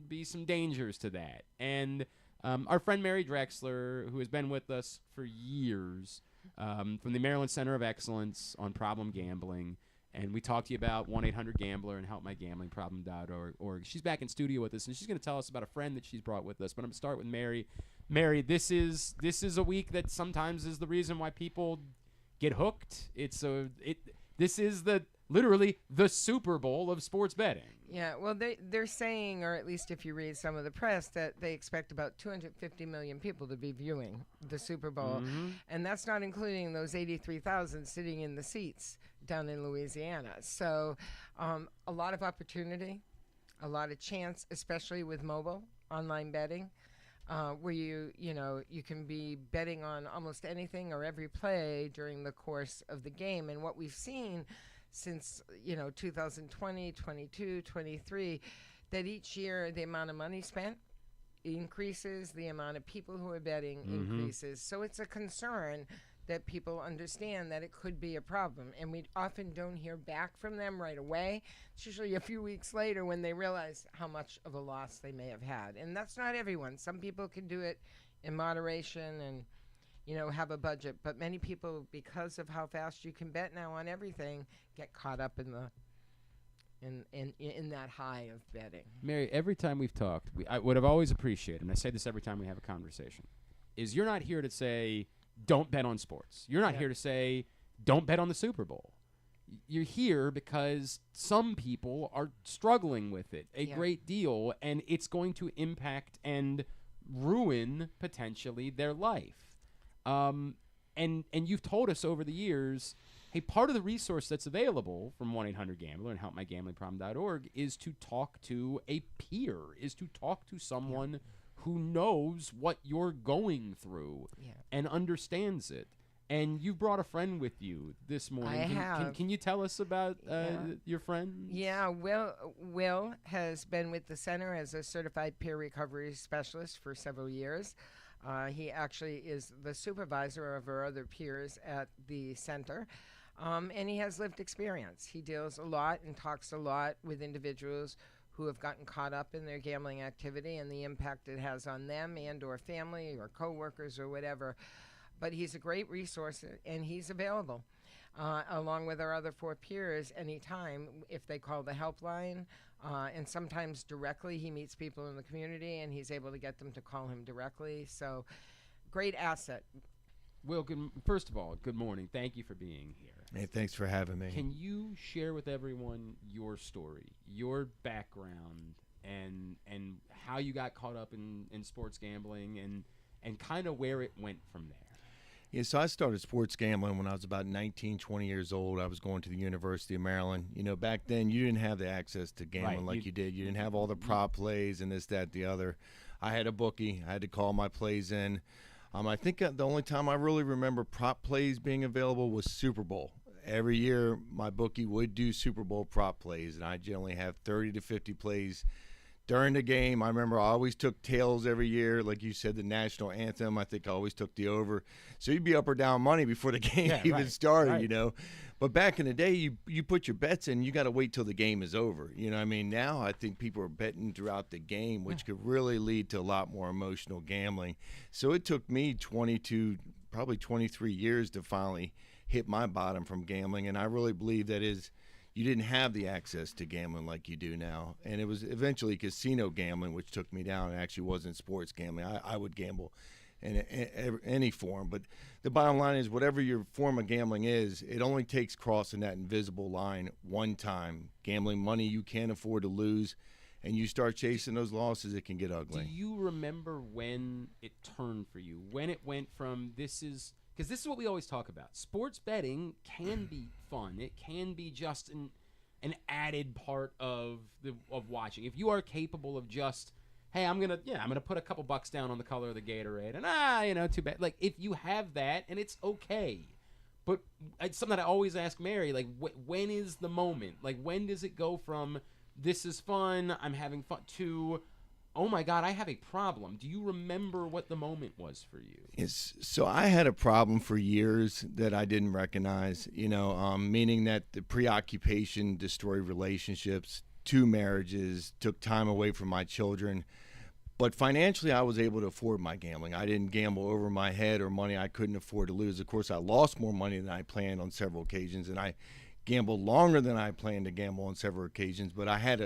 be some dangers to that. And our friend Mary Drexler, who has been with us for years, from the Maryland Center of Excellence on problem gambling, and we talked to you about 1-800-GAMBLER and helpmygamblingproblem.org. She's back in studio with us, and she's going to tell us about a friend that she's brought with us. But I'm going to start with Mary. Mary, this is a week that sometimes is the reason why people get hooked. This is literally the Super Bowl of sports betting. Yeah, well, they're saying, or at least if you read some of the press, that they expect about 250 million people to be viewing the Super Bowl. Mm-hmm. And that's not including those 83,000 sitting in the seats down in Louisiana. So a lot of opportunity, a lot of chance, especially with mobile online betting, where you can be betting on almost anything or every play during the course of the game. And what we've seen since 2020, 22, 23, that each year the amount of money spent increases, the amount of people who are betting increases. So it's a concern that people understand that it could be a problem. And we often don't hear back from them right away. It's usually a few weeks later when they realize how much of a loss they may have had. And that's not everyone. Some people can do it in moderation and, have a budget. But many people, because of how fast you can bet now on everything, get caught up in that high of betting. Mary, every time we've talked, what I've always appreciated, and I say this every time we have a conversation, is you're not here to say, don't bet on sports. You're not here to say, don't bet on the Super Bowl. You're here because some people are struggling with it a great deal, and it's going to impact and ruin, potentially, their life. And you've told us over the years, hey, part of the resource that's available from 1-800-GAMBLER and helpmygambling.org is to talk to a peer, is to talk to someone who knows what you're going through and understands it. And you brought a friend with you this morning. I have. Can you tell us about your friend? Yeah, Will has been with the center as a certified peer recovery specialist for several years. He actually is the supervisor of our other peers at the center. And he has lived experience. He deals a lot and talks a lot with individuals who have gotten caught up in their gambling activity and the impact it has on them and or family or coworkers or whatever. But he's a great resource, and he's available, along with our other 4 peers, anytime if they call the helpline. And sometimes directly he meets people in the community, and he's able to get them to call him directly. So great asset. Will, first of all, good morning. Thank you for being here. Hey, thanks for having me. Can you share with everyone your story, your background, and how you got caught up in sports gambling and kind of where it went from there? Yeah, so I started sports gambling when I was about 19, 20 years old. I was going to the University of Maryland. Back then you didn't have the access to gambling like you did. You didn't have all the prop plays and this, that, the other. I had a bookie. I had to call my plays in. I think the only time I really remember prop plays being available was Super Bowl. Every year, my bookie would do Super Bowl prop plays, and I generally have 30 to 50 plays during the game. I remember I always took tails every year. Like you said, the national anthem, I think I always took the over. So you'd be up or down money before the game even started, But back in the day, you put your bets in, you got to wait till the game is over. Now I think people are betting throughout the game, which could really lead to a lot more emotional gambling. So it took me 22, probably 23 years to finally hit my bottom from gambling, and I really believe that is you didn't have the access to gambling like you do now. And it was eventually casino gambling, which took me down. It actually wasn't sports gambling. I would gamble in any form. But the bottom line is whatever your form of gambling is, it only takes crossing that invisible line one time. Gambling money you can't afford to lose, and you start chasing those losses, it can get ugly. Do you remember when it turned for you? When it went from because this is what we always talk about. Sports betting can be fun. It can be just an added part of watching. If you are capable of just, hey, I'm gonna put a couple bucks down on the color of the Gatorade, and too bad. Like if you have that, and it's okay. But it's something that I always ask Mary, like when is the moment? Like when does it go from this is fun, I'm having fun, to oh my God, I have a problem? Do you remember what the moment was for you? Yes. So I had a problem for years that I didn't recognize, meaning that the preoccupation destroyed relationships, 2 marriages, took time away from my children. But financially, I was able to afford my gambling. I didn't gamble over my head or money I couldn't afford to lose. Of course, I lost more money than I planned on several occasions, and I gambled longer than I planned to gamble on several occasions, but I had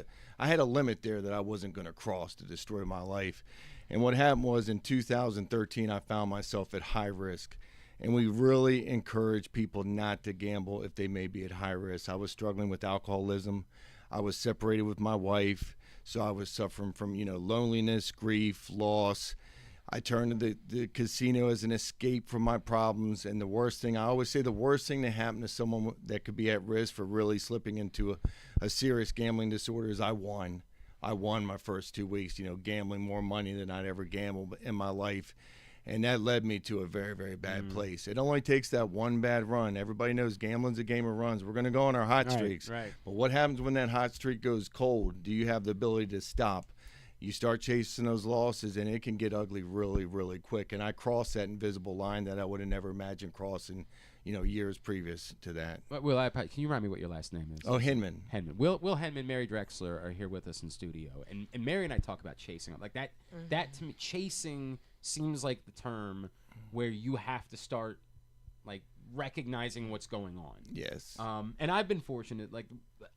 a limit there that I wasn't going to cross to destroy my life. And what happened was in 2013, I found myself at high risk, and we really encourage people not to gamble if they may be at high risk. I was struggling with alcoholism. I was separated with my wife, so I was suffering from loneliness, grief, loss. I turned to the casino as an escape from my problems, and I always say the worst thing that happened to someone that could be at risk for really slipping into a serious gambling disorder is I won. I won my first 2 weeks, gambling more money than I'd ever gambled in my life, and that led me to a very, very bad place. It only takes that one bad run. Everybody knows gambling's a game of runs. We're going to go on our hot streaks, but what happens when that hot streak goes cold? Do you have the ability to stop? you start chasing those losses, and it can get ugly really, really quick. And I crossed that invisible line that I would have never imagined crossing, years previous to that. Will, can you remind me what your last name is? Oh, Hinman. Hinman. Will Hinman, Mary Drexler are here with us in studio, and Mary and I talk about chasing. Like that. Mm-hmm. That to me, chasing seems like the term where you have to start like recognizing what's going on. Yes. And I've been fortunate. Like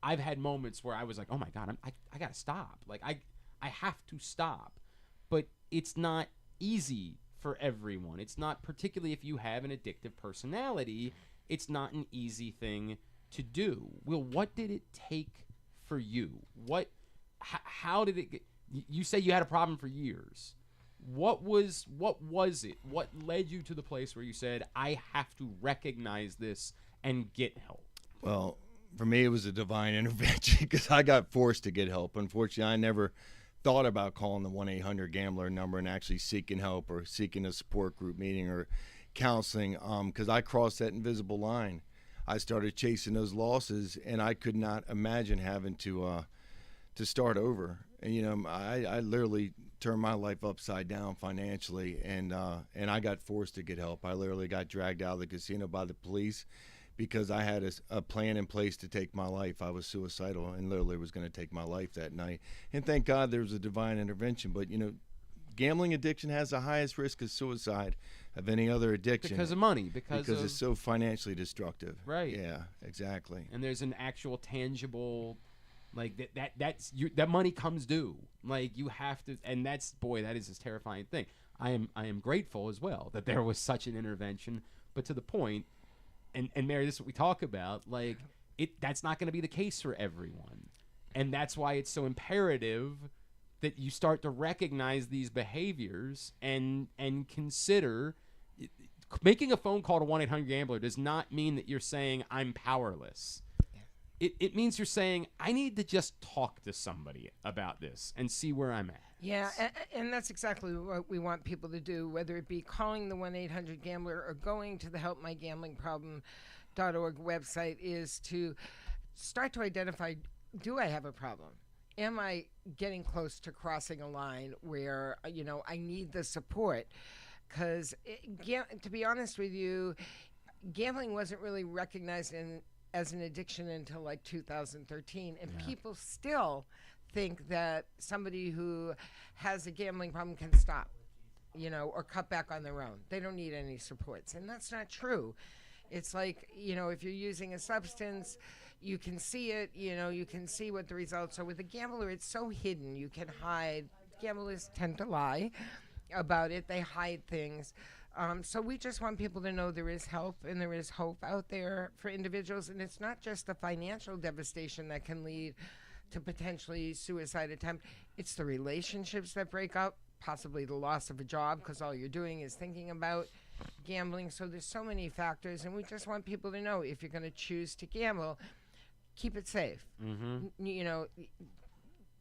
I've had moments where I was like, oh my God, I gotta stop. Like I have to stop, but it's not easy for everyone. It's not, particularly if you have an addictive personality, it's not an easy thing to do. Will, what did it take for you? How did it get? You say you had a problem for years. What was it? What led you to the place where you said, I have to recognize this and get help? Well, for me, it was a divine intervention because I got forced to get help. Unfortunately, I never thought about calling the 1-800-GAMBLER number and actually seeking help or seeking a support group meeting or counseling because I crossed that invisible line. I started chasing those losses, and I could not imagine having to start over. And I literally turned my life upside down financially, and I got forced to get help. I literally got dragged out of the casino by the police because I had a plan in place to take my life. I was suicidal and literally was going to take my life that night. And thank God there was a divine intervention. But, gambling addiction has the highest risk of suicide of any other addiction. Because of money. Because it's so financially destructive. Right. Yeah, exactly. And there's an actual tangible, like that money comes due. Like you have to, and that is this terrifying thing. I am grateful as well that there was such an intervention, but to the point. And Mary, this is what we talk about. Like, that's not going to be the case for everyone, and that's why it's so imperative that you start to recognize these behaviors and consider making a phone call to 1-800-GAMBLER does not mean that you're saying I'm powerless. It means you're saying I need to just talk to somebody about this and see where I'm at. Yeah, and that's exactly what we want people to do, whether it be calling the 1-800-GAMBLER or going to the helpmygamblingproblem.org website, is to start to identify, do I have a problem? Am I getting close to crossing a line where, I need the support? Because, to be honest with you, gambling wasn't really recognized as an addiction until like 2013, and people still think that somebody who has a gambling problem can stop, or cut back on their own. They don't need any supports, and that's not true. It's like, if you're using a substance, you can see it, you can see what the results are. With a gambler, it's so hidden. You can hide. Gamblers tend to lie about it. They hide things. So we just want people to know there is help and there is hope out there for individuals, and it's not just the financial devastation that can lead to potentially suicide attempt. It's the relationships that break up, possibly the loss of a job because all you're doing is thinking about gambling. So there's so many factors, and we just want people to know if you're going to choose to gamble, keep it safe. Mm-hmm.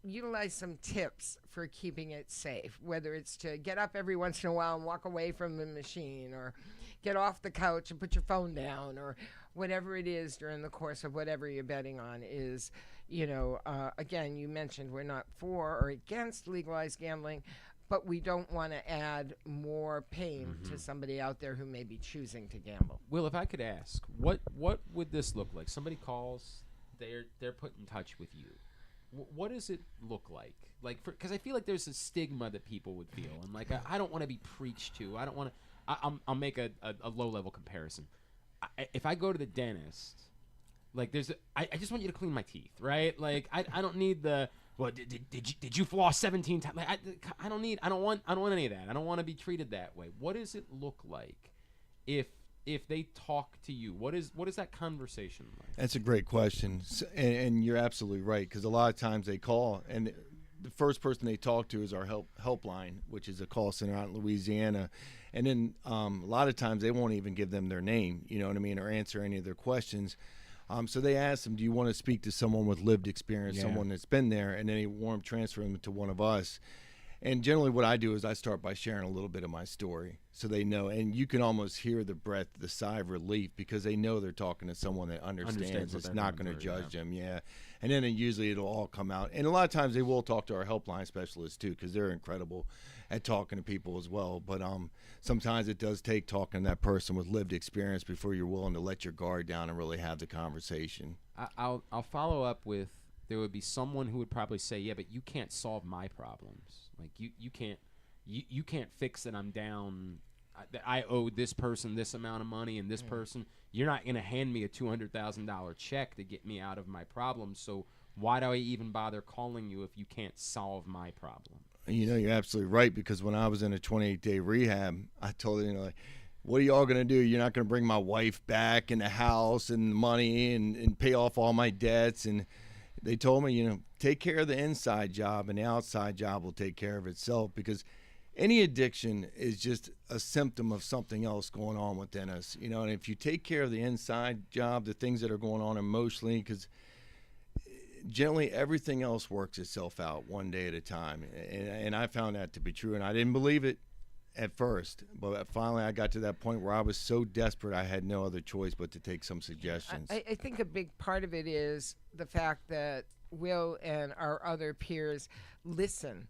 Utilize some tips for keeping it safe, whether it's to get up every once in a while and walk away from the machine, or get off the couch and put your phone down, or whatever it is during the course of whatever you're betting on is, again, you mentioned we're not for or against legalized gambling, but we don't want to add more pain to somebody out there who may be choosing to gamble. Will, if I could ask, what would this look like? Somebody calls, they're put in touch with you. What does it look like? Like, because I feel like there's a stigma that people would feel, and like I don't want to be preached to. I don't want to. I'll make a low level comparison. If I go to the dentist, like I just want you to clean my teeth, right? Like I don't need the did you floss 17 times? Like I don't want any of that. I don't want to be treated that way. What does it look like if they talk to you? What is that conversation like? That's a great question, and you're absolutely right, because a lot of times they call and the first person they talk to is our helpline, which is a call center out in Louisiana, and then a lot of times they won't even give them their name, you know what I mean, or answer any of their questions. So they ask them, do you want to speak to someone with lived experience, someone that's been there, and then they warm transfer them to one of us. And generally what I do is I start by sharing a little bit of my story so they know. And you can almost hear the breath, the sigh of relief, because they know they're talking to someone that understands it's not going to judge them. Yeah. And then usually it'll all come out. And a lot of times they will talk to our helpline specialists too, because they're incredible at talking to people as well. But sometimes it does take talking to that person with lived experience before you're willing to let your guard down and really have the conversation. I'll follow up with, there would be someone who would probably say, yeah, but you can't solve my problems. Like you can't fix that I'm down. I owe this person this amount of money and this person. You're not going to hand me a $200,000 check to get me out of my problem. So why do I even bother calling you if you can't solve my problem? You know, you're absolutely right, because when I was in a 28-day rehab, I told them, like, what are y'all going to do? You're not going to bring my wife back in the house and money and pay off all my debts. And they told me, take care of the inside job and the outside job will take care of itself, because any addiction is just a symptom of something else going on within us. And if you take care of the inside job, the things that are going on emotionally, because generally everything else works itself out one day at a time. And I found that to be true. And I didn't believe it at first, but finally I got to that point where I was so desperate I had no other choice but to take some suggestions. I think a big part of it is the fact that Will and our other peers listen,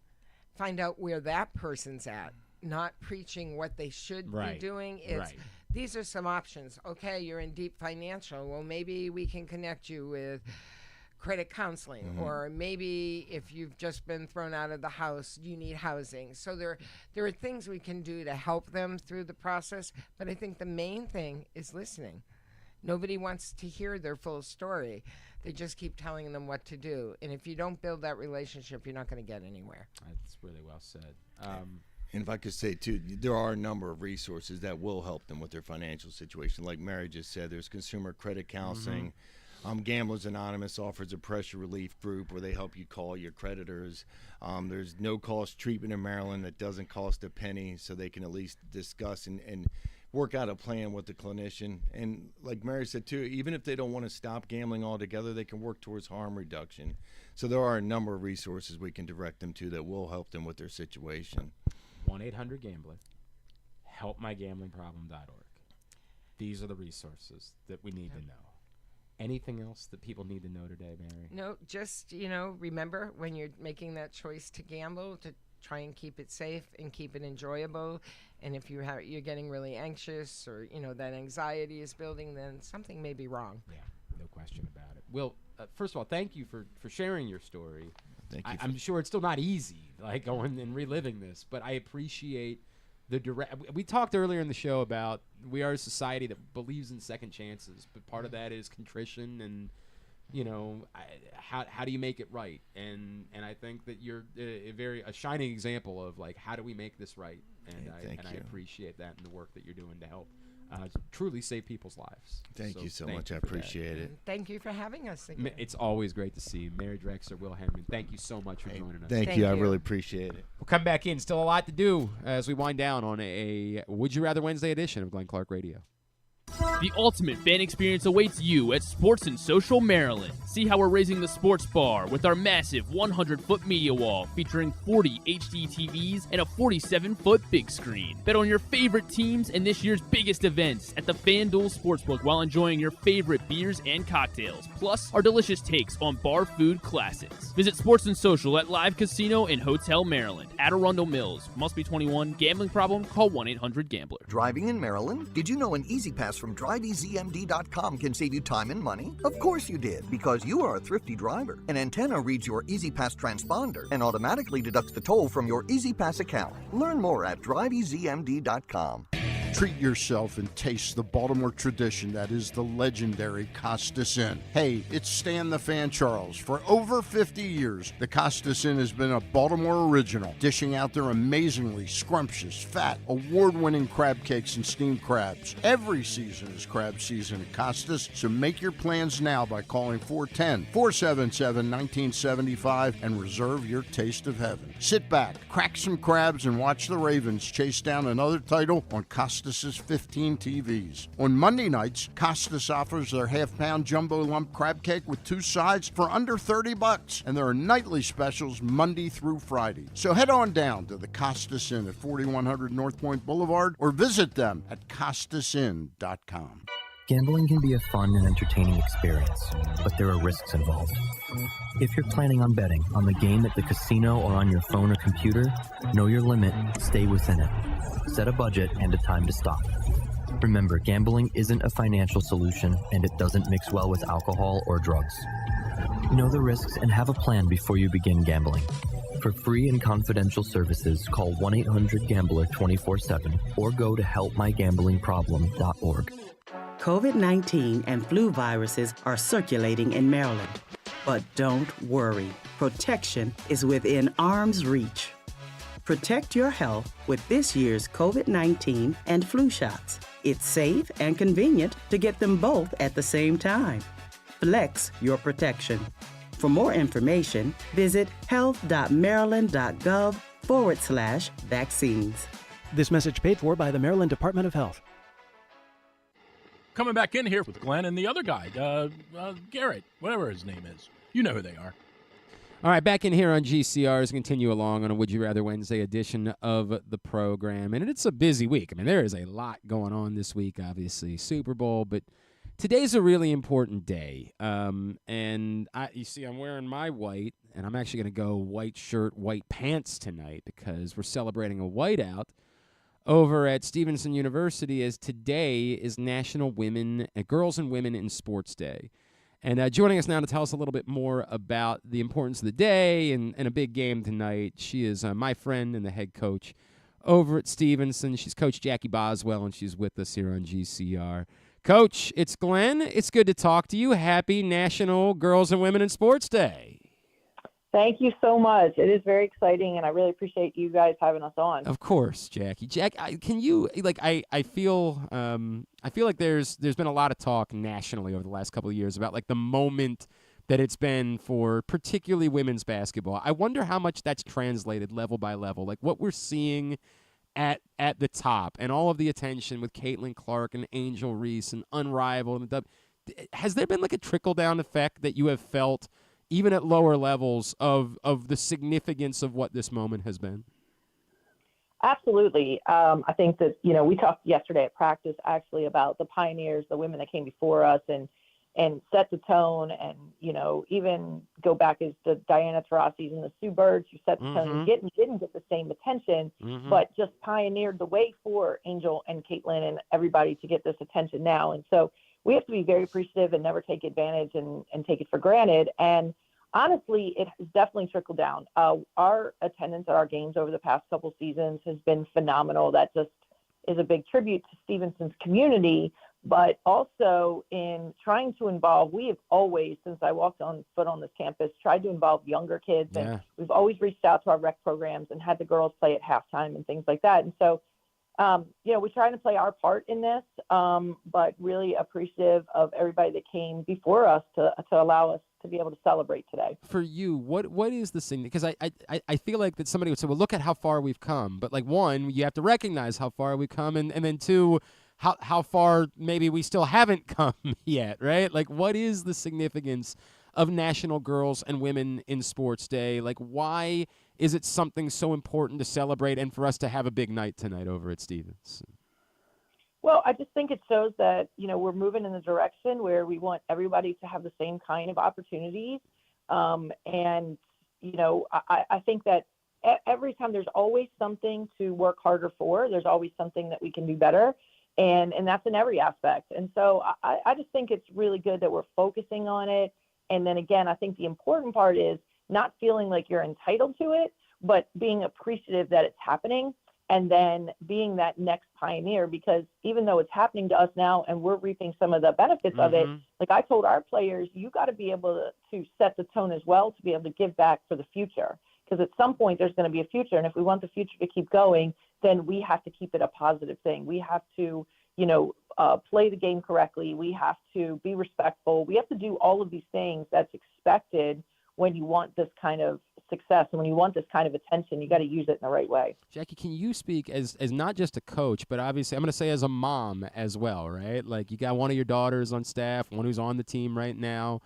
find out where that person's at, not preaching what they should be doing. It's these are some options. Okay, you're in deep financial. Well, maybe we can connect you with credit counseling, or maybe if you've just been thrown out of the house, you need housing. So there are things we can do to help them through the process, but I think the main thing is listening. Nobody wants to hear their full story. They just keep telling them what to do. And if you don't build that relationship, you're not going to get anywhere. That's really well said. And if I could say, too, there are a number of resources that will help them with their financial situation. Like Mary just said, there's consumer credit counseling. Gamblers Anonymous offers a pressure relief group where they help you call your creditors. There's no-cost treatment in Maryland that doesn't cost a penny, so they can at least discuss and work out a plan with the clinician. And like Mary said, too, even if they don't want to stop gambling altogether, they can work towards harm reduction. So there are a number of resources we can direct them to that will help them with their situation. 1-800-GAMBLER, helpmygamblingproblem.org. These are the resources that we need to know. Anything else that people need to know today, Mary? No, just, remember when you're making that choice to gamble, to try and keep it safe and keep it enjoyable. And if you're getting really anxious, or, that anxiety is building, then something may be wrong. Yeah, no question about it. Will, first of all, thank you for sharing your story. Thank you. I'm sure it's still not easy, like going and reliving this, but I appreciate the direct. We talked earlier in the show about we are a society that believes in second chances, but part of that is contrition and, how do you make it right? And I think that you're a shining example of, like, how do we make this right? And I appreciate that and the work that you're doing to help truly save people's lives. Thank you so much. I appreciate it. Thank you for having us again. It's always great to see you. Mary Drexler, Will Henman, thank you so much for joining us. Thank you. I really appreciate it. We'll come back in. Still a lot to do as we wind down on a Would You Rather Wednesday edition of Glenn Clark Radio. The ultimate fan experience awaits you at Sports and Social Maryland. See how we're raising the sports bar with our massive 100-foot media wall featuring 40 HD TVs and a 47-foot big screen. Bet on your favorite teams and this year's biggest events at the FanDuel Sportsbook while enjoying your favorite beers and cocktails, plus our delicious takes on bar food classics. Visit Sports and Social at Live Casino and Hotel Maryland at Arundel Mills. Must be 21. Gambling problem? Call 1-800-GAMBLER. Driving in Maryland? Did you know an Easy Pass from DriveEasyMD.com can save you time and money? Of course you did, because you are a thrifty driver. An antenna reads your Easy Pass transponder and automatically deducts the toll from your Easy Pass account. Learn more at DriveEasyMD.com. Treat yourself and taste the Baltimore tradition that is the legendary Costas Inn. Hey, it's Stan the Fan Charles. For over 50 years, the Costas Inn has been a Baltimore original, dishing out their amazingly scrumptious, fat, award-winning crab cakes and steamed crabs. Every season is crab season at Costas, so make your plans now by calling 410-477-1975 and reserve your taste of heaven. Sit back, crack some crabs, and watch the Ravens chase down another title on Costas Costas' 15 TVs. On Monday nights, Costas offers their half-pound jumbo lump crab cake with 2 sides for under $30, and there are nightly specials Monday through Friday. So head on down to the Costas Inn at 4100 North Point Boulevard or visit them at costasinn.com. Gambling can be a fun and entertaining experience, but there are risks involved. If you're planning on betting on the game at the casino or on your phone or computer, know your limit, stay within it. Set a budget and a time to stop. Remember, gambling isn't a financial solution and it doesn't mix well with alcohol or drugs. Know the risks and have a plan before you begin gambling. For free and confidential services, call 1-800-GAMBLER 24/7 or go to helpmygamblingproblem.org. COVID-19 and flu viruses are circulating in Maryland. But don't worry, protection is within arm's reach. Protect your health with this year's COVID-19 and flu shots. It's safe and convenient to get them both at the same time. Flex your protection. For more information, visit health.maryland.gov/vaccines. This message paid for by the Maryland Department of Health. Coming back in here with Glenn and the other guy, Garrett, whatever his name is. You know who they are. All right, back in here on GCR as we continue along on a Would You Rather Wednesday edition of the program. And it's a busy week. I mean, there is a lot going on this week, obviously. Super Bowl, but today's a really important day. And you see, I'm wearing my white, and I'm actually going to go white shirt, white pants tonight because we're celebrating a whiteout over at Stevenson University, as today is National Girls and Women in Sports Day. And joining us now to tell us a little bit more about the importance of the day and a big game tonight, she is my friend and the head coach over at Stevenson. She's Coach Jackie Boswell, and she's with us here on GCR. Coach, it's Glenn. It's good to talk to you. Happy National Girls and Women in Sports Day. Thank you so much. It is very exciting, and I really appreciate you guys having us on. Of course, Jackie. Can you I feel like there's been a lot of talk nationally over the last couple of years about like the moment that it's been for particularly women's basketball. I wonder how much that's translated level by level, like what we're seeing at the top and all of the attention with Caitlin Clark and Angel Reese and Unrivaled. Has there been like a trickle down effect that you have felt even at lower levels of the significance of what this moment has been? Absolutely. I think that, we talked yesterday at practice actually about the pioneers, the women that came before us and set the tone and, even go back as the Diana Taurasi's and the Sue Birds who set the tone and didn't get the same attention, but just pioneered the way for Angel and Caitlin and everybody to get this attention now. And so we have to be very appreciative and never take advantage and take it for granted. And honestly, it has definitely trickled down. Our attendance at our games over the past couple seasons has been phenomenal. That just is a big tribute to Stevenson's community, but also in trying to involve, we have always, since I walked on foot on this campus, tried to involve younger kids. Yeah. And we've always reached out to our rec programs and had the girls play at halftime and things like that. And so, we're trying to play our part in this, but really appreciative of everybody that came before us to allow us to be able to celebrate today. For you, what is the thing? Because I feel like that somebody would say, well, look at how far we've come. But like, one, you have to recognize how far we've come. And then two, how far maybe we still haven't come yet, right? Like, what is the significance of National Girls and Women in Sports Day? Like, why is it something so important to celebrate and for us to have a big night tonight over at Stevenson? Well, I just think it shows that, we're moving in the direction where we want everybody to have the same kind of opportunities. I think that every time there's always something to work harder for. There's always something that we can do better. And that's in every aspect. And so I just think it's really good that we're focusing on it. And then again, I think the important part is not feeling like you're entitled to it, but being appreciative that it's happening and then being that next pioneer, because even though it's happening to us now and we're reaping some of the benefits of it, like I told our players, you got to be able to set the tone as well to be able to give back for the future. Because at some point there's going to be a future. And if we want the future to keep going, then we have to keep it a positive thing. We have to, play the game correctly. We have to be respectful. We have to do all of these things that's expected when you want this kind of success. And when you want this kind of attention, you got to use it in the right way. Jackie, can you speak as not just a coach, but obviously I'm going to say as a mom as well, right? Like you got one of your daughters on staff, one who's on the team right now.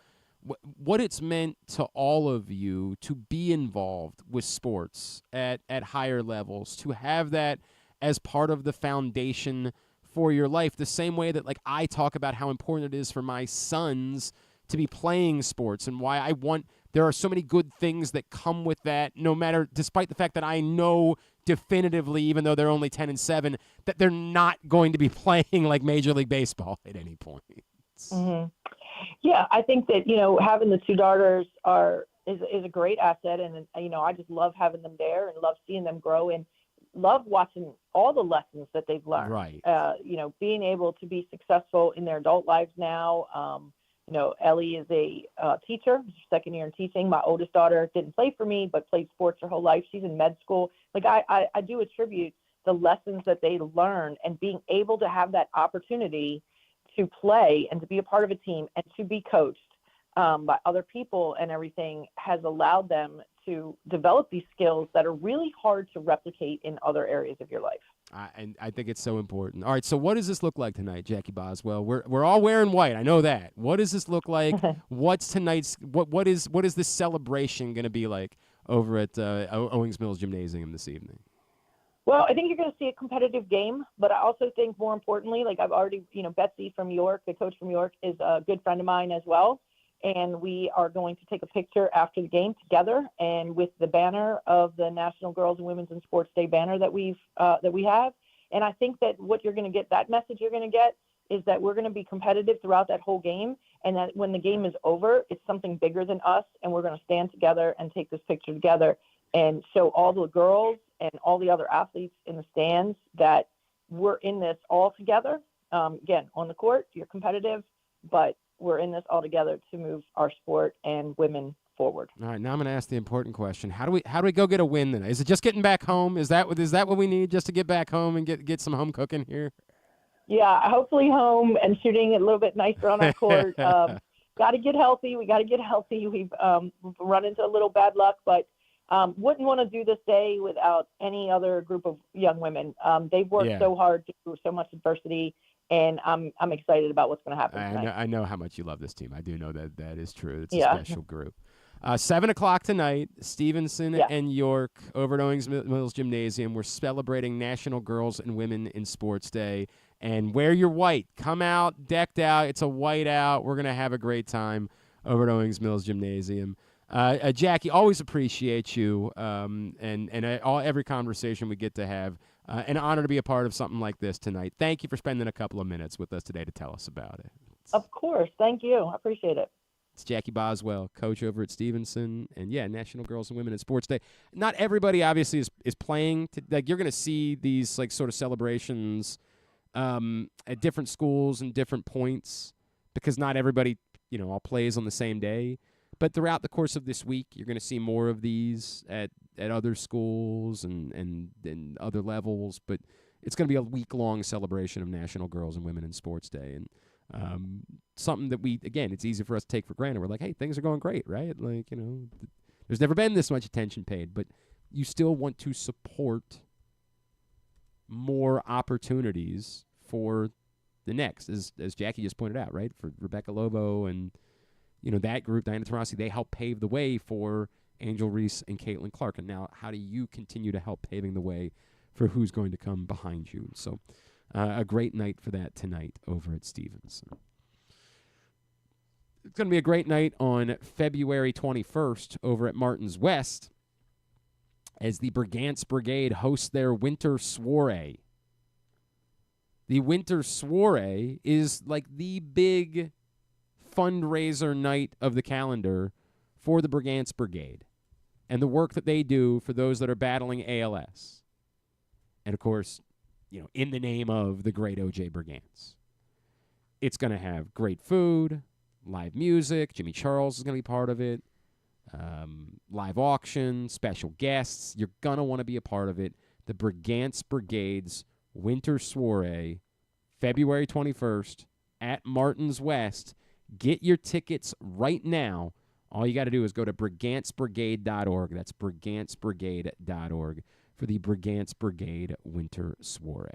What it's meant to all of you to be involved with sports at higher levels, to have that as part of the foundation for your life, the same way that like I talk about how important it is for my sons to be playing sports and why I want there are so many good things that come with that, no matter, despite the fact that I know definitively, even though they're only 10 and 7, that they're not going to be playing like Major League Baseball at any point. Mm-hmm. Yeah, I think that, having the two daughters is a great asset. And, I just love having them there and love seeing them grow and love watching all the lessons that they've learned. Right. Being able to be successful in their adult lives now. Ellie is a teacher, second year in teaching. My oldest daughter didn't play for me, but played sports her whole life. She's in med school. Like I do attribute the lessons that they learn and being able to have that opportunity to play and to be a part of a team and to be coached by other people and everything has allowed them to develop these skills that are really hard to replicate in other areas of your life. And I think it's so important. All right, so what does this look like tonight, Jackie Boswell? We're all wearing white. I know that. What does this look like? What's tonight's what is this celebration going to be like over at Owings Mills Gymnasium this evening? Well, I think you're going to see a competitive game, but I also think more importantly, like I've already, Betsy from York, the coach from York, is a good friend of mine as well. And we are going to take a picture after the game together and with the banner of the National Girls and Women's in Sports Day banner that we have. And I think that what you're going to get, that message you're going to get is that we're going to be competitive throughout that whole game. And that when the game is over, it's something bigger than us. And we're going to stand together and take this picture together and show all the girls and all the other athletes in the stands that we're in this all together. Again, on the court, you're competitive, but we're in this all together to move our sport and women forward. All right, now I'm going to ask the important question: How do we go get a win tonight? Is it just getting back home? Is that what we need, just to get back home and get some home cooking here? Yeah, hopefully home and shooting a little bit nicer on our court. Got to get healthy. We got to get healthy. We've run into a little bad luck, but wouldn't want to do this day without any other group of young women. They've worked so hard through so much adversity. And I'm excited about what's going to happen tonight. I know how much you love this team. I do know that is true. It's a special group. 7 o'clock tonight, Stevenson and York over at Owings Mills Gymnasium. We're celebrating National Girls and Women in Sports Day. And wear your white. Come out, decked out. It's a white out. We're going to have a great time over at Owings Mills Gymnasium. Jackie, always appreciate you and every conversation we get to have. An honor to be a part of something like this tonight. Thank you for spending a couple of minutes with us today to tell us about it. Of course. Thank you. I appreciate it. It's Jackie Boswell, coach over at Stevenson. And, National Girls and Women in Sports Day. Not everybody, obviously, is playing. You're going to see these sort of celebrations at different schools and different points because not everybody, all plays on the same day. But throughout the course of this week, you're going to see more of these at other schools and other levels. But it's going to be a week-long celebration of National Girls and Women in Sports Day. And something that it's easy for us to take for granted. We're like, hey, things are going great, right? There's never been this much attention paid. But you still want to support more opportunities for the next, as Jackie just pointed out, right? For Rebecca Lobo and that group, Diana Taurasi, they help pave the way for Angel Reese and Caitlin Clark. And now how do you continue to help paving the way for who's going to come behind you? So a great night for that tonight over at Stevenson. It's going to be a great night on February 21st over at Martin's West as the Brigance Brigade hosts their winter soiree. The winter soiree is like the big fundraiser night of the calendar for the Brigance Brigade and the work that they do for those that are battling ALS. And, of course, in the name of the great O.J. Brigance. It's going to have great food, live music. Jimmy Charles is going to be part of it. Live auction, special guests. You're going to want to be a part of it. The Brigance Brigade's winter soiree, February 21st at Martin's West. Get your tickets right now All you got to do is go to brigantsbrigade.org. That's brigantsbrigade.org for the Brigance Brigade Winter Soiree.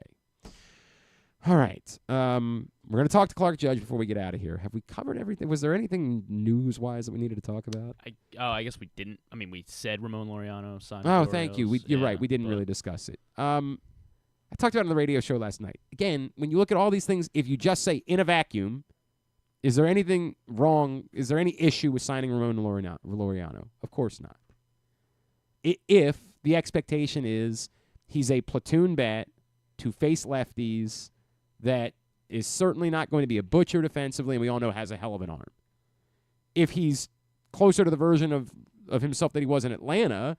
All right. We're going to talk to Clark Judge before we get out of here. Have we covered everything? Was there anything news-wise that we needed to talk about? I guess we didn't. I mean, we said Ramon Laureano signed. Oh, thank you. You're right. We didn't really discuss it. I talked about it on the radio show last night. Again, when you look at all these things, if you just say in a vacuum, is there anything wrong? Is there any issue with signing Ramon Laureano? Of course not. If the expectation is he's a platoon bat to face lefties that is certainly not going to be a butcher defensively, and we all know has a hell of an arm. If he's closer to the version of himself that he was in Atlanta,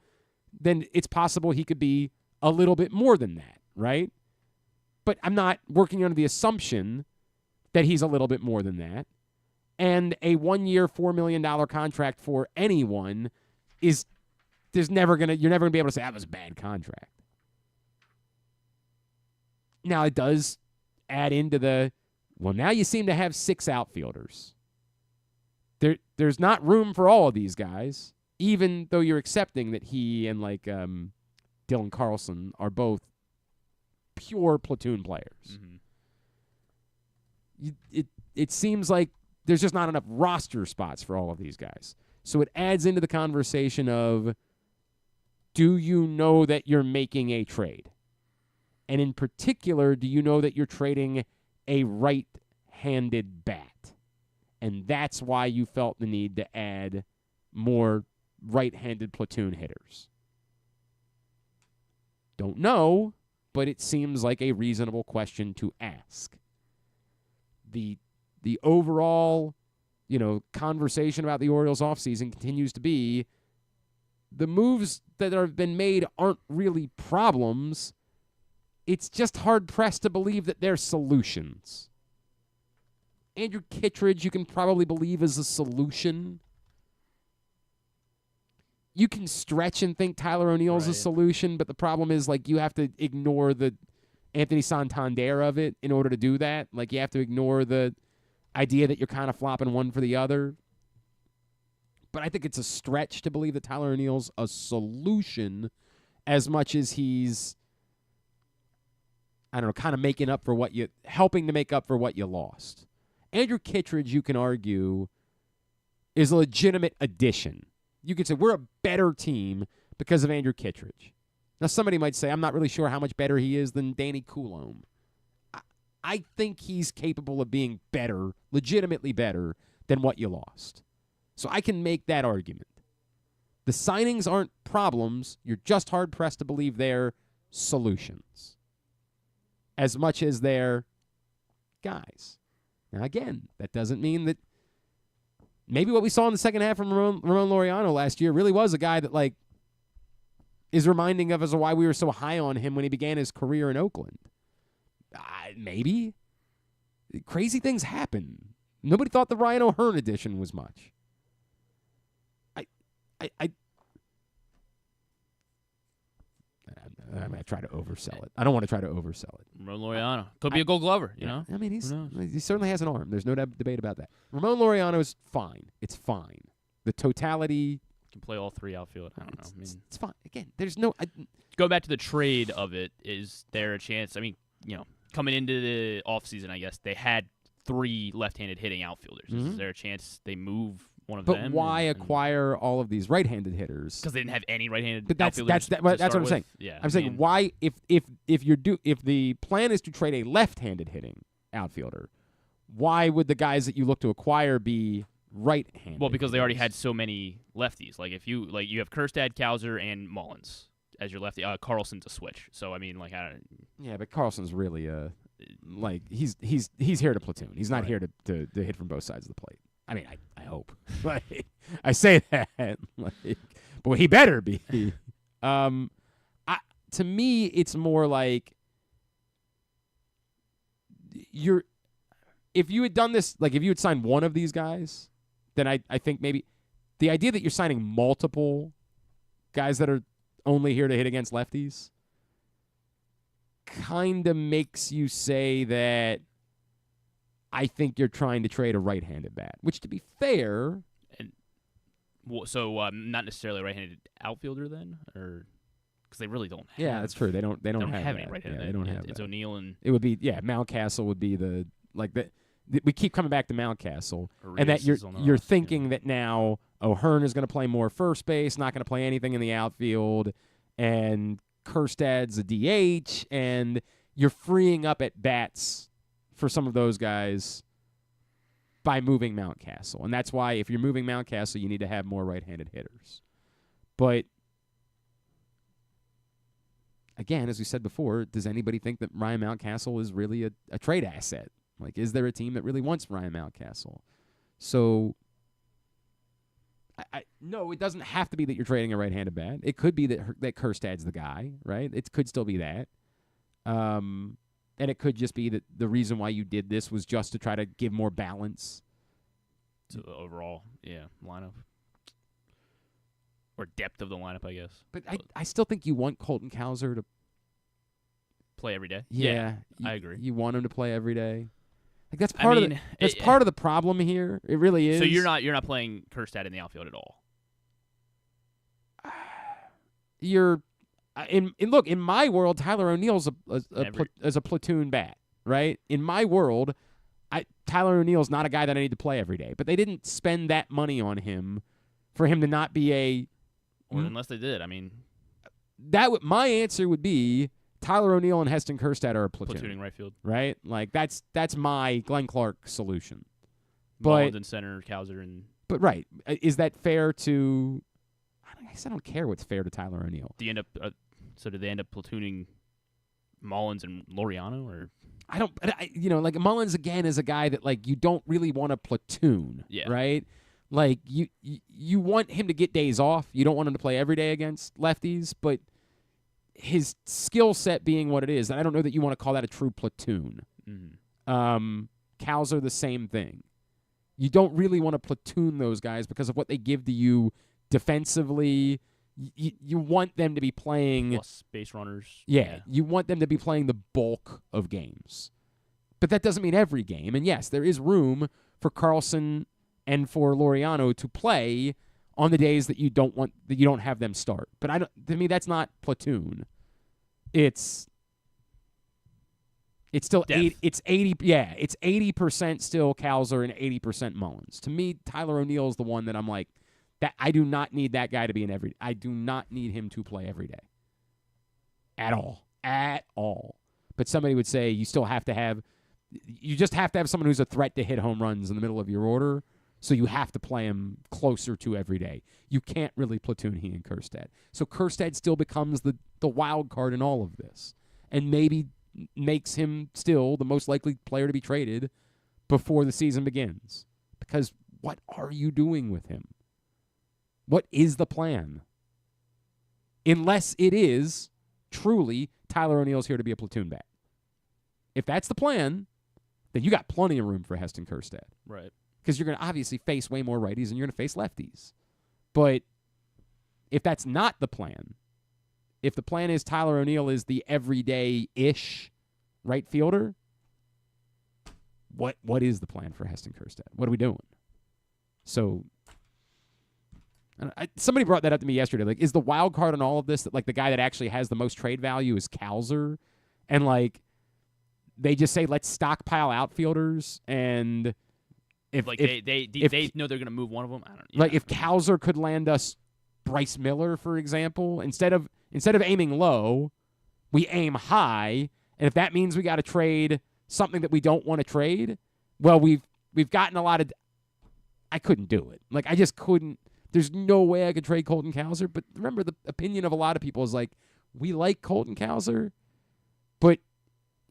then it's possible he could be a little bit more than that, right? But I'm not working under the assumption that he's a little bit more than that. And a 1-year, $4 million contract for anyone is you're never gonna be able to say that was a bad contract. Now it does add into now you seem to have 6 outfielders. There's not room for all of these guys, even though you're accepting that he and Dylan Carlson are both pure platoon players. Mm-hmm. It seems like there's just not enough roster spots for all of these guys. So it adds into the conversation of, do you know that you're making a trade? And in particular, do you know that you're trading a right-handed bat? And that's why you felt the need to add more right-handed platoon hitters. Don't know, but it seems like a reasonable question to ask. The overall, conversation about the Orioles offseason continues to be the moves that have been made aren't really problems. It's just hard-pressed to believe that they're solutions. Andrew Kittredge, you can probably believe is a solution. You can stretch and think Tyler O'Neill's a solution, but the problem is, you have to ignore the Anthony Santander of it in order to do that. You have to ignore the idea that you're kind of flopping one for the other. But I think it's a stretch to believe that Tyler O'Neill's a solution as much as he's, kind of helping to make up for what you lost. Andrew Kittredge, you can argue, is a legitimate addition. You could say we're a better team because of Andrew Kittredge. Now, somebody might say, I'm not really sure how much better he is than Danny Coulombe. I think he's capable of being better, legitimately better, than what you lost. So I can make that argument. The signings aren't problems. You're just hard-pressed to believe they're solutions, as much as they're guys. Now, again, that doesn't mean that maybe what we saw in the second half from Ramon Laureano last year really was a guy that, is reminding of us of why we were so high on him when he began his career in Oakland. Maybe. Crazy things happen. Nobody thought the Ryan O'Hearn edition was much. I'm going to try to oversell it. I don't want to try to oversell it. Ramon Laureano. Could be a Gold Glover, you know? I mean, he certainly has an arm. There's no debate about that. Ramon Laureano is fine. It's fine. The totality... Can play all 3 outfield. I don't know. It's fine. Again, there's no... Go back to the trade of it. Is there a chance... coming into the offseason, I guess, they had 3 left-handed hitting outfielders. Mm-hmm. Is there a chance they move one of them? But why acquire all of these right-handed hitters? Because they didn't have any right-handed That's outfielders. what I'm saying. Yeah, I'm saying why, if the plan is to trade a left-handed hitting outfielder, why would the guys that you look to acquire be right-handed? Well, because they already had so many lefties. You have Kjerstad, Kauser, and Mullins as your lefty. Carlson's a switch. So yeah, but Carlson's really he's here to platoon. He's not here to hit from both sides of the plate. I mean, I hope. I say that, but he better be. To me, it's more like if you had done this, if you had signed one of these guys, then I think maybe the idea that you're signing multiple guys that are only here to hit against lefties kind of makes you say that I think you're trying to trade a right-handed bat, which, to be fair, So not necessarily a right-handed outfielder then, or because they really don't. Yeah, that's true. They don't have any that. right-handed. Yeah, they don't have It's that. O'Neal and it would be Mountcastle would be the we keep coming back to Mountcastle, and that Arias is on the you're roster, thinking that now O'Hearn is going to play more first base, not going to play anything in the outfield, and Kerstad's a DH, and you're freeing up at bats for some of those guys by moving Mountcastle. And that's why if you're moving Mountcastle, you need to have more right-handed hitters. But again, as we said before, does anybody think that Ryan Mountcastle is really a trade asset? Like, is there a team that really wants Ryan Mountcastle? So, no, it doesn't have to be that you're trading a right-handed bat. It could be that Kerstad's the guy, right? It could still be that. And it could just be that the reason why you did this was just to try to give more balance to the overall, lineup. Or depth of the lineup, I guess. But I still think you want Colton Cowser to play every day. Yeah, I agree. You want him to play every day. Like that's part of the problem here. It really is. So you're not playing Kerstad in the outfield at all. You're in my world, Tyler O'Neal's a platoon bat, right? In my world, Tyler O'Neal's not a guy that I need to play every day. But they didn't spend that money on him for him to not be or unless they did. I mean, my answer would be Tyler O'Neal and Heston Kerstad are a platoon. Platooning right field. Right? Like, that's my Glenn Clark solution. Mullins in center, Cowser and... But, right. Is that fair to... I guess I don't care what's fair to Tyler O'Neal. Do they end up platooning Mullins and Laureano, or... I don't... like, Mullins, again, is a guy that, like, you don't really want to platoon. Yeah. Right? Like, you want him to get days off. You don't want him to play every day against lefties, but... his skill set being what it is, and I don't know that you want to call that a true platoon. Mm-hmm. Cowser, the same thing. You don't really want to platoon those guys because of what they give to you defensively. You want them to be playing... Plus base runners. Yeah, you want them to be playing the bulk of games. But that doesn't mean every game. And yes, there is room for Carlson and for Laureano to play on the days that you don't have them start. But to me, that's not platoon. It's still it's 80% still Cowser and 80% Mullins. To me, Tyler O'Neal is the one that I'm like, that I do not need that guy to be I do not need him to play every day. At all. But somebody would say you just have to have someone who's a threat to hit home runs in the middle of your order. So you have to play him closer to every day. You can't really platoon he and Kerstad. So Kerstad still becomes the wild card in all of this, and maybe makes him still the most likely player to be traded before the season begins. Because what are you doing with him? What is the plan? Unless it is truly Tyler O'Neal's here to be a platoon bat. If that's the plan, then you got plenty of room for Heston Kerstad. Right. Because you're going to obviously face way more righties and you're going to face lefties. But if that's not the plan, if the plan is Tyler O'Neal is the everyday-ish right fielder, what is the plan for Heston Kerstad? What are we doing? So somebody brought that up to me yesterday. Like, is the wild card on all of this that, like, the guy that actually has the most trade value is Cowser? And, like, they just say, let's stockpile outfielders and... If they know they're going to move one of them, I don't know. Like, if Cowser could land us Bryce Miller, for example, instead of aiming low, we aim high, and if that means we got to trade something that we don't want to trade, well, we've gotten a lot of. I couldn't do it. Like, I just couldn't. There's no way I could trade Colton Cowser. But remember, the opinion of a lot of people is like, we like Colton Cowser, but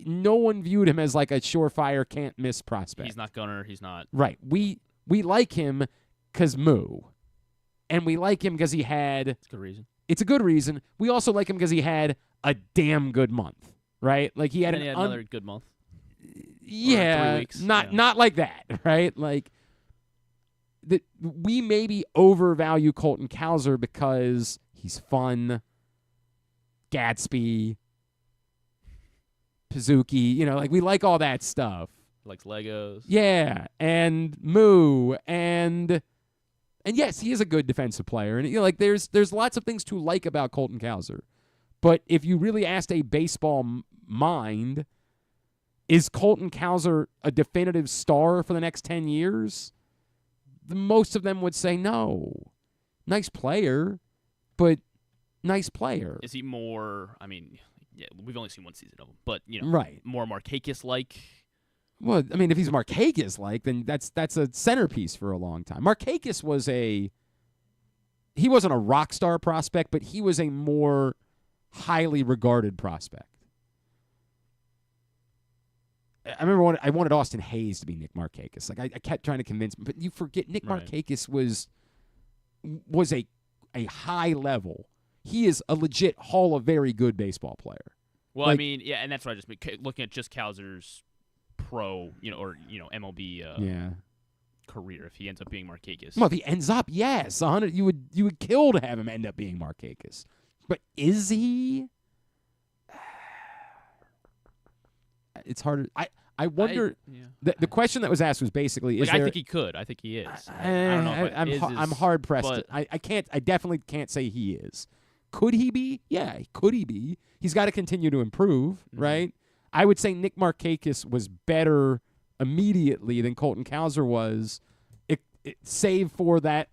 no one viewed him as like a surefire, can't miss prospect. He's not Gunner. He's not. Right. We like him because Moo. And we like him because he had. It's a good reason. It's a good reason. We also like him because he had a damn good month. Right? Like, he had another good month. Yeah. 3 weeks. Not like that. Right? Like, we maybe overvalue Colton Cowser because he's fun. Gatsby. Pazuki, like, we like all that stuff. Likes Legos. Yeah, and Moo, and And yes, he is a good defensive player. And like there's lots of things to like about Colton Cowser. But if you really asked a baseball mind, is Colton Cowser a definitive star for the next 10 years? Most of them would say no. Nice player, but nice player. Is he more, I mean, yeah, we've only seen one season of him, but, right. More Markakis-like? Well, I mean, if he's Markakis-like, then that's a centerpiece for a long time. Markakis he wasn't a rock star prospect, but he was a more highly regarded prospect. I remember I wanted Austin Hayes to be Nick Markakis. Like I kept trying to convince him, but you forget Nick Markakis was a high level. He is a legit Hall of Very Good baseball player. Well, I mean, yeah, and that's what I just mean. Looking at just Cowser's pro, MLB career, if he ends up being Markakis. Well, if he ends up, yes, 100. You would kill to have him end up being Markakis. But is he? It's harder. I wonder. The question that was asked was basically, I think he could. I think he is. I don't know. I'm hard pressed. I definitely can't say he is. Could he be? Yeah, could he be? He's got to continue to improve, right? I would say Nick Markakis was better immediately than Colton Cowser was, save for that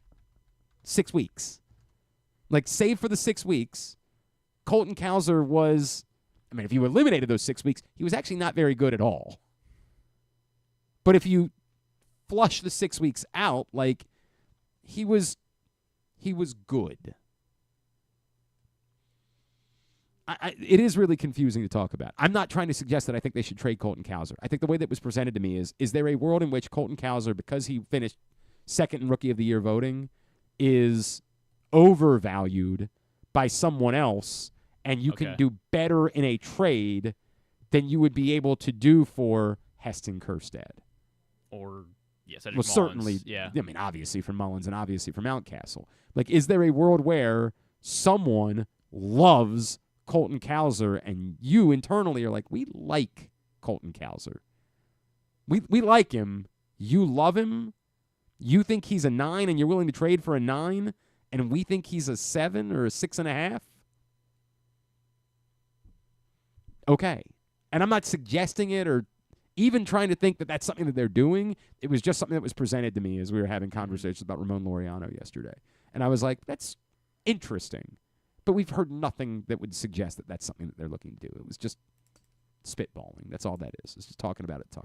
6 weeks. Like, save for the 6 weeks, Colton Cowser was, I mean, if you eliminated those 6 weeks, he was actually not very good at all. But if you flush the 6 weeks out, like, he was good. It is really confusing to talk about. I'm not trying to suggest that I think they should trade Colton Cowser. I think the way that was presented to me is there a world in which Colton Cowser, because he finished second in Rookie of the Year voting, is overvalued by someone else, and you can do better in a trade than you would be able to do for Heston Kjerstad. Or, yes, well, certainly, yeah. I mean, obviously for Mullins and obviously for Mountcastle. Like, is there a world where someone loves Colton Cowser and you internally are like, we like Colton Cowser. We like him. You love him. You think he's a 9 and you're willing to trade for a 9, and we think he's a 7 or a 6.5? Okay. And I'm not suggesting it or even trying to think that that's something that they're doing. It was just something that was presented to me as we were having conversations about Ramon Laureano yesterday. And I was like, that's interesting. But we've heard nothing that would suggest that that's something that they're looking to do. It was just spitballing. That's all that is. It's just talking about it. You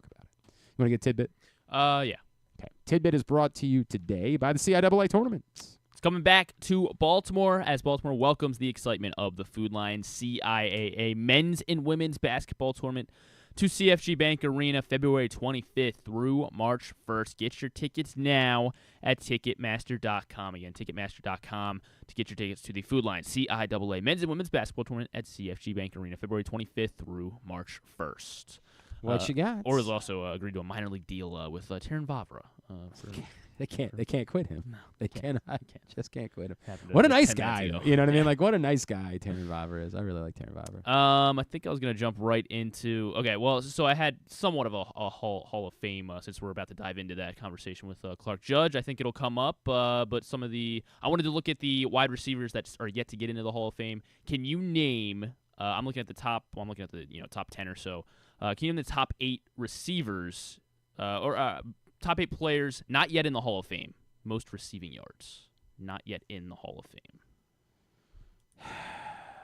want to get Tidbit? Yeah. Okay. Tidbit is brought to you today by the CIAA Tournament. It's coming back to Baltimore as Baltimore welcomes the excitement of the Food Line CIAA Men's and Women's Basketball Tournament to CFG Bank Arena February 25th through March 1st. Get your tickets now at Ticketmaster.com. Again, Ticketmaster.com to get your tickets to the Food Line CIAA Men's and Women's Basketball Tournament at CFG Bank Arena February 25th through March 1st. What you got? Or has also agreed to a minor league deal with Terrell Vavra. They can't quit him. No, they can't quit him. What a nice guy. You know what I mean? Like, what a nice guy Terrell Vavra is. I really like Terrell Vavra. I think I was going to jump right into, so I had somewhat of a Hall of Fame since we're about to dive into that conversation with Clark Judge. I think it'll come up, but I wanted to look at the wide receivers that are yet to get into the Hall of Fame. Can you name, I'm looking at the top 10 or so. Can you name the top 8 receivers, top 8 players not yet in the Hall of Fame? Most receiving yards, not yet in the Hall of Fame.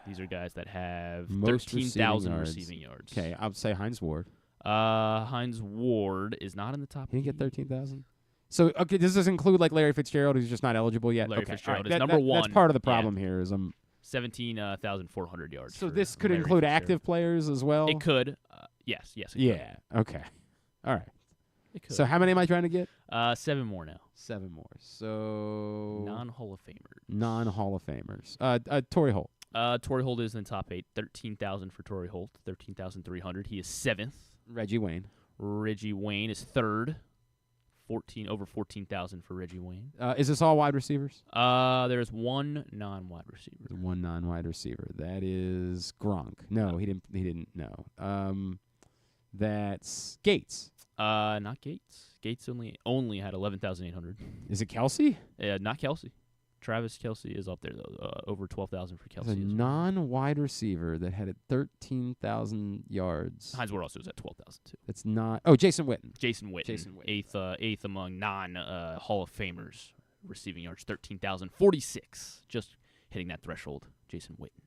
These are guys that have 13,000 receiving yards. Okay, I would say Hines Ward. Hines Ward is not in the top. Can he get 13,000? So, okay, does this include like Larry Fitzgerald, who's just not eligible yet? Larry okay, Fitzgerald right. is number 1. That's part of the problem here. Is 17,400 yards. So this could include active players as well? It could. Yes. It could. Okay. All right. It could. So how many am I trying to get? 7 more now. 7 more. So non-Hall of Famers. Torrey Holt. Torrey Holt is in the top 8. 13,000 for Torrey Holt. 13,300. He is 7th. Reggie Wayne is 3rd. Over 14,000 for Reggie Wayne. Is this all wide receivers? There's one non-wide receiver. One non-wide receiver. That is Gronk. No, he didn't. No. That's Gates. Not Gates. Gates only had 11,800. Is it Kelsey? Not Kelsey. Travis Kelsey is up there, though. Over 12,000 for Kelsey. There's a non-wide receiver that had 13,000 yards. Hines Ward also was at 12,000, too. That's not... Oh, Jason Witten. Jason Witten. Eighth among non-Hall of Famers receiving yards, 13,046. Just hitting that threshold, Jason Witten.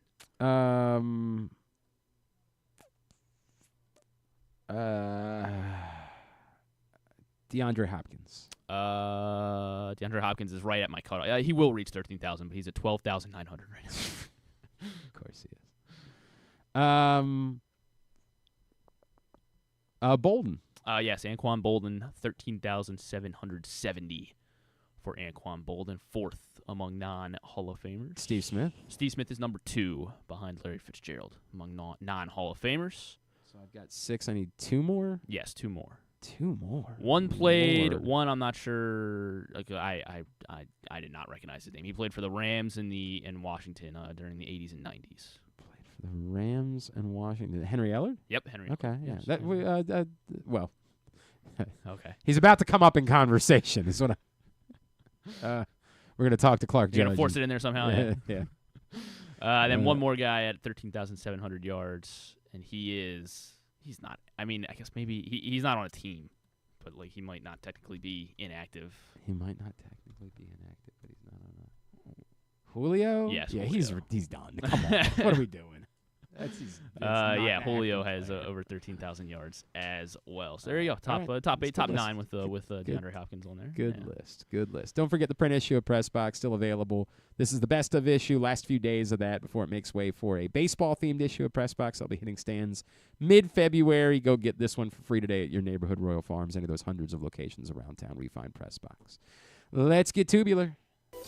DeAndre Hopkins. DeAndre Hopkins is right at my cutoff. He will reach 13,000, but he's at 12,900 right now. Of course he is. Bolden. Yes, Anquan Bolden, 13,770 for Anquan Bolden, fourth among non-Hall of Famers. Steve Smith. Steve Smith is number 2 behind Larry Fitzgerald among non-Hall of Famers. So I've got 6. I need 2 more? Yes, 2 more. 2 more. One played. Lord. One I'm not sure. Like I did not recognize his name. He played for the Rams in Washington during the 80s and 90s. Played for the Rams and Washington. Henry Ellard? Yep, Henry. Okay, yeah. Yes. Well. Okay. He's about to come up in conversation. Is what we're going to talk to Clark Judge. You're going to force it in there somehow? Yeah. Then one more guy at 13,700 yards, and he's not. I mean, I guess maybe he's not on a team, but like he might not technically be inactive. He might not technically be inactive, but he's not on a Julio? Yes. Yeah, Julio. he's done. Come on. What are we doing? Julio has over 13,000 yards as well. So there you go. Top 8, top 9 with DeAndre Hopkins on there. Good list. Don't forget the print issue of Press Box, still available. This is the best of issue, last few days of that before it makes way for a baseball-themed issue of Press Box. I'll be hitting stands mid-February. Go get this one for free today at your neighborhood Royal Farms, any of those hundreds of locations around town where you find Press Box. Let's get tubular.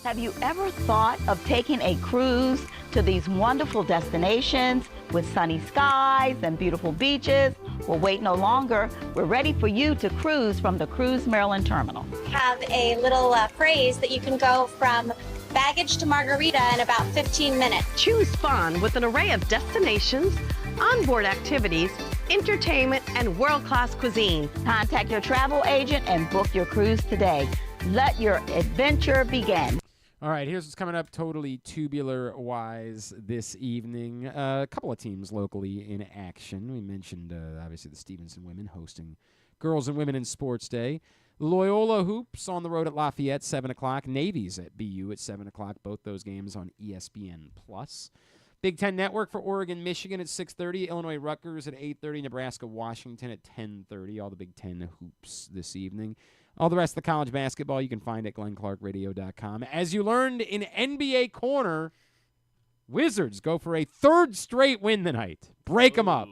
Have you ever thought of taking a cruise to these wonderful destinations with sunny skies and beautiful beaches? Well, wait no longer. We're ready for you to cruise from the Cruise Maryland Terminal. Have a little phrase that you can go from baggage to margarita in about 15 minutes. Choose fun with an array of destinations, onboard activities, entertainment, and world-class cuisine. Contact your travel agent and book your cruise today. Let your adventure begin. All right, here's what's coming up totally tubular-wise this evening. A couple of teams locally in action. We mentioned, obviously, the Stevenson women hosting Girls and Women in Sports Day. Loyola Hoops on the road at Lafayette, 7 o'clock. Navy's at BU at 7 o'clock. Both those games on ESPN+. Big Ten Network for Oregon, Michigan at 6:30. Illinois Rutgers at 8:30. Nebraska, Washington at 10:30. All the Big Ten hoops this evening. All the rest of the college basketball you can find at glennclarkradio.com. As you learned in NBA Corner, Wizards go for a 3rd straight win tonight. Break them up.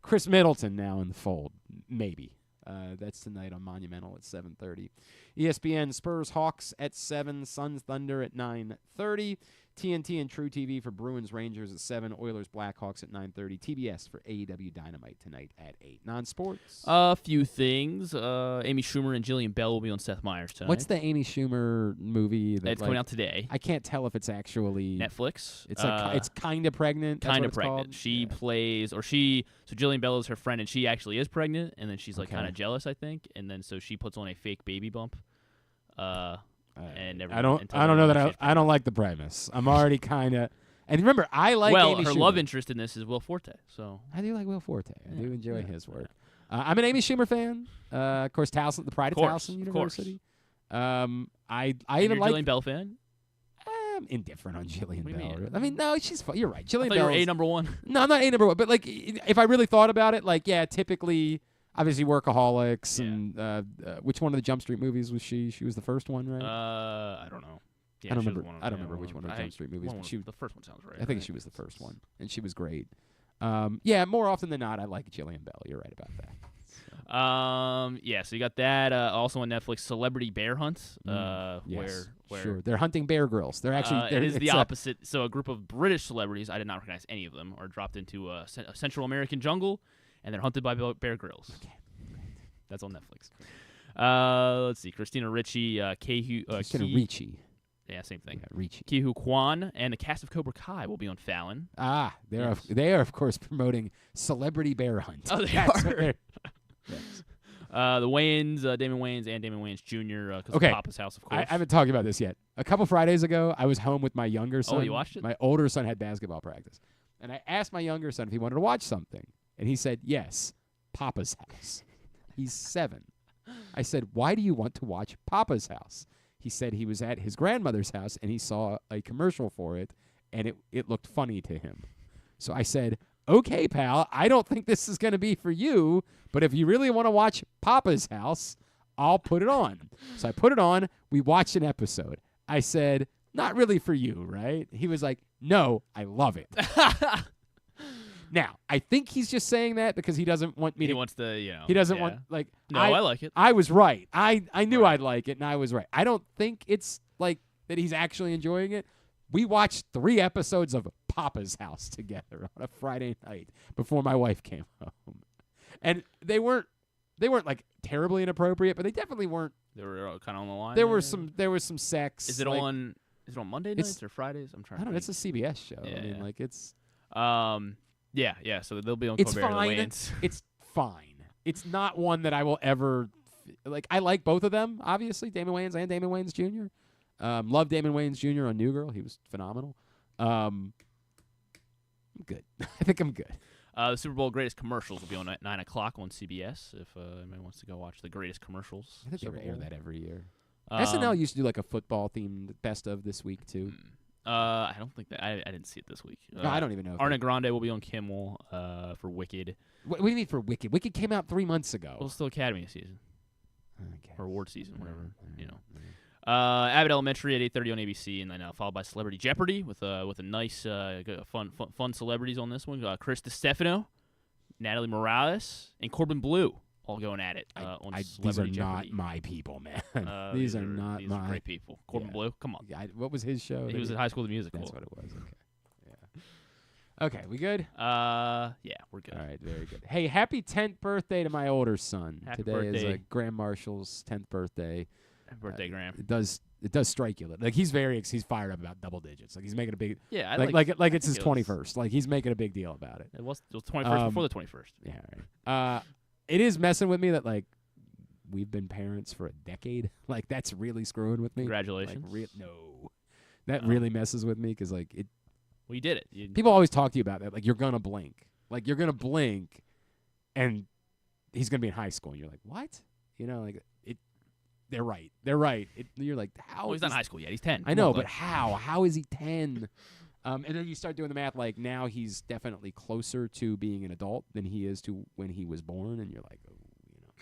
Chris Middleton now in the fold. Maybe. That's tonight on Monumental at 7:30. ESPN Spurs Hawks at 7. Suns Thunder at 9:30. TNT and True TV for Bruins Rangers at 7. Oilers Blackhawks at 9:30. TBS for AEW Dynamite tonight at 8. Non-sports. A few things. Amy Schumer and Jillian Bell will be on Seth Meyers tonight. What's the Amy Schumer movie? It's coming out today. I can't tell if it's actually Netflix. It's like it's kind of pregnant. Kind of pregnant. She plays, so Jillian Bell is her friend, and she actually is pregnant, and then she's like kind of jealous, I think, and then so she puts on a fake baby bump. And I don't know that I don't like the premise. I'm already kind of. And remember, I like Amy her Schumer. love interest in this is Will Forte. So I do like Will Forte. I do enjoy his work. I'm an Amy Schumer fan. Of course, Towson, the pride of Towson University. I even like Jillian Bell fan. I'm indifferent on Jillian Bell. I mean, no, she's fun. You're right. Jillian Bell. Bell. A number 1. No, I'm not A number 1. But like, if I really thought about it, like, yeah, typically. Obviously, Workaholics, and which one of the Jump Street movies was she? She was the first one, right? I don't know. Yeah, I don't remember. I don't remember which one of the Jump Street movies. But the first one sounds right. I think she was the first one, and she was great. Yeah, more often than not, I like Jillian Bell. You're right about that. So you got that. Also on Netflix, Celebrity Bear Hunt. Yes, where sure, they're hunting Bear Grylls. They're actually it is the opposite. So a group of British celebrities, I did not recognize any of them, are dropped into a Central American jungle, and they're hunted by Bear Grylls. Okay. That's on Netflix. Let's see. Christina Ricci, Christina Ricci. Yeah, same thing. Yeah, Ricci. Ki-Hu Kwan and the cast of Cobra Kai will be on Fallon. They are of course promoting Celebrity Bear Hunt. Oh, they are. Yes. The Wayans, Damon Wayans, and Damon Wayans Jr. Because of Papa's House, of course. I haven't talked about this yet. A couple Fridays ago, I was home with my younger son. Oh, you watched it? My older son had basketball practice. And I asked my younger son if he wanted to watch something. And he said, yes, Papa's House. He's 7. I said, why do you want to watch Papa's House? He said he was at his grandmother's house, and he saw a commercial for it, and it looked funny to him. So I said, okay, pal, I don't think this is going to be for you, but if you really want to watch Papa's House, I'll put it on. So I put it on. We watched an episode. I said, not really for you, right? He was like, no, I love it. Now, I think he's just saying that because he doesn't want me to. He wants to, He doesn't want, like. No, I like it. I was right. I knew I'd like it, and I was right. I don't think it's like that he's actually enjoying it. We watched 3 episodes of Papa's House together on a Friday night before my wife came home. And they weren't like terribly inappropriate, but they definitely weren't. They were kind of on the line. There was some sex. Is it on Monday nights or Fridays? I'm trying. I don't know. It's a CBS show. Yeah, I mean, like it's. Yeah. So they'll be on. It's Colbert fine. Wayans. It's fine. It's not one that I will ever like. I like both of them, obviously, Damon Wayans and Damon Wayans Jr. Love Damon Wayans Jr. on New Girl. He was phenomenal. I'm good. I think I'm good. The Super Bowl greatest commercials will be on at 9 o'clock on CBS. If anyone wants to go watch the greatest commercials, I think they air that every year. SNL used to do like a football themed best of this week too. I don't think that I didn't see it this week. No, I don't even know. Ariana Grande will be on Kimmel for Wicked. What do you mean for Wicked? Wicked came out 3 months ago. Well, it's still Academy season. Or award season, whatever. Abbott Elementary at 8:30 on ABC, and then followed by Celebrity Jeopardy with a nice, fun celebrities on this one. Chris DiStefano, Natalie Morales, and Corbin Bleu all going at it on Celebrity These are Jeopardy. not my people, man. These are not these my. Are great people. Corbin Bleu, come on. Yeah, what was his show? He was at High School the Musical. That's what it was. Okay. Yeah. Okay, we good? Yeah, we're good. All right, very good. Hey, happy 10th birthday to my older son. Happy Today birthday. is Graham Marshall's 10th birthday. Happy birthday, Graham. It does strike you. Like he's fired up about double digits. Like he's making a big. Yeah, I like it's his think it 21st. Like he's making a big deal about it. It was 21st before the 21st. Yeah. Right. It is messing with me that like we've been parents for a decade. Like that's really screwing with me. Congratulations. Like, no, that really messes with me because like it. Well, you did it. People always talk to you about that. Like you're gonna blink. Like you're gonna blink, and he's gonna be in high school, and you're like, what? You know, like it. They're right. You're like, how? Well, he's not in high school yet. He's 10. I know, but how? How is he 10? And then you start doing the math. Like now, he's definitely closer to being an adult than he is to when he was born. And you're like, oh, you know.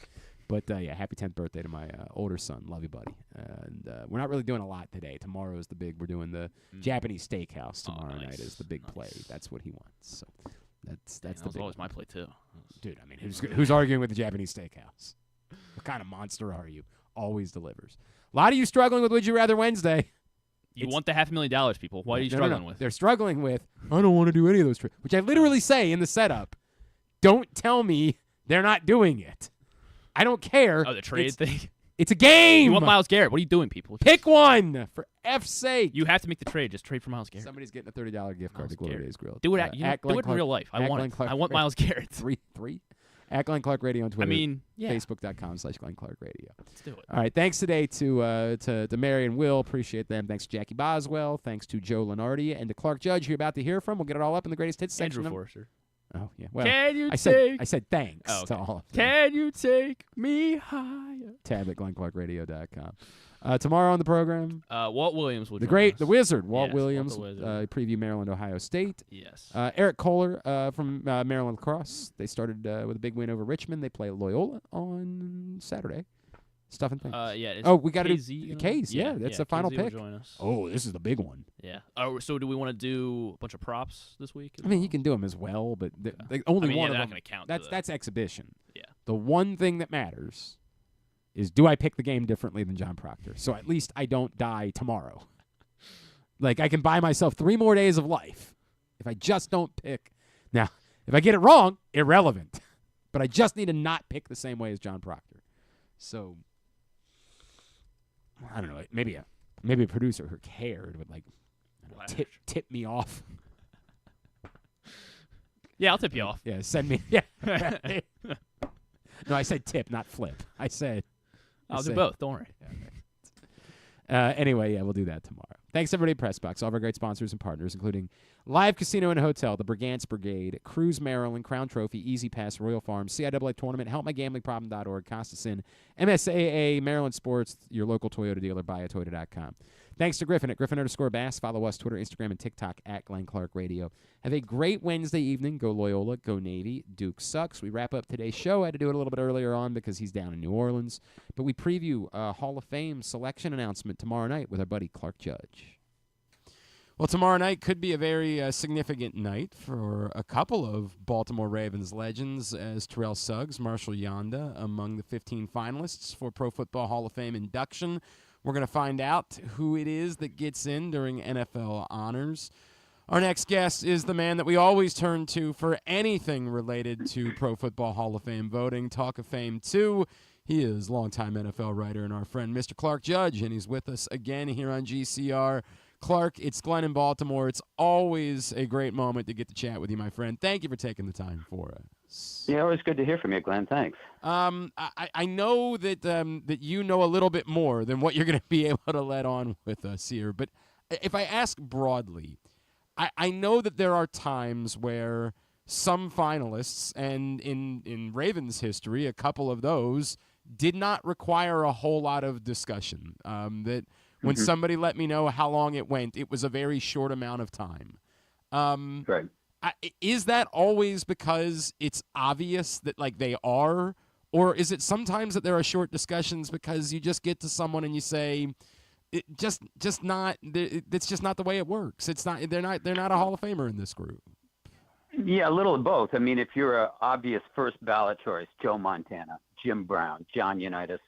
But yeah, happy 10th birthday to my older son. Love you, buddy. And we're not really doing a lot today. Tomorrow is the big. We're doing the Japanese steakhouse tomorrow night. Is the big play. That's what he wants. So that's the that was big always one. my play too. Dude, I mean, who's arguing with the Japanese steakhouse? What kind of monster are you? Always delivers. A lot of you struggling with Would You Rather Wednesday. You want the $500,000, people. What are you struggling with? They're struggling with, I don't want to do any of those tricks, which I literally say in the setup. Don't tell me they're not doing it. I don't care. Oh, the trade thing? It's a game. You want Myles Garrett. What are you doing, people? Pick one, for F's sake. You have to make the trade. Just trade for Myles Garrett. Somebody's getting a $30 gift card to Glory Days Grill. Do it, do it in real life. I want it. I want Myles Garrett. Three. At Glenn Clark Radio on Twitter. I mean, yeah. Facebook.com/Glenn Clark Radio. Let's do it. All right. Thanks today to Mary and Will. Appreciate them. Thanks to Jackie Boswell. Thanks to Joe Lunardi and to Clark Judge, who you're about to hear from. We'll get it all up in the greatest hits section. Drew Forrester. Oh, yeah. Well, I said thanks to all of them. Can you take me higher? Tab at GlennClarkRadio.com. Tomorrow on the program, Walt Williams will the Wizard, Walt Williams, Walt the Wizard. preview Maryland, Ohio State. Yes. Eric Kohler from Maryland Lacrosse. They started with a big win over Richmond. They play Loyola on Saturday. Stuff and things. We got to do K's. Yeah, that's the final KZ will pick. join us. Oh, this is the big one. Yeah. So do we want to do a bunch of props this week? I mean, you can do them as well, but only one of they're them. not going to count. That's exhibition. Yeah. The one thing that matters is, do I pick the game differently than John Proctor? So at least I don't die tomorrow. Like, I can buy myself 3 more days of life if I just don't pick. Now, if I get it wrong, irrelevant. But I just need to not pick the same way as John Proctor. So, I don't know. Maybe a producer who cared would, like, tip me off. Yeah, I'll tip you off. Yeah, send me. Yeah. No, I said tip, not flip. I said. I'll do both. Don't worry. Anyway, yeah, we'll do that tomorrow. Thanks, everybody, Pressbox, all of our great sponsors and partners, including Live Casino and Hotel, the Brigance Brigade, Cruise Maryland, Crown Trophy, Easy Pass, Royal Farms, CIAA Tournament, HelpMyGamblingProblem.org, Costa-Sin, MSAA, Maryland Sports, your local Toyota dealer, buyatoyota.com. Thanks to Griffin at Griffin_Bass. Follow us, Twitter, Instagram, and TikTok at Glenn Clark Radio. Have a great Wednesday evening. Go Loyola, go Navy. Duke sucks. We wrap up today's show. I had to do it a little bit earlier on because he's down in New Orleans. But we preview a Hall of Fame selection announcement tomorrow night with our buddy Clark Judge. Well, tomorrow night could be a very significant night for a couple of Baltimore Ravens legends, as Terrell Suggs, Marshal Yanda, among the 15 finalists for Pro Football Hall of Fame induction. We're going to find out who it is that gets in during NFL honors. Our next guest is the man that we always turn to for anything related to Pro Football Hall of Fame voting. Talk of Fame 2. He is longtime NFL writer and our friend, Mr. Clark Judge, and he's with us again here on GCR. Clark, it's Glenn in Baltimore. It's always a great moment to get to chat with you, my friend. Thank you for taking the time for us. Yeah, always good to hear from you, Glenn. Thanks. I know that that you know a little bit more than what you're going to be able to let on with us here. But if I ask broadly, I know that there are times where some finalists, and in Ravens history, a couple of those, did not require a whole lot of discussion. That when somebody let me know how long it went, it was a very short amount of time. Right. Is that always because it's obvious that like they are, or is it sometimes that there are short discussions because you just get to someone and you say, it's just not the way it works. It's not they're not a Hall of Famer in this group. Yeah, a little of both. I mean, if you're an obvious first ballot choice, Joe Montana, Jim Brown, John Unitas,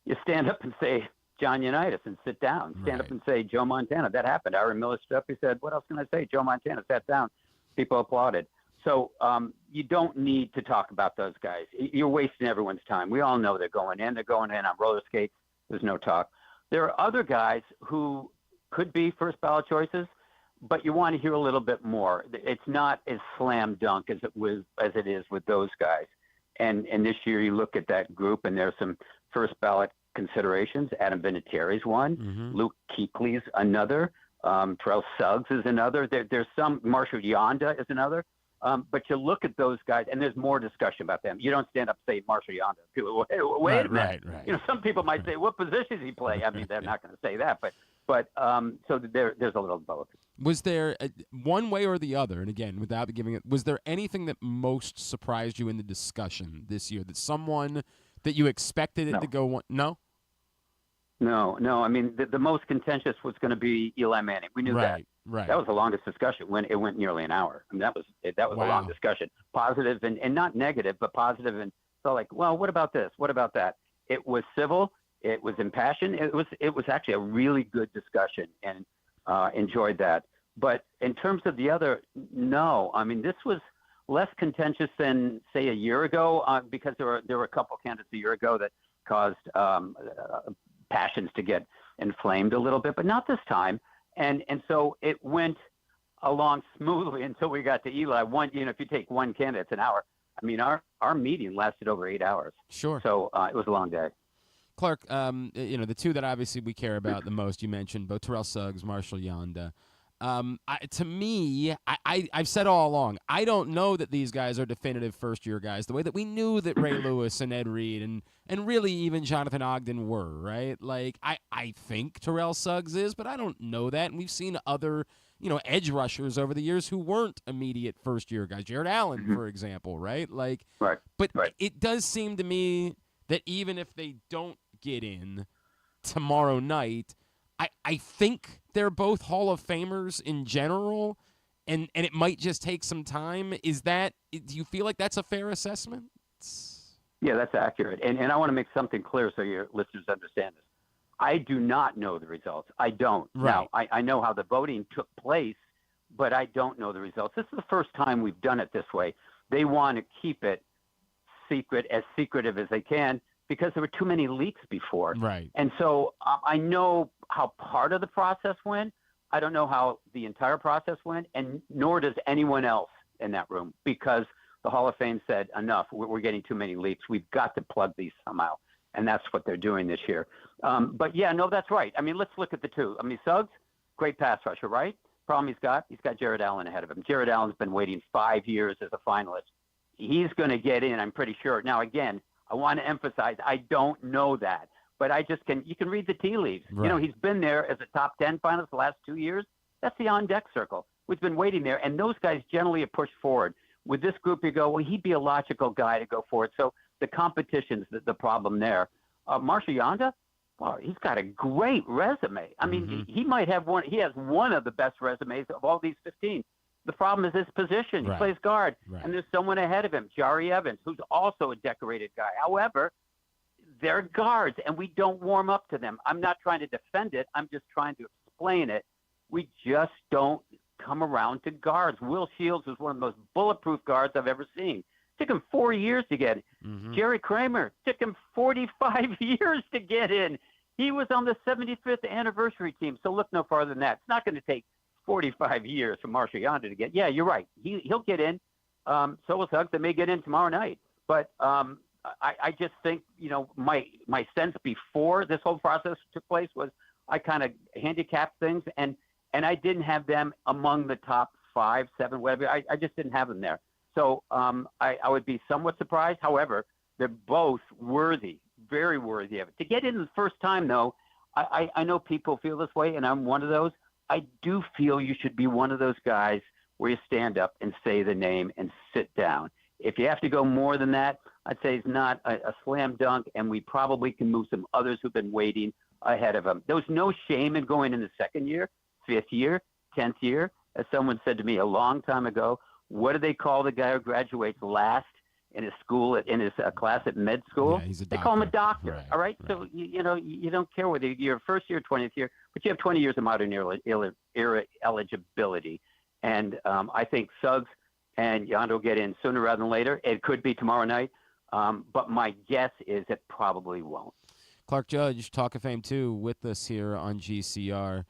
you stand up and say John Unitas and sit down. Stand up and say Joe Montana. That happened. Aaron Miller stood up. He said, "What else can I say?" Joe Montana sat down. People applauded. So you don't need to talk about those guys. You're wasting everyone's time. We all know they're going in. They're going in on roller skates. There's no talk. There are other guys who could be first ballot choices, but you want to hear a little bit more. It's not as slam dunk as it is with those guys. And this year you look at that group, and there's some first ballot considerations. Adam Vinatieri's one. Luke Kuechly's another. Terrell Suggs is another. There's some. Marshal Yanda is another. But you look at those guys, and there's more discussion about them. You don't stand up and say Marshal Yanda. People, wait a minute. Right. You know, some people might say, "What position does he play?" I mean, they're not going to say that, but so there's a little of both. Was there one way or the other? And again, without giving it, was there anything that most surprised you in the discussion this year? That someone that you expected it to go one? No. No. I mean, the most contentious was going to be Eli Manning. We knew that. Right. That was the longest discussion. When it went nearly an hour. I mean, that was a long discussion. Positive and not negative, but positive. And so, like, well, what about this? What about that? It was civil. It was impassioned. It was actually a really good discussion, and enjoyed that. But in terms of the other, no. I mean, this was less contentious than, say, a year ago, because there were a couple candidates a year ago that caused passions to get inflamed a little bit, but not this time. And so it went along smoothly until we got to Eli. If you take one candidate, it's an hour. I mean, our meeting lasted over 8 hours. Sure. So it was a long day. Clark, the two that obviously we care about the most, you mentioned both Terrell Suggs, Marshal Yanda. To me, I've said all along, I don't know that these guys are definitive first-year guys the way that we knew that Ray Lewis and Ed Reed and really even Jonathan Ogden were, right? Like, I think Terrell Suggs is, but I don't know that. And we've seen other, edge rushers over the years who weren't immediate first-year guys. Jared Allen, for example, right? Like, but it does seem to me that even if they don't get in tomorrow night, I think they're both Hall of Famers in general, and it might just take some time. Do you feel like that's a fair assessment? Yeah, that's accurate. And I want to make something clear so your listeners understand this. I do not know the results. I don't. Right. Now, I know how the voting took place, but I don't know the results. This is the first time we've done it this way. They want to keep it as secretive as they can, because there were too many leaks before. Right. And so I know how part of the process went. I don't know how the entire process went, and nor does anyone else in that room, because the Hall of Fame said, enough, we're getting too many leaps. We've got to plug these somehow. And that's what they're doing this year. But, yeah, no, that's right. I mean, let's look at the two. I mean, Suggs, great pass rusher, right? Problem he's got Jared Allen ahead of him. Jared Allen's been waiting 5 years as a finalist. He's going to get in, I'm pretty sure. Now, again, I want to emphasize, I don't know that. But you can read the tea leaves. Right. You know, he's been there as a top 10 finalist the last 2 years. That's the on-deck circle. We've been waiting there, and those guys generally are pushed forward. With this group, you go, well, he'd be a logical guy to go forward. So the competition's the problem there. Marshal Yanda, well, he's got a great resume. I mean, he might have one. He has one of the best resumes of all these 15. The problem is his position. He plays guard, and there's someone ahead of him, Jari Evans, who's also a decorated guy. However, they're guards, and we don't warm up to them. I'm not trying to defend it. I'm just trying to explain it. We just don't come around to guards. Will Shields was one of the most bulletproof guards I've ever seen. Took him 4 years to get in. Jerry Kramer took him 45 years to get in. He was on the 75th anniversary team, so look no farther than that. It's not going to take 45 years for Marshal Yanda to get. Yeah, you're right. He'll get in. So will Suggs. They may get in tomorrow night. But I just think, you know, my sense before this whole process took place was I kind of handicapped things, and I didn't have them among the top 5, 7, whatever. I just didn't have them there. So I would be somewhat surprised. However, they're both worthy, very worthy of it. To get in the first time, though, I know people feel this way, and I'm one of those. I do feel you should be one of those guys where you stand up and say the name and sit down. If you have to go more than that, I'd say it's not a slam dunk, and we probably can move some others who've been waiting ahead of him. There was no shame in going in the second year, 5th year, 10th year. As someone said to me a long time ago, what do they call the guy who graduates last in his school, in his class at med school? Yeah, he's a they call him a doctor, Right, all right? So, you know, you don't care whether you're first year, 20th year, but you have 20 years of modern era eligibility. And I think Suggs and Yanda will get in sooner rather than later. It could be tomorrow night, but my guess is it probably won't. Clark Judge, Talk of Fame 2, with us here on GCR.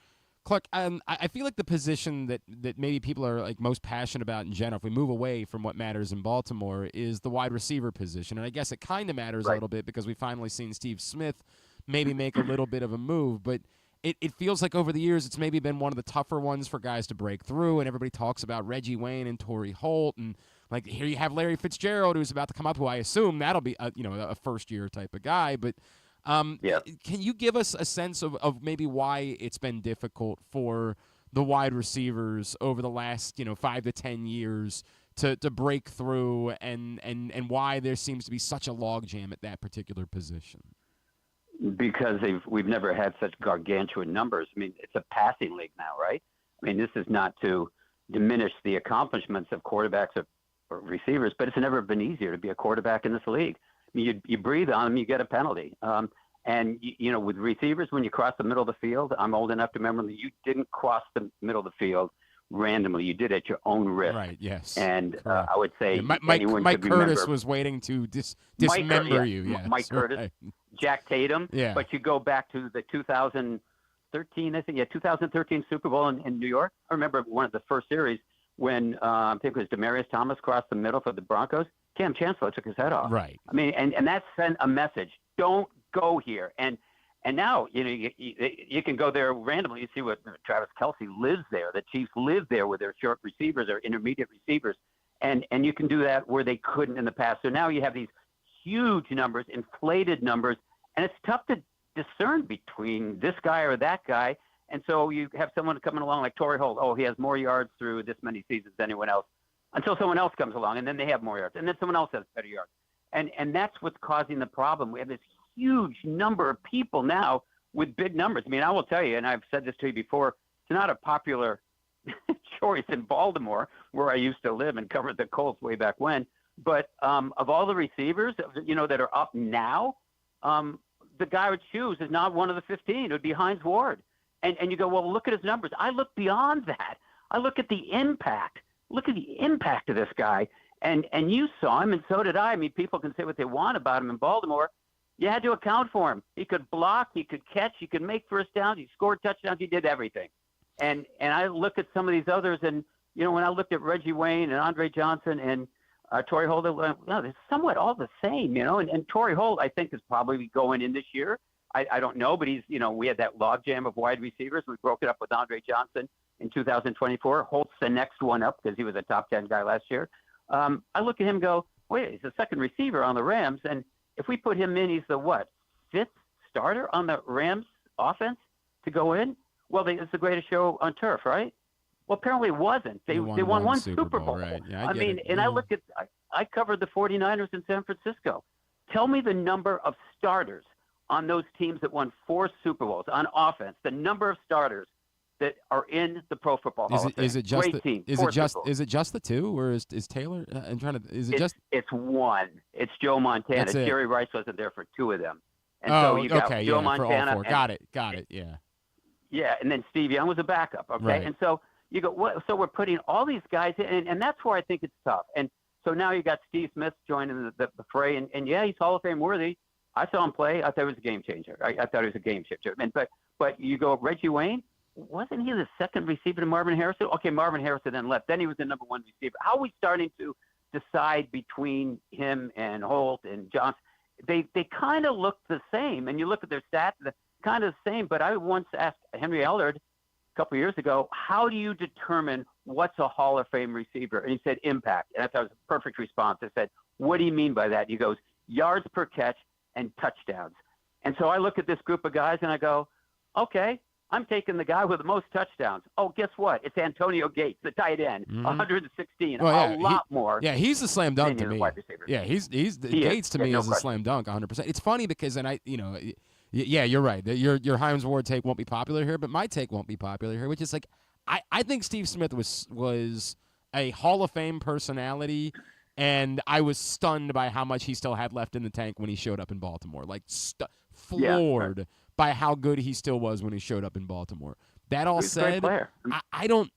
Clark, I feel like the position that maybe people are like most passionate about in general, if we move away from what matters in Baltimore, is the wide receiver position. And I guess it kind of matters a little bit because we've finally seen Steve Smith maybe make a little bit of a move. But it feels like over the years it's maybe been one of the tougher ones for guys to break through. And everybody talks about Reggie Wayne and Torrey Holt. And like here you have Larry Fitzgerald, who's about to come up, who I assume that'll be a first-year type of guy. But can you give us a sense of maybe why it's been difficult for the wide receivers over the last 5 to 10 years to break through, and why there seems to be such a logjam at that particular position? Because we've never had such gargantuan numbers. I mean, it's a passing league now, right? I mean, this is not to diminish the accomplishments of quarterbacks or receivers, but it's never been easier to be a quarterback in this league. I mean, you breathe on them, you get a penalty. And, with receivers, when you cross the middle of the field, I'm old enough to remember that you didn't cross the middle of the field randomly. You did at your own risk. Right, yes. And I would say Mike Curtis was waiting to dismember you. Yes, Mike Curtis, right. Jack Tatum. Yeah. But you go back to the 2013 Super Bowl in New York. I remember one of the first series when I think it was Demaryius Thomas crossed the middle for the Broncos. Cam Chancellor took his head off. Right. I mean, and that sent a message. Don't go here. And now, you can go there randomly. You see what Travis Kelce lives there. The Chiefs live there with their short receivers or intermediate receivers. And you can do that where they couldn't in the past. So now you have these huge numbers, inflated numbers, and it's tough to discern between this guy or that guy. And so you have someone coming along like Torrey Holt. Oh, he has more yards through this many seasons than anyone else. Until someone else comes along, and then they have more yards. And then someone else has better yards. And that's what's causing the problem. We have this huge number of people now with big numbers. I mean, I will tell you, and I've said this to you before, it's not a popular choice in Baltimore, where I used to live and covered the Colts way back when. But of all the receivers, that are up now, the guy I would choose is not one of the 15. It would be Hines Ward. And you go, well, look at his numbers. I look beyond that. I look at the impact. Look at the impact of this guy. And you saw him, and so did I. I mean, people can say what they want about him in Baltimore. You had to account for him. He could block, he could catch, he could make first downs, he scored touchdowns, he did everything. And I look at some of these others, and when I looked at Reggie Wayne and Andre Johnson and Torrey Holt, no, they're somewhat all the same, and Torrey Holt, I think, is probably going in this year. I don't know, but he's, we had that logjam of wide receivers. We broke it up with Andre Johnson in 2024. Holt's the next one up because he was a top 10 guy last year. I look at him and go, wait, he's the second receiver on the Rams, and if we put him in, he's the what, fifth starter on the Rams offense to go in? Well, it's the greatest show on turf, right? Well, apparently it wasn't. They won one Super Bowl. Right. Yeah, I look at, I covered the 49ers in San Francisco. Tell me the number of starters on those teams that won 4 Super Bowls on offense, the number of starters that are in the Pro Football Hall of Fame. Is it just Great team, is it just the 2, or is Taylor? I'm trying to. It's one. It's Joe Montana. That's it. Jerry Rice wasn't there for 2 of them. And so you got Joe Montana. For all 4. Got it. Yeah. Yeah, and then Steve Young was a backup. Okay, Right. and so you go. What? So we're putting all these guys in, and that's where I think it's tough. And so now you got Steve Smith joining the fray, and yeah, he's Hall of Fame worthy. I saw him play. I thought he was a game changer. I thought he was a game changer. But you go Reggie Wayne. Wasn't he the second receiver to Marvin Harrison? Okay, Marvin Harrison then left. Then he was the number 1 receiver. How are we starting to decide between him and Holt and Johnson? They kind of look the same, and you look at their stats, they're kind of the same. But I once asked Henry Ellard a couple of years ago, how do you determine what's a Hall of Fame receiver? And he said impact. And I thought it was a perfect response. I said, what do you mean by that? He goes, yards per catch and touchdowns. And so I look at this group of guys and I go, okay, I'm taking the guy with the most touchdowns. Oh, guess what? It's Antonio Gates, the tight end, 116, a lot more. Yeah, he's a slam dunk to me. Wide receiver. Yeah, Gates to me is a slam dunk, 100%. It's funny because, yeah, you're right. Your Hines Ward take won't be popular here, but my take won't be popular here, which is like, I think Steve Smith was a Hall of Fame personality, and I was stunned by how much he still had left in the tank when he showed up in Baltimore. Like, floored by how good he still was when he showed up in Baltimore. That all said, I don't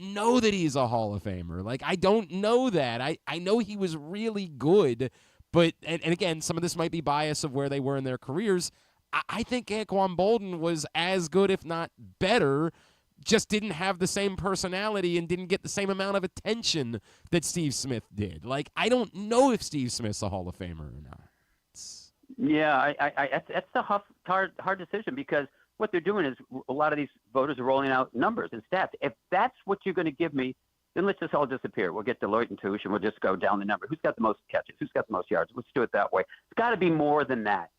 know that he's a Hall of Famer. Like, I don't know that. I know he was really good, but and again, some of this might be bias of where they were in their careers. I think Anquan Bolden was as good, if not better, just didn't have the same personality and didn't get the same amount of attention that Steve Smith did. Like, I don't know if Steve Smith's a Hall of Famer or not. Yeah, that's a hard decision because what they're doing is a lot of these voters are rolling out numbers and stats. If that's what you're going to give me, then let's just all disappear. We'll get Deloitte and Touche, and we'll just go down the number. Who's got the most catches? Who's got the most yards? Let's do it that way. It's got to be more than that.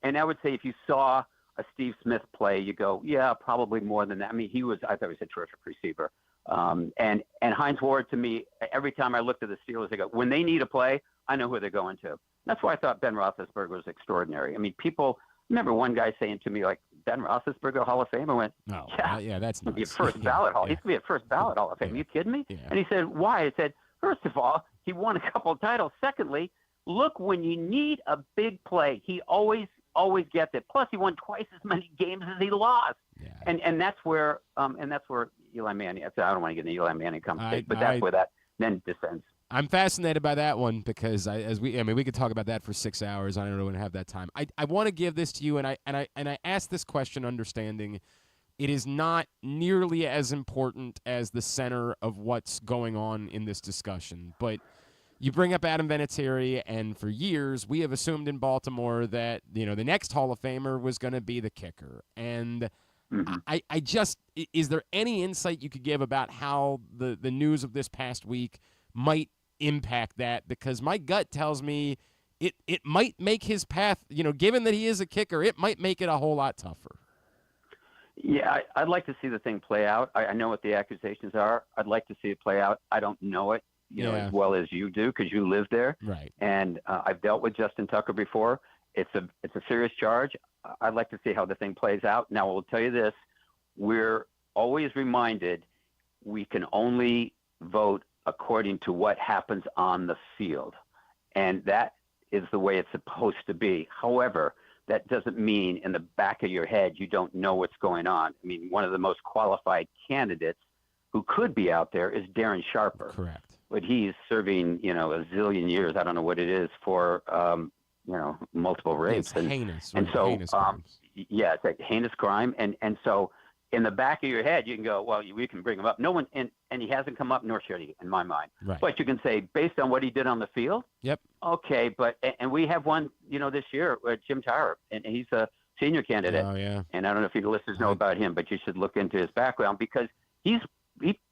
And I would say if you saw a Steve Smith play, you go, yeah, probably more than that. I mean, I thought he was a terrific receiver. And Hines Ward, to me, every time I looked at the Steelers, they go, when they need a play, I know who they're going to. That's why I thought Ben Roethlisberger was extraordinary. I mean, people remember one guy saying to me, like, Ben Roethlisberger, Hall of Fame? I went, that's nuts. Be a first ballot Hall. He's going to be a first ballot Hall of Fame. Are you kidding me? Yeah. And he said, why? I said, first of all, he won a couple of titles. Secondly, look, when you need a big play, he always gets it. Plus, he won twice as many games as he lost. Yeah. And that's where Eli Manning. I don't want to get into Eli Manning conversation, but that's where that then descends. I'm fascinated by that one because we could talk about that for 6 hours. I don't know when to have that time. I want to give this to you, and I ask this question understanding it is not nearly as important as the center of what's going on in this discussion. But you bring up Adam Vinatieri, and for years we have assumed in Baltimore that the next Hall of Famer was going to be the kicker. And I just is there any insight you could give about how the news of this past week might impact that? Because my gut tells me it might make his path, given that he is a kicker, it might make it a whole lot tougher. Yeah, I'd like to see the thing play out. I know what the accusations are. I'd like to see it play out. I don't know it, as well as you do because you live there. Right. And I've dealt with Justin Tucker before. It's a serious charge. I'd like to see how the thing plays out. Now, I will tell you this. We're always reminded we can only vote according to what happens on the field. And that is the way it's supposed to be. However, that doesn't mean in the back of your head you don't know what's going on. I mean, one of the most qualified candidates who could be out there is Darren Sharper. Correct. But he's serving, a zillion years, I don't know what it is, for, multiple rapes. It's heinous. And so, heinous crimes. yeah, it's a heinous crime. And so in the back of your head, you can go, well, we can bring him up. No one, and he hasn't come up, nor should he, in my mind. Right. But you can say, based on what he did on the field, yep. Okay, and we have one, this year, Jim Tyrer, and he's a senior candidate. Oh, yeah. And I don't know if your listeners know about him, but you should look into his background because he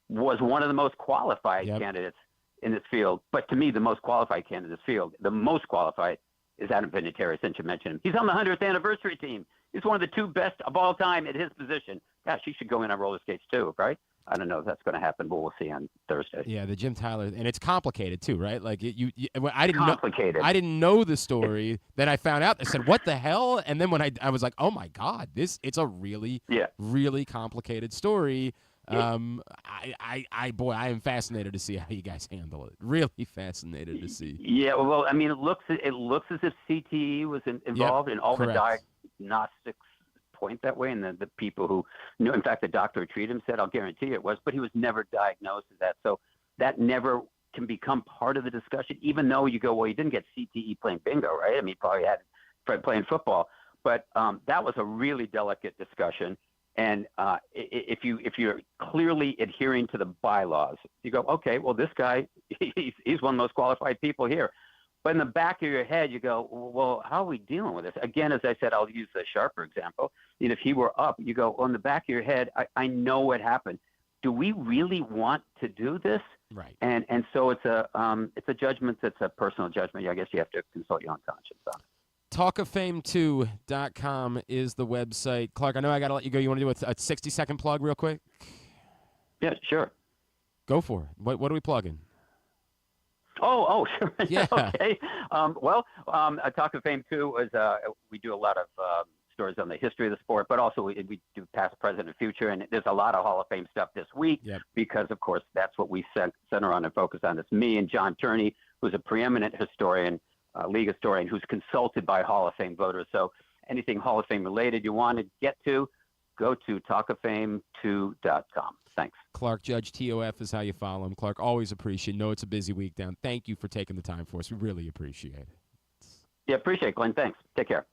was one of the most qualified candidates in this field. But to me, the most qualified candidate in this field, the most qualified is Adam Vinatieri, since you mentioned him. He's on the 100th anniversary team. He's one of the 2 best of all time at his position. Gosh, he should go in on roller skates too, right? I don't know if that's going to happen, but we'll see on Thursday. Yeah, the Jim Tyler, and it's complicated too, right? Like I didn't know the story. Then I found out. I said, "What the hell?" And then when I was like, "Oh my God, it's a really, really complicated story." I am fascinated to see how you guys handle it. Really fascinated to see. Yeah, well, I mean, it looks as if CTE was involved in all the diagnostics point that way, and the people who knew, in fact, the doctor who treated him said, I'll guarantee it was, but he was never diagnosed as that. So that never can become part of the discussion, even though you go, well, you didn't get CTE playing bingo, right? I mean, he probably had playing football, but that was a really delicate discussion. And if you're clearly adhering to the bylaws, you go, okay, well, this guy, he's one of the most qualified people here. But in the back of your head, you go, well, how are we dealing with this? Again, as I said, I'll use the Sharper example. If he were up, you go, on the back of your head, I know what happened. Do we really want to do this? Right. And so it's a judgment that's a personal judgment. I guess you have to consult your own conscience on it. TalkOfFame2.com is the website. Clark, I know I got to let you go. You want to do a 60-second plug real quick? Yeah, sure. Go for it. What are we plugging? Oh, sure. Yeah. Okay. Talk of Fame 2 is we do a lot of stories on the history of the sport, but also we do past, present, and future. And there's a lot of Hall of Fame stuff this week because, of course, that's what we center on and focus on. It's me and John Turney, who's a preeminent historian, league historian, who's consulted by Hall of Fame voters. So anything Hall of Fame related you want to get to, go to talkoffame2.com. Thanks. Clark Judge, TOF is how you follow him. Clark, always appreciate it. Know it's a busy week down. Thank you for taking the time for us. We really appreciate it. Yeah, appreciate it, Glenn. Thanks. Take care.